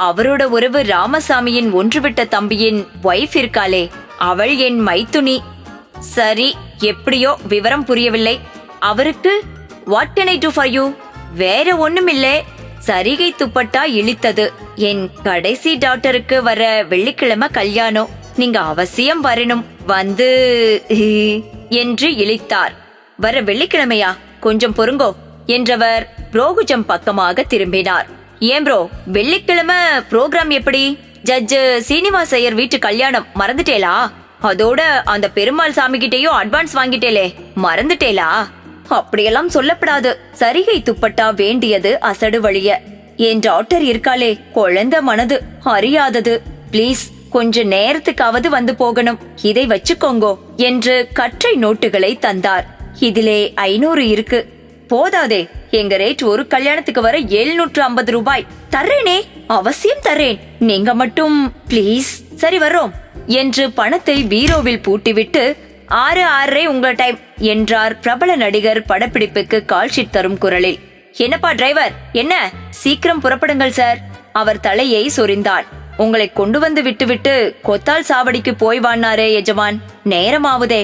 அவரோட உறவு ராமசாமியின் ஒன்றுவிட்ட தம்பியின் வைஃப் இருக்காளே, அவள் என் மைத்துனி. சரி, எப்படியோ விவரம் புரியவில்லை. அவருக்கு what can I to for you? வேற ஒண்ணுமில்லை, சரிகை துப்பட்டா இழித்தது. என் கடைசி டாக்டருக்கு வர வெள்ளிக்கிழமை கல்யாணம், நீங்க அவசியம் வரணும். வந்து என்று இழித்தார். வர வெள்ளிக்கிழமையா? கொஞ்சம் பொறுங்கோ என்றவர் புரோகுஜம் பக்கமாக திரும்பினார். ஏன் ப்ரோ, வெள்ளிக்கிழமை புரோகிராம் எப்படி? ஜட்ஜ் சீனிவாசையர் வீட்டு கல்யாணம் மறந்துட்டேலா? அதோட அந்த பெருமாள் சாமி கிட்டயும் அட்வான்ஸ் வாங்கிட்டேலே, மறந்துட்டேலா? அப்படியெல்லாம் சொல்லப்படாது. சரிகை துப்பட்டா வேண்டியது அசடு வழிய. என் டாக்டர் இருக்காளே, குழந்தை மனது, அறியாதது. ப்ளீஸ் கொஞ்ச நேரத்துக்காவது வந்து போகணும், இதை வச்சுக்கோங்கோ என்று கற்றை நோட்டுகளை தந்தார். இதிலே 500 இருக்கு. போதாதே, எங்க ரேட் ஒரு கல்யாணத்துக்கு வர 750 ரூபாய். தர்றேனே, அவசியம் தர்றேன். நீங்க மட்டும் ப்ளீஸ். சரி வர்றோம் என்று பணத்தை பீரோவில் பூட்டிவிட்டு 6:30 உங்கள் டைம் என்றார் பிரபல நடிகர் படப்பிடிப்புக்கு கால்ஷீட் தரும் குரலில். என்னப்பா டிரைவர், என்ன சீக்கிரம் புறப்படுங்கள் சார். அவர் தலையை சொரிந்தான். உங்களை கொண்டு வந்து விட்டுவிட்டு கொத்தால் சாவடிக்கு போய் வானாரே எஜமான், நேரமாவுதே.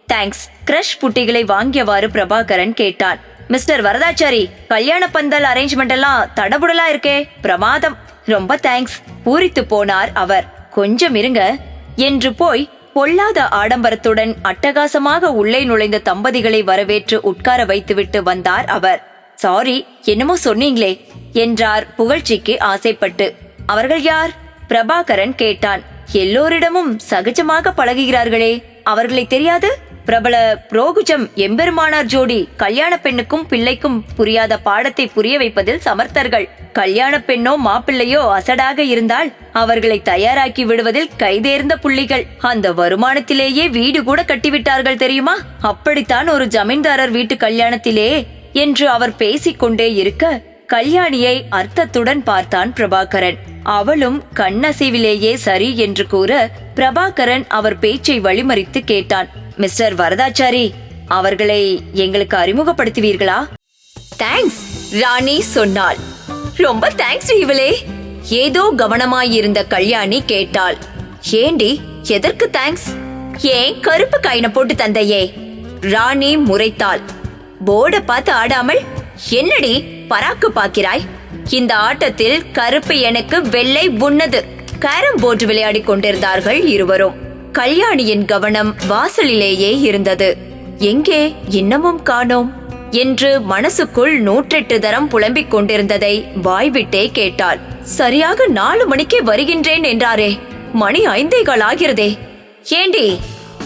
தேங்க்ஸ். கிரஷ் புட்டிகளை வாங்கியவாறு பிரபாகரன் கேட்டான். மிஸ்டர் வரதாச்சாரி, கல்யாண பந்தல் அரேஞ்ச்மெண்ட் எல்லாம் தடபுடலா இருக்கே, பிரமாதம். ரொம்ப தேங்க்ஸ். பூரித்து போனார் அவர். கொஞ்சம் இருங்க என்று போய் பொல்லாத ஆடம்பரத்துடன் அட்டகாசமாக உள்ளே நுழைந்த தம்பதிகளை வரவேற்று உட்கார வைத்துவிட்டு வந்தார் அவர். சாரி, என்னமோ சொன்னீங்களே என்றார் புகழ்ச்சிக்கு ஆசைப்பட்டு. அவர்கள் யார்? பிரபாகரன் கேட்டான். எல்லோரிடமும் சகஜமாக பழகுகிறார்களே, அவர்களை தெரியாது? பிரபல புரோகுஜம் எம்பெருமானார் ஜோடி. கல்யாண பெண்ணுக்கும் பிள்ளைக்கும் புரியாத பாடத்தை புரிய வைப்பதில் சமர்த்தர்கள். கல்யாண பெண்ணோ மாப்பிள்ளையோ அசடாக இருந்தால் அவர்களை தயாராக்கி விடுவதில் கைதேர்ந்த புள்ளிகள். அந்த வருமானத்திலேயே வீடு கூட கட்டிவிட்டார்கள் தெரியுமா? அப்படித்தான் ஒரு ஜமீன்தாரர் வீட்டு கல்யாணத்திலே என்று அவர் பேசிக்கொண்டே இருக்க கல்யாணியை அர்த்தத்துடன் பார்த்தான் பிரபாகரன். அவளும் கண்ணசைவிலேயே சரி என்று கூற பிரபாகரன் அவர் பேச்சை வழிமறித்து கேட்டான். மிஸ்டர் வரதாச்சாரி, அவர்களை எங்களுக்கு அறிமுகப்படுத்துவீர்களா? தேங்க்ஸ், ராணி சொன்னாள். ரொம்ப தேங்க்ஸ் இவளே. ஏதோ கவனமாயிருந்த கல்யாணி கேட்டாள். ஏண்டி, எதற்கு தேங்க்ஸ்? ஏன் கருப்பு காயின போட்டு தந்தையே? ராணி முறைத்தாள். போர்ட பார்த்து ஆடாமல் என்னடி பராக்கு பாக்கிறாய்? இந்த ஆட்டத்தில் கருப்பு எனக்கு, வெள்ளை உன்னது. கேரம் போர்டு விளையாடி கொண்டிருந்தார்கள் இருவரும். கல்யாணியின் கவனம் வாசலிலேயே இருந்தது. எங்கே இன்னமும் காணோம் என்று மனசுக்குள் 108 தரம் புலம்பிக் கொண்டிருந்ததை வாய்விட்டே கேட்டாள். சரியாக 4 மணிக்கே வருகின்றேன் என்றாரே, மணி 5:15 ஆகிறதே. ஏண்டி?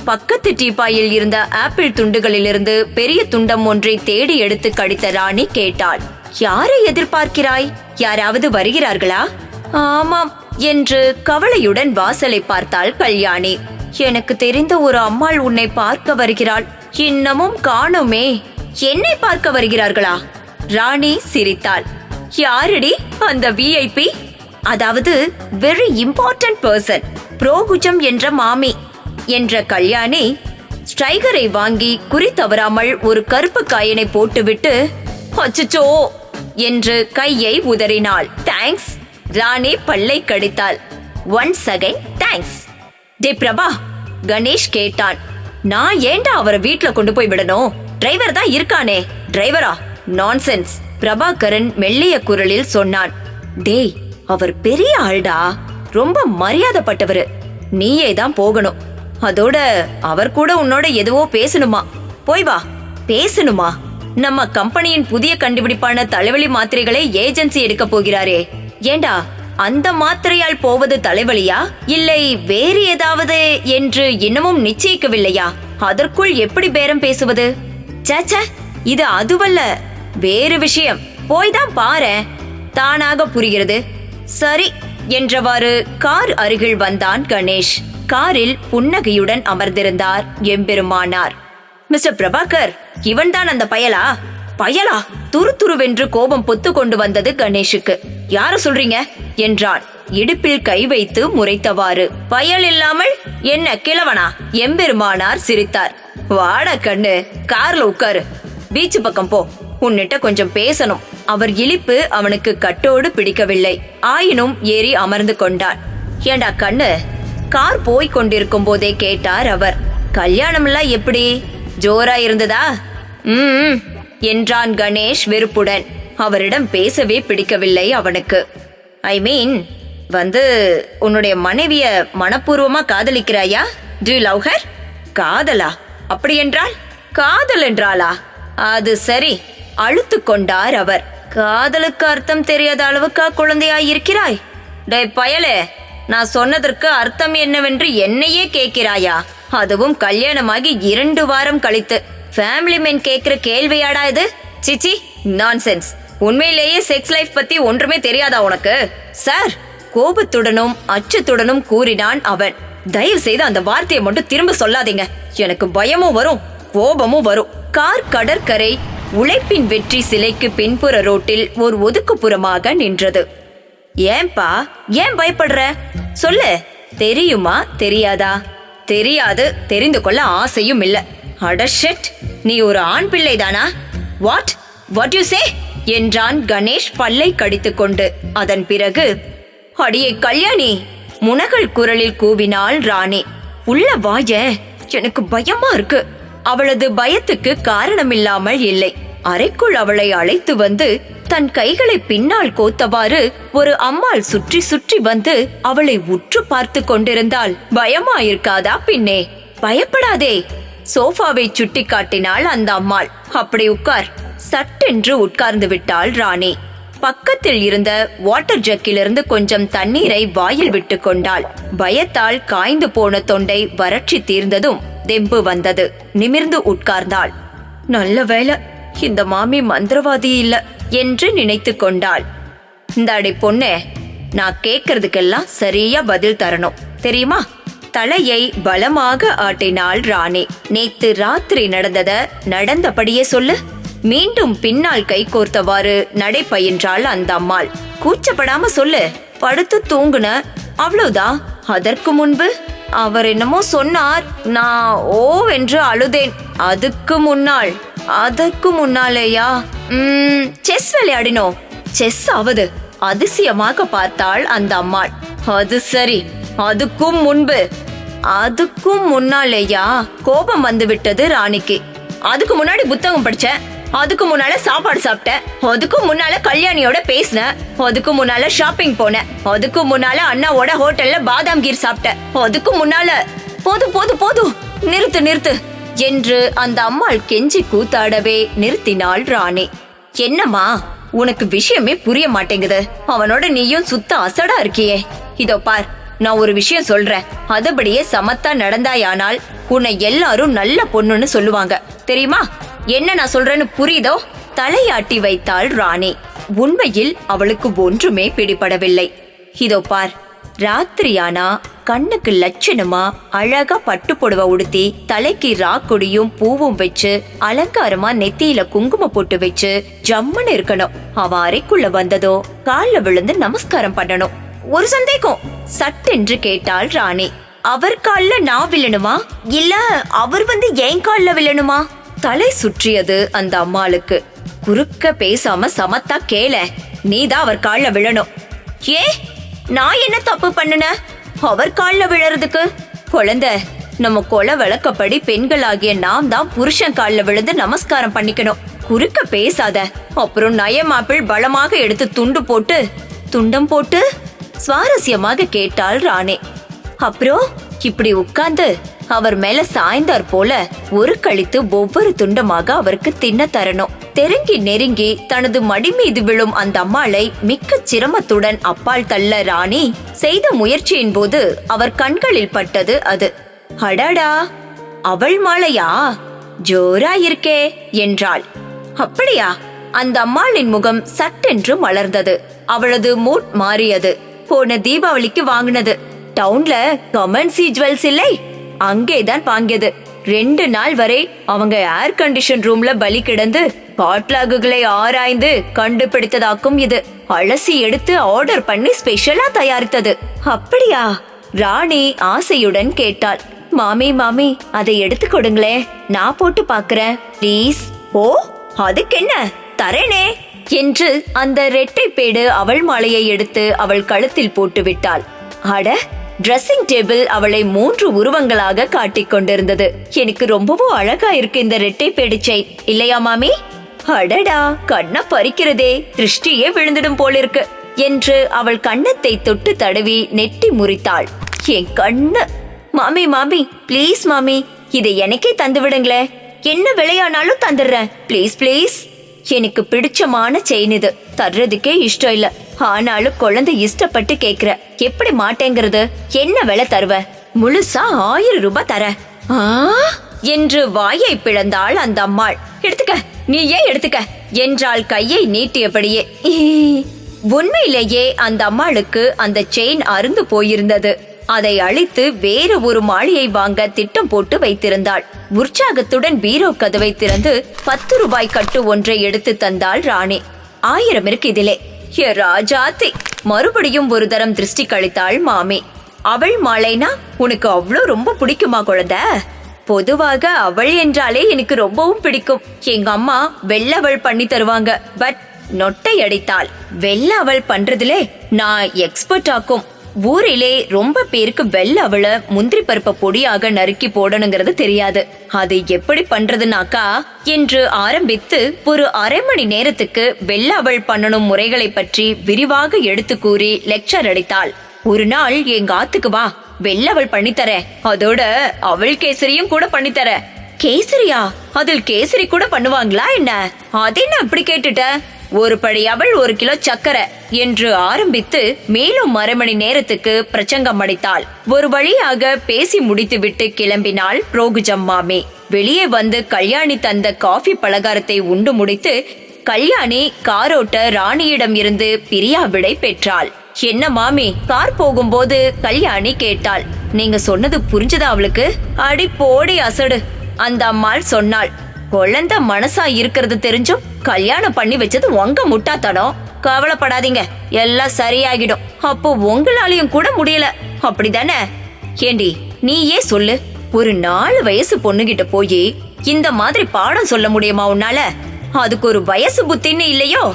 பக்கத்து டீப்பாயில் இருந்த ஆப்பிள் துண்டுகளிலிருந்து பெரிய துண்டம் ஒன்றை தேடி எடுத்து கடித்த ராணி கேட்டாள். யாரை எதிர்பார்க்கிறாய்? யாராவது வருகிறார்களா? ஆமாம் என்று கவலையுடன் வாசலை பார்த்தாள் கல்யாணி. எனக்கு தெரிந்த ஒரு அம்மாள் உன்னை பார்க்க வருகிறாள். இன்னமும் காணோமே. என்னை பார்க்க வருகிறார்களா? ராணி சிரித்தாள். யாரடி அந்த விஐபி? அதாவது வெரி இம்பார்ட்டன்ட் பர்சன், புரோகுஜம் என்ற மாமி என்ற கல்யாணி ஸ்ட்ரைகரை வாங்கி குறி தவறாமல் ஒரு கருப்பு காயனை போட்டுவிட்டு அச்சச்சோ என்று கையை உதறினாள். தேங்க்ஸ். ராணி பல்லை கடித்தாள். Once again thanks. டே பிரபா, கணேஷ் கேட்டான். நான் ஏண்டா அவரை வீட்ல கொண்டு போய் விடணும்? டிரைவர் தான் இருக்கானே. டிரைவரா? நான்சென்ஸ். பிரபாகரன் மெல்லிய குரலில் சொன்னான். டேய், அவர் பெரிய ஆள்டா, ரொம்ப மரியாதைப்பட்டவரு. நீயே தான் போகணும். அதோட அவர் கூட உன்னோட எதுவோ பேசணுமா. போய் வா. பேசணுமா? நம்ம கம்பெனியின் புதிய கண்டுபிடிப்பான தலைவலி மாத்திரைகளை ஏஜென்சி எடுக்க போகிறாரே. ஏண்டா, அந்த மாத்திரையால் போவது தலைவலியா இல்லை வேறு ஏதாவது என்று இன்னமும் நிச்சயிக்கவில்லையா? அதற்குள் எப்படி பேரம் பேசுவது? சேச்சே, இது அதுவல்ல, வேறு விஷயம். போய்தான் பாரேன், தானாக புரிகிறது. சரி என்றவாறு கார் அருகில் வந்தான் கணேஷ். காரில் புன்னகையுடன் அமர்ந்திருந்தார் எம்பெருமானார். மிஸ்டர் பிரபாகர், இவன்தான் அந்த பயலா? பயலா? துரு துருவென்று கோபம் பொத்து கொண்டு வந்தது கணேஷுக்கு. யார சொல்றீங்க என்றான் இடுப்பில் கை வைத்து முறைத்தவாறு. பயல் இல்லாமல் என்ன கிழவனா? எம்பெருமானார் சிரித்தார். வாட கண்ணு, கார்ல உட்காரு, பீச் பக்கம் போ, உன்னிட்ட கொஞ்சம் பேசணும். அவர் இழிப்பு அவனுக்கு கட்டோடு பிடிக்கவில்லை. ஆயினும் ஏறி அமர்ந்து கொண்டான். ஏண்டா கண்ணு, கார் போய் கொண்டிருக்கும் போதே கேட்டார் அவர். கல்யாணம்லாம் எப்படி? ஜோரா இருந்ததா? என்றான் கணேஷ் வெறுப்புடன். அவரிடம் பேசவே பிடிக்கவில்லை அவனுக்கு. ஐ மீன், உன்னுடைய மனைவிய மனப்பூர்வமா காதலிக்கிறாயா? Do you love her? காதலா? அப்படி என்றால் காதல் என்றாளா? அது சரி, அழுத்து கொண்டார் அவர். காதலுக்கு அர்த்தம் தெரியாத அளவுக்கா குழந்தையாய் இருக்கிறாய்? டே பயலே, நான் சொன்னதற்கு அர்த்தம் என்னவென்று என்னையே கேட்கிறாயா? அதுவும் கல்யாணமாகி 2 வாரம் கழித்து. ஃபேமிலி மேன் கேக்குற கேள்வியாடா இது? சிச்சி, நான்சென்ஸ். உண்மையிலேயே செக்ஸ் லைஃப் பத்தி ஒன்றுமே தெரியாதா உனக்கு? சார், கோபத்துடனும் அச்சத்துடனும் கூறினான் அவன். தயவு செய்து அந்த வார்த்தையை மட்டும் திரும்ப சொல்லாதீங்க. எனக்கு பயமும் வரும், கோபமும் வரும். கார் கடற்கரை உழைப்பின் வெற்றி சிலைக்கு பின்புற ரோட்டில் ஒரு ஒதுக்குப்புறமாக நின்றது. ஏன்பா, ஏன் பயப்படுற? சொல்லு. தெரியுமா தெரியாதா? தெரியாது, தெரிந்து கொள்ள ஆசையும் இல்ல. அடஷெட், நீ ஒரு ஆண் பிள்ளைதானா? வாட் யூ சே என்றான் கணேஷ் பல்லை கடித்துக் கொண்டு. அதன் பிறகு, அடியே கல்யாணி, முனகல் குரலில் கூவினாள் ராணி. உள்ள வாய, எனக்கு பயமா இருக்கு. அவளது பயத்துக்கு காரணமில்லாமல் இல்லை. அறைக்குள் அவளை அழைத்து வந்து தன் கைகளை பின்னால் கோத்தவாறு ஒரு அம்மாள் சுற்றி சுற்றி வந்து அவளை உற்று பார்த்து கொண்டிருந்தாள். பயமா இருக்காதா பின்னே? பயப்படாதே. சோஃபாவை சுட்டி காட்டினாள் அந்த அம்மாள். அப்படி உட்கார். சட்டென்று உட்கார்ந்து விட்டாள் ராணி. பக்கத்தில் இருந்த வாட்டர் ஜக்கிலிருந்து கொஞ்சம் தண்ணீரை வாயில் விட்டு கொண்டாள். பயத்தால் காய்ந்து போன தொண்டை வறட்சி தீர்ந்ததும் தெம்பு வந்தது. நிமிர்ந்து உட்கார்ந்தாள். நல்ல வேலை, இந்த மாமி மந்திரவாதி இல்ல என்று நினைத்து கொண்டாள். இந்தாடி பொண்ணே, நான் கேட்கறதுக்கெல்லாம் சரியா பதில் தரணும், தெரியுமா? தலையை பலமாக ஆட்டினாள் ராணி. நேத்து ராத்திரி நடந்தத நடந்தபடியே சொல்லு. மீண்டும் பின்னால் கை கோர்த்தவாறு நடை பயின்றாள் அந்த அம்மாள். கூச்சப்படாம சொல்லு. படுத்து தூங்குன, அவ்வளவுதான். அதற்கு முன்பு அவர் என்னமோ சொன்னார், நான் ஓவென்று அழுதேன். அதற்கு முன்னாலேயா? செஸ் விளையாடினோம். செஸ் ஆவது? அதிசயமாக பார்த்தாள் அந்த அம்மாள். அது சரி, அதுக்கும் முன்னாலேயா? கோபம் வந்து விட்டது ராணிக்கு. அதுக்கு முன்னாடி புத்தகம் படிச்சேன், அதுக்கு முன்னால சாப்பாடு சாப்பிட்டேன், அதுக்கு முன்னால கல்யாணியோட பேசினேன், அதுக்கு முன்னால ஷாப்பிங் போனேன், அதுக்கு முன்னால அண்ணாவோட ஹோட்டல்ல பாதாம் கீர் சாப்பிட்டேன், அதுக்கு முன்னால. போதும் நிறுத்து என்று அந்த அம்மாள் கெஞ்சி கூத்தாடவே நிறுத்தினாள் ராணி. என்னம்மா, உனக்கு விஷயமே புரிய மாட்டேங்குது. அவனோட நீயும் சுத்த அசடா இருக்கியே. இதோ பார், நான் ஒரு விஷயம் சொல்றேன். அதுபடியே சமத்தா நடந்தாயானால் உன்னை எல்லாரும் நல்ல பொண்ணுன்னு சொல்லுவாங்க, தெரியுமா? என்ன நான் சொல்றேன்னு புரியுதோ? தலையாட்டி வைத்தாள் ராணி. உண்மையில் அவளுக்கு ஒன்றுமே பிடிபடவில்லை. இதோ பார், ராத்திரியானா கண்ணுக்கு லட்சணமா அழகா பட்டு புடவை உடுத்தி, தலைக்கு ராக்கொடியும் பூவும் வச்சு, அலங்காரமா நெத்தியில குங்கும போட்டு வச்சு ஜம்முன்னு இருக்கணும். அவ அறைக்குள்ள வந்ததோ கால்ல விழுந்து நமஸ்காரம் பண்ணணும். ஒரு சந்தேகம், சட்டென்று கேட்டாள் ராணி. அவர் கால்ல நான் விழணுமா, இல்ல அவர் வந்து என் கால்ல விழணுமா? தலை சுற்றியது அந்த அம்மாளுக்கு. குறுக்க பேசாம சமத்தா கேள. நீதான் அவர் கால்ல விழணும். ஏ, நான் என்ன தப்பு பண்ணுன அவர் கால்ல விழறதுக்கு? குழந்தை, நம்ம கொலை வழக்கப்படி பெண்களாகிய நாம் தான் புருஷன் கால்ல விழுந்து நமஸ்காரம் பண்ணிக்கணும். குறுக்க பேசாத. அப்புறம் நயமாப்பிள் பலமாக எடுத்து துண்டம் போட்டு சுவாரஸ்யமாக கேட்டாள் ராணி. அப்புறம் இப்படி உட்கார்ந்து அவர் மேல சாய்ந்தார் போல ஒரு கழித்து ஒவ்வொரு துண்டமாக அவருக்கு தின்ன தரணும். நெருங்கி தனது மடி மீது விழும் அந்த அம்மாளை மிக்க சிரமத்துடன் அப்பால் தள்ள ராணி செய்த முயற்சியின் போது அவர் கண்களில் பட்டது அது. அடாடா, அவள் மாலையா? ஜோரா இருக்கே என்றாள். அப்படியா? அந்த அம்மாளின் முகம் சட்டென்று மலர்ந்தது. அவளது மூட் மாறியது. போன தீபாவளிக்கு வாங்கினது. டவுன்ல கமன்சி ஜுவல்ஸ் இல்லை, அங்கேதான் வாங்கியது. 2 நாள் வரை அவங்க ஏர் கண்டிஷன் ரூம்ல பலி கிடந்து காட்லாகுகளை ஆராய்ந்து கண்டுபிடித்ததாக்கும். இது அலசி எடுத்து ஆர்டர் பண்ணி ஸ்பெஷலா தயாரித்தது. அப்படியா? ராணி ஆசையுடன் கேட்டாள். மாமி அதை எடுத்து கொடுங்களே, நான் போட்டு பாக்குறேன் ப்ளீஸ். ஓ, அதுக்கு என்ன, தரேனே என்று அந்த ரெட்டை பேடு அவள் மாலையை எடுத்து அவள் கழுத்தில் போட்டு விட்டாள். அட, ட்ரெஸ்ஸிங் டேபிள் அவளை 3 உருவங்களாக காட்டிக் கொண்டிருந்தது. எனக்கு ரொம்பவும் அழகா இருக்கு இந்த ரெட்டை பேடு செயின், இல்லையா மாமி? அடடா, கண்ண பறிக்கிறதே, திருஷ்டியே விழுந்துடும் போலிருக்கு என்று அவள் கண்ணத்தை தொட்டு தடவி நெட்டி முறித்தாள். என் கண்ணு. மாமி ப்ளீஸ் மாமி, இதை எனக்கே தந்து விடுங்களே. என்ன விலையானாலும் தந்துடுறேன், ப்ளீஸ். எனக்கு பிடிச்சமான செயின் இது, தர்றதுக்கே இஷ்டம் இல்ல. ஆனாலும் குழந்தை இஷ்டப்பட்டு கேக்குற, எப்படி மாட்டேங்கிறது? என்ன விலை தருவ? முழுசா 1000 ரூபாய் தர என்று வாயை பிளந்தாள் அந்த அம்மாள். எடுத்துக்க, நீ ஏன் எடுத்துக்க என்றால் கையை நீட்டியபடியே. உண்மையிலேயே அந்த அம்மாளுக்கு அந்த செயின் அருந்து போயிருந்தது. அதை அழித்து வேறு ஒரு மாளிகை வாங்க திட்டம் போட்டு வைத்திருந்தாள். உற்சாகத்துடன் பீரோ கதவை திறந்து 10 ரூபாய் கட்டு ஒன்றை எடுத்து தந்தாள் ராணி. 1000 இருக்கு இதிலே. ஏ ராஜாத்தி! மறுபடியும் ஒரு தரம் திருஷ்டி கழித்தாள் மாமி. அவள் மாலைனா உனக்கு அவ்வளோ ரொம்ப பிடிக்குமா குழந்தை? பொதுவாக அவள் என்றாலே எனக்கு ரொம்பவும் பிடிக்கும். எங்க அம்மா வெள்ளவள் பண்ணி தருவாங்க. பட் நொட்டை அடித்தாள். வெள்ள அவள் பண்றதுலே நான் எக்ஸ்பர்ட் ஆக்கும். ஊரிலே ரொம்ப பேருக்கு வெள்ள அவளை முந்திரி பருப்ப பொடியாக நறுக்கி போடணுங்கிறது தெரியாது. அது எப்படி பண்றதுனாக்கா என்று ஆரம்பித்து ஒரு அரை மணி நேரத்துக்கு வெள்ள அவள் பண்ணணும் முறைகளை பற்றி விரிவாக எடுத்து கூறி லெக்சர் அடித்தாள். ஒரு நாள் எங்க ஆத்துக்கு வா, வெள்ளவள் பண்ணித்தர. அதோட அவள் கேசரியும் கூட பண்ணித்தர. கேசரியா? அதில் கேசரி கூட பண்ணுவாங்களா என்ன? அது என்ன அப்படி கேட்டுட்ட? ஒரு படி அவள் 1 கிலோ சக்கரை என்று ஆரம்பித்து மேலும் அரை மணி நேரத்துக்கு பிரசங்கம் அடித்தாள். ஒரு வழியாக பேசி முடித்துவிட்டு கிளம்பினாள் ரோகுஜம் மாமி. வெளியே வந்து கல்யாணி தந்த காஃபி பலகாரத்தை உண்டு முடித்து கல்யாணி காரோட்ட ராணியிடம் இருந்து பிரியா விடை பெற்றாள். என்ன மாமி, கார் போகும்போது கல்யாணி கேட்டாள். நீங்க சொன்னது புரிஞ்சதா அவளுக்கு? அடி போடி அசடு, அந்த அம்மாள் சொன்னாள். குழந்தை மனசா இருக்கிறது தெரிஞ்சும் கல்யாணம் பண்ணி வச்சது உங்க முட்டாத்தனம். கவலைப்படாதீங்க, எல்லாம் சரியாகிடும். அப்போ உங்களாலையும் கூட முடியல, அப்படிதானே? ஏண்டி நீயே சொல்லு, ஒரு 4 வயசு பொண்ணுகிட்ட போய் இந்த மாதிரி பாடம் சொல்ல முடியுமா உன்னால? அதுக்கு ஒரு வயசு புத்தின்னு இல்லையோ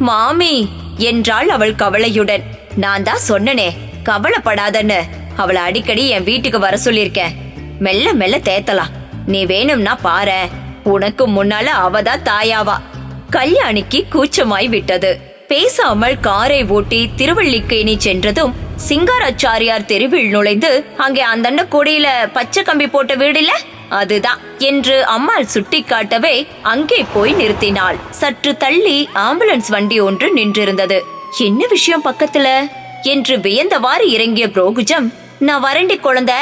மாமி என்றாள் அவள் கவலையுடன். நான் தான் சொன்னனே கவலைப்படாதன்னு. அவளை அடிக்கடி என் வீட்டுக்கு வர சொல்லிருக்கேன். மெல்ல மெல்ல தேத்தலாம். நீ வேணும்னா பாரு, உனக்கு முன்னால அவதான் தாயாவா. கல்யாணிக்கு கூச்சமாய் விட்டது. பேசாமல் காரை ஓட்டி திருவள்ளிக்கேணி சென்றதும் சிங்காராச்சாரியார் தெருவில் நுழைந்து, அங்கே அந்த கொடியில பச்சை கம்பி போட்ட வீடுல அதுதான் என்று அம்மாள் சுட்டி காட்டவே அங்கே போய் நிறுத்தினாள். சற்று தள்ளி ஆம்புலன்ஸ் வண்டி ஒன்று நின்றிருந்தது. என்ன விஷயம் பக்கத்துல என்று வியந்தவாறு இறங்கிய புரோகுஜம், நான் வரண்டி குழந்தை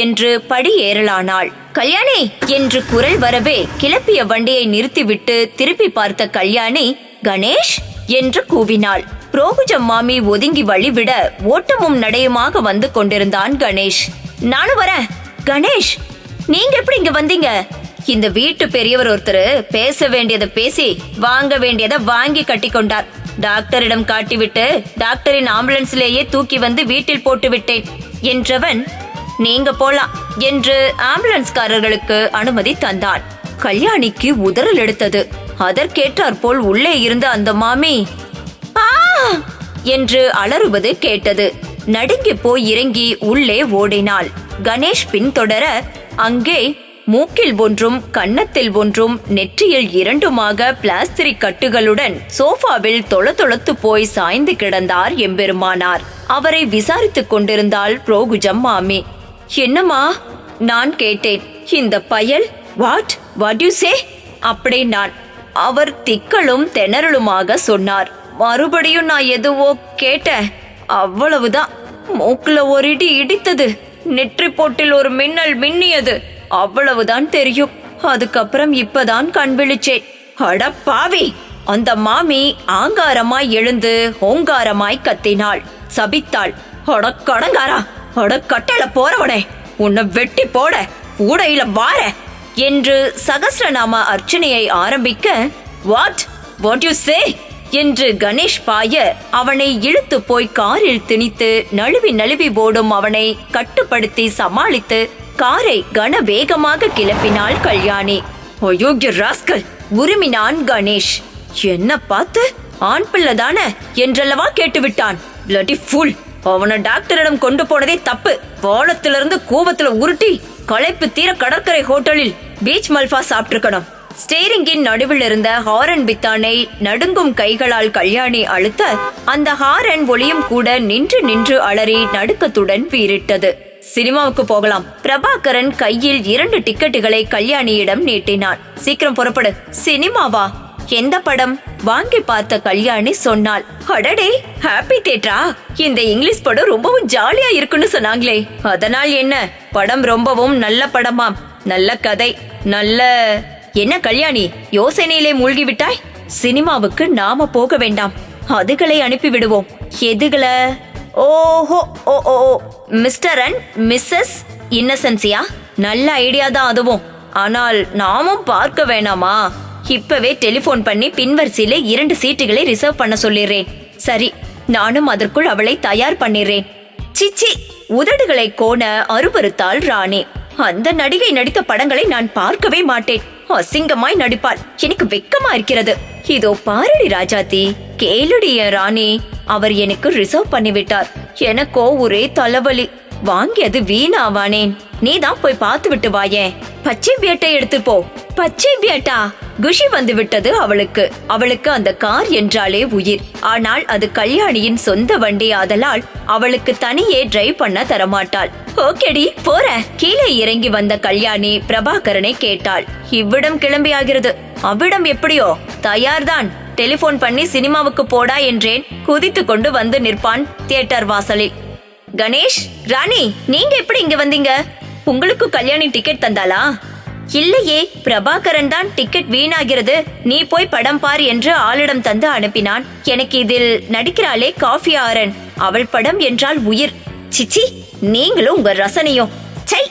என்று படி ஏறலானாள். கல்யாணி என்று குரல் வரவே கிளப்பிய வண்டியை நிறுத்திவிட்டு திருப்பி பார்த்த கல்யாணி கணேஷ் என்று கூவினாள். புரோகுஜம் மாமி ஒதுங்கி வழிவிட ஓட்டமும் நடையுமாக வந்து கொண்டிருந்தான் கணேஷ். நானும் வரேன். கணேஷ், நீங்க எப்படி இங்க வந்தீங்க? இந்த வீட்டு பெரியவர் ஒருத்தர் பேச வேண்டியதை பேசி வாங்க வேண்டியதை வாங்கி கட்டி கொண்டார். டாக்டரிடம் காட்டிவிட்டு டாக்டரின் ஆம்புலன்ஸ்லேயே தூக்கி வந்து வீட்டில் போட்டு விட்டேன் என்றவன், நீங்க போலாம் என்று ஆம்புலன்ஸ்காரர்களுக்கு அனுமதி தந்தான். கல்யாணிக்கு உதறல் எடுத்தது. அதற்கேற்றாற் போல் உள்ளே இருந்த அந்த மாமி ஆ என்று அலறுவது கேட்டது. நடுங்கி போய் இறங்கி உள்ளே ஓடினாள். கணேஷ் பின்தொடர அங்கே மூக்கில் ஒன்றும் கன்னத்தில் ஒன்றும் நெற்றியில் 2மாக பிளாஸ்டிக் கட்டுகளுடன் சோஃபாவில் தொளதொளத்து போய் சாய்ந்து கிடந்தார் எம்பெருமானார். அவரை விசாரித்துக் கொண்டிருந்தாள் புரோகுஜம் மாமி. என்னம்மா நான் கேட்டேன். இந்த பயல் வாட் யூ சே அப்படி நான். அவர் திக்களும் திணறலுமாக சொன்னார். மறுபடியும் நான் எதுவோ கேட்டேன், அவ்வளவுதான். மூக்குல ஒரு இடி இடித்தது, நெற்றி போட்டில் ஒரு மின்னல் மின்னியது, அவ்வளவுதான் தெரியும். அதுக்கப்புறம் இப்பதான் கண் விழிச்சேன். அட பாவி! அந்த மாமி ஆங்காரமாய் எழுந்து ஓங்காரமாய் கத்தினாள், சபித்தாள். அட கடங்காரா, அட கட்டள போறவனே, உன்னை வெட்டி போட ஊடையில வார என்று சகஸ்ரநாம அர்ச்சனையை ஆரம்பிக்க, வாட் யூ சே என்று கணேஷ் பாய அவனை இழுத்து போய் காரில் திணித்து நழுவி நழுவி ஓடும் அவனை கட்டுப்படுத்தி சமாளித்து காரை கன வேகமாக கிளப்பினாள் கல்யாணி. அயோக்கிய ராஸ்கல்! உருமினான் கணேஷ். என்ன பார்த்து ஆண் பிள்ளைதானே என்றல்லவா கேட்டுவிட்டான். Bloody full! அவனை டாக்டரிடம் கொண்டு போனதே தப்பு. வாளத்திலிருந்து கூவத்துல உருட்டி களைப்பு தீர கடற்கரை ஹோட்டலில் பீச் மல்பா சாப்பிட்டிருக்கணும். ஸ்டேரிங்கின் நடுவில் இருந்த ஹாரன் பித்தானை நடுங்கும் கைகளால் கல்யாணி அழுத்த அந்த ஹாரன் ஒளியும் கூட நின்று நின்று அலறி நடுக்கத்துடன் வீறிட்டது. சினிமாவுக்கு போகலாம். பிரபாகரன் கையில் 2 டிக்கெட்டுகளை கல்யாணியிடம் நீட்டினான். சீக்கிரம் புறப்படு. சினிமாவா? எந்த படம்? வாங்கி பார்த்த கல்யாணி சொன்னாள். அடடே, ஹாப்பி தியேட்டரா? இந்த இங்கிலீஷ் படம் ரொம்பவும் ஜாலியா இருக்குன்னு சொன்னாங்களே, அதனால் என்ன? படம் ரொம்பவும் நல்ல படமாம். நல்ல கதை, நல்ல... என்ன கல்யாணி, யோசனையிலே மூழ்கி விட்டாய்? சினிமாவுக்கு நாம போக வேண்டாம், அதுகளை அனுப்பி விடுவோம். எதுகளை? ஓஹோ, ஓ ஓ மிஸ்டர் அண்ட் மிஸ்ஸஸ் இன்னசென்சியா? நல்ல ஐடியா தான் அதுவும். ஆனால் நாமும் பார்க்க வேணாமா? இப்பவே டெலிபோன் பண்ணி பின்வரிசையில 2 சீட்டுகளை ரிசர்வ் பண்ண சொல்லிடுறேன். சரி, நானும் அதற்குள் அவளை தயார் பண்ணிடுறேன். சிச்சி, உதடுகளை கோண அருவருத்தாள் ராணி. அந்த நடிகை நடித்த படங்களை நான் பார்க்கவே மாட்டேன். அசிங்கமாய் நடிப்பாள். எனக்கு வெக்கமா இருக்கிறது. இதோ பாரடி ராஜாத்தி, கேளுடி ராணி, அவர் எனக்கு ரிசர்வ் பண்ணிவிட்டார். எனக்கோ ஒரே தலைவலி. வாங்கியது வீணாவானேன். நீதான் போய் பார்த்து விட்டு வாயேன். பச்சை பேட்டை எடுத்து போ. பச்சை பேட்டா? குஷி வந்து விட்டது அவளுக்கு. அவளுக்கு அந்த கார் என்றாலே உயிர். ஆனால் அது கல்யாணியின் சொந்த வண்டி ஆதலால் அவளுக்கு தனியே டிரைவ் பண்ண தரமாட்டாள். ஓகேடி, போற. கீழே இறங்கி வந்த கல்யாணி பிரபாகரனை கேட்டாள். இவ்விடம் கிளம்பியாகிறது. அவ்விடம் எப்படியோ தயார்தான். டெலிபோன் பண்ணி சினிமாவுக்கு போடா என்றேன். குதித்து கொண்டு வந்து நிற்பான் தியேட்டர் வாசலில். கணேஷ், ராணி, நீங்க எப்படி இங்க வந்தீங்க? உங்களுக்கு கல்யாணி டிக்கெட் தந்தாளா? இல்லையே, பிரபாகரன் தான் டிக்கெட் வீணாகிறது, நீ போய் படம் பார் என்று ஆளிடம் தந்து அனுப்பினான். எனக்கு இதில் நடிக்கிறாளே காஃபி ஆரன், அவள் படம் என்றால் உயிர். சிச்சி, நீங்களும் உங்க ரசனையும். சை,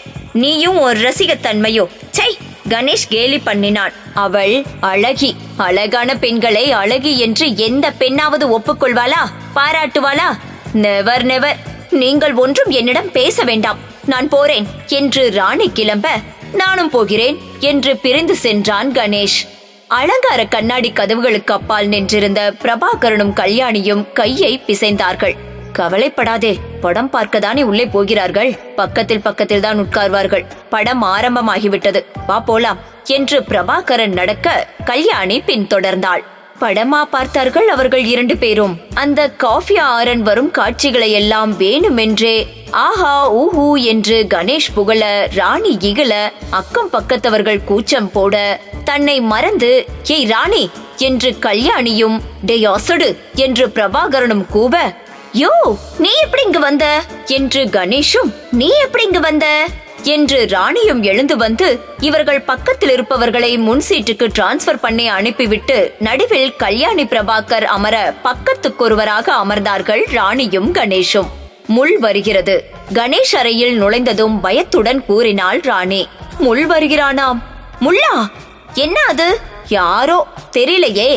நீயும் ஒரு ரசிகத்தன்மையோ. சை, கணேஷ் கேலி பண்ணினான். அவள் அழகி. அழகான பெண்களை அழகி என்று எந்த பெண்ணாவது ஒப்புக்கொள்வாளா? பாராட்டுவாளா? Never never. நீங்கள் ஒன்றும் என்னிடம் பேச வேண்டாம், நான் போறேன் என்று ராணி கிளம்ப, நானும் போகிறேன் என்று பிரிந்து சென்றான் கணேஷ். அலங்கார கண்ணாடி கதவுகளுக்கு அப்பால் நின்றிருந்த பிரபாகரனும் கல்யாணியும் கையை பிசைந்தார்கள். கவலைப்படாதே, படம் பார்க்கத்தானே உள்ளே போகிறார்கள். பக்கத்தில் தான் உட்கார்வார்கள். படம் ஆரம்பமாகிவிட்டது, வா போலாம் என்று பிரபாகரன் நடக்க கல்யாணி பின்தொடர்ந்தாள். படமா பார்த்தார்கள் அவர்கள் 2 பேரும். அந்த காஃபி ஆரன் வரும் காட்சிகளை எல்லாம் வேணுமென்றே ஆஹா ஊஹூ என்று கணேஷ் புகழ, ராணி இகழ, அக்கம் பக்கத்தவர்கள் கூச்சம் போட, தன்னை மறந்து ஏய் ராணி என்று கல்யாணியும் டே அசடு என்று பிரபாகரனும் கூவ, யோ நீ எப்படி இங்கு வந்த என்று கணேஷும் நீ எப்படி இங்கு வந்த என்று ராணியும் எழுந்து வந்து இவர்கள் பக்கத்தில் இருப்பவர்களை முன் சீட்டுக்கு டிரான்ஸ்பர் பண்ணி அனுப்பிவிட்டு நடுவில் கல்யாணி பிரபாகர் அமர பக்கத்துக்கொருவராக அமர்ந்தார்கள் ராணியும் கணேஷும். முள் வருகிறது. கணேஷ் அறையில் நுழைந்ததும் பயத்துடன் கூறினாள் ராணி. முள் வருகிறானாம். முள்ளா? என்ன அது? யாரோ தெரியலையே.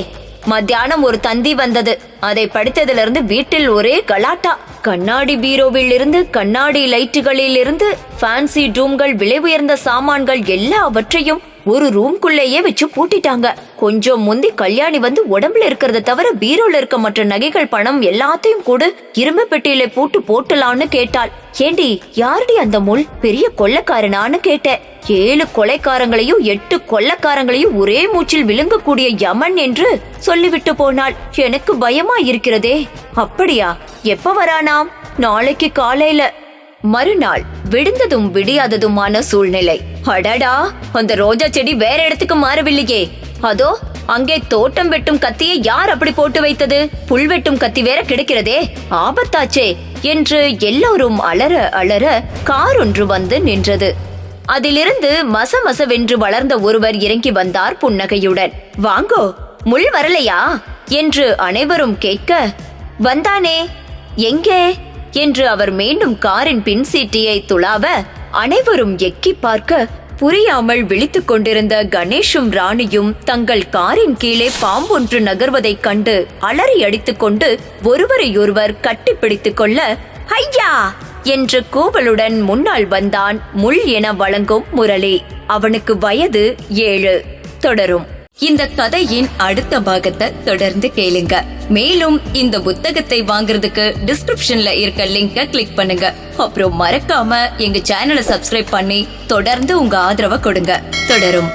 மத்தியானம் ஒரு தந்தி வந்தது, அதை படித்ததிலிருந்து வீட்டில் ஒரே கலாட்டா. கண்ணாடி பீரோவில் இருந்து, கண்ணாடி லைட்டுகளில் இருந்து, ஃபேன்சி ரூம்கள், விலை உயர்ந்த சாமான்கள் எல்லாவற்றையும் ஒரு ரூம்குள்ளேயே வச்சு பூட்டிட்டாங்க. கொஞ்சம் முந்தி கல்யாணி வந்து உடம்புல இருக்கிறத தவிர பீரோல இருக்க மற்ற நகைகள், பணம் எல்லாத்தையும் கூட இரும்பு பெட்டியில போட்டலான்னு கேட்டாள். ஏண்டி, யாருடி அந்த முள்? பெரிய கொள்ளைக்காரனான்னு கேட்டேன். 7 கொலைக்காரங்களையும் 8 கொள்ளைக்காரங்களையும் ஒரே மூச்சில் விழுங்கக்கூடிய யமன் என்று சொல்லிவிட்டு போனாள். எனக்கு பயமா இருக்கிறதே. அப்படியா? எப்ப வரானாம்? நாளைக்கு காலையில. மறுநாள் விடுந்ததும் விடியாததுமான சூழ்நிலை. அடடா, அந்த ரோஜா செடி வேற இடத்துக்கு மாறவில்லையே. அதோ அங்கே தோட்டம் வெட்டும் கத்தியை யார் அப்படி போட்டு வைத்தது? புல் வெட்டும் கத்தி வேற கிடைக்கிறதே, ஆபத்தாச்சே என்று எல்லோரும் அலற அலற கார் ஒன்று வந்து நின்றது. அதிலிருந்து மசமசவென்று வளர்ந்த ஒருவர் இறங்கி வந்தார் புன்னகையுடன். வாங்கோ, முள் வரலையா என்று அனைவரும் கேட்க, வந்தானே. எங்கே என்று அவர் மீண்டும் காரின் பின் சீட்டியை துளாவ அனைவரும் எக்கி பார்க்க புரியாமல் விழித்துக் கொண்டிருந்த கணேஷும் ராணியும் தங்கள் காரின் கீழே பாம்பொன்று நகர்வதைக் கண்டு அலறி அடித்துக் கொண்டு ஒருவரையொருவர் கட்டிப்பிடித்துக் கொள்ள, ஐயா என்று கூவலுடன் முன்னால் வந்தான் முள் என வழங்கும் முரளி. அவனுக்கு வயது 7. தொடரும். இந்த கதையின் அடுத்த பாகத்தை தொடர்ந்து கேளுங்க. மேலும் இந்த புத்தகத்தை வாங்குறதுக்கு டிஸ்கிரிப்ஷன்ல இருக்க லிங்கை கிளிக் பண்ணுங்க. அப்புறம் மறக்காம எங்க சேனலை சப்ஸ்கிரைப் பண்ணி தொடர்ந்து உங்க ஆதரவை கொடுங்க. தொடரும்.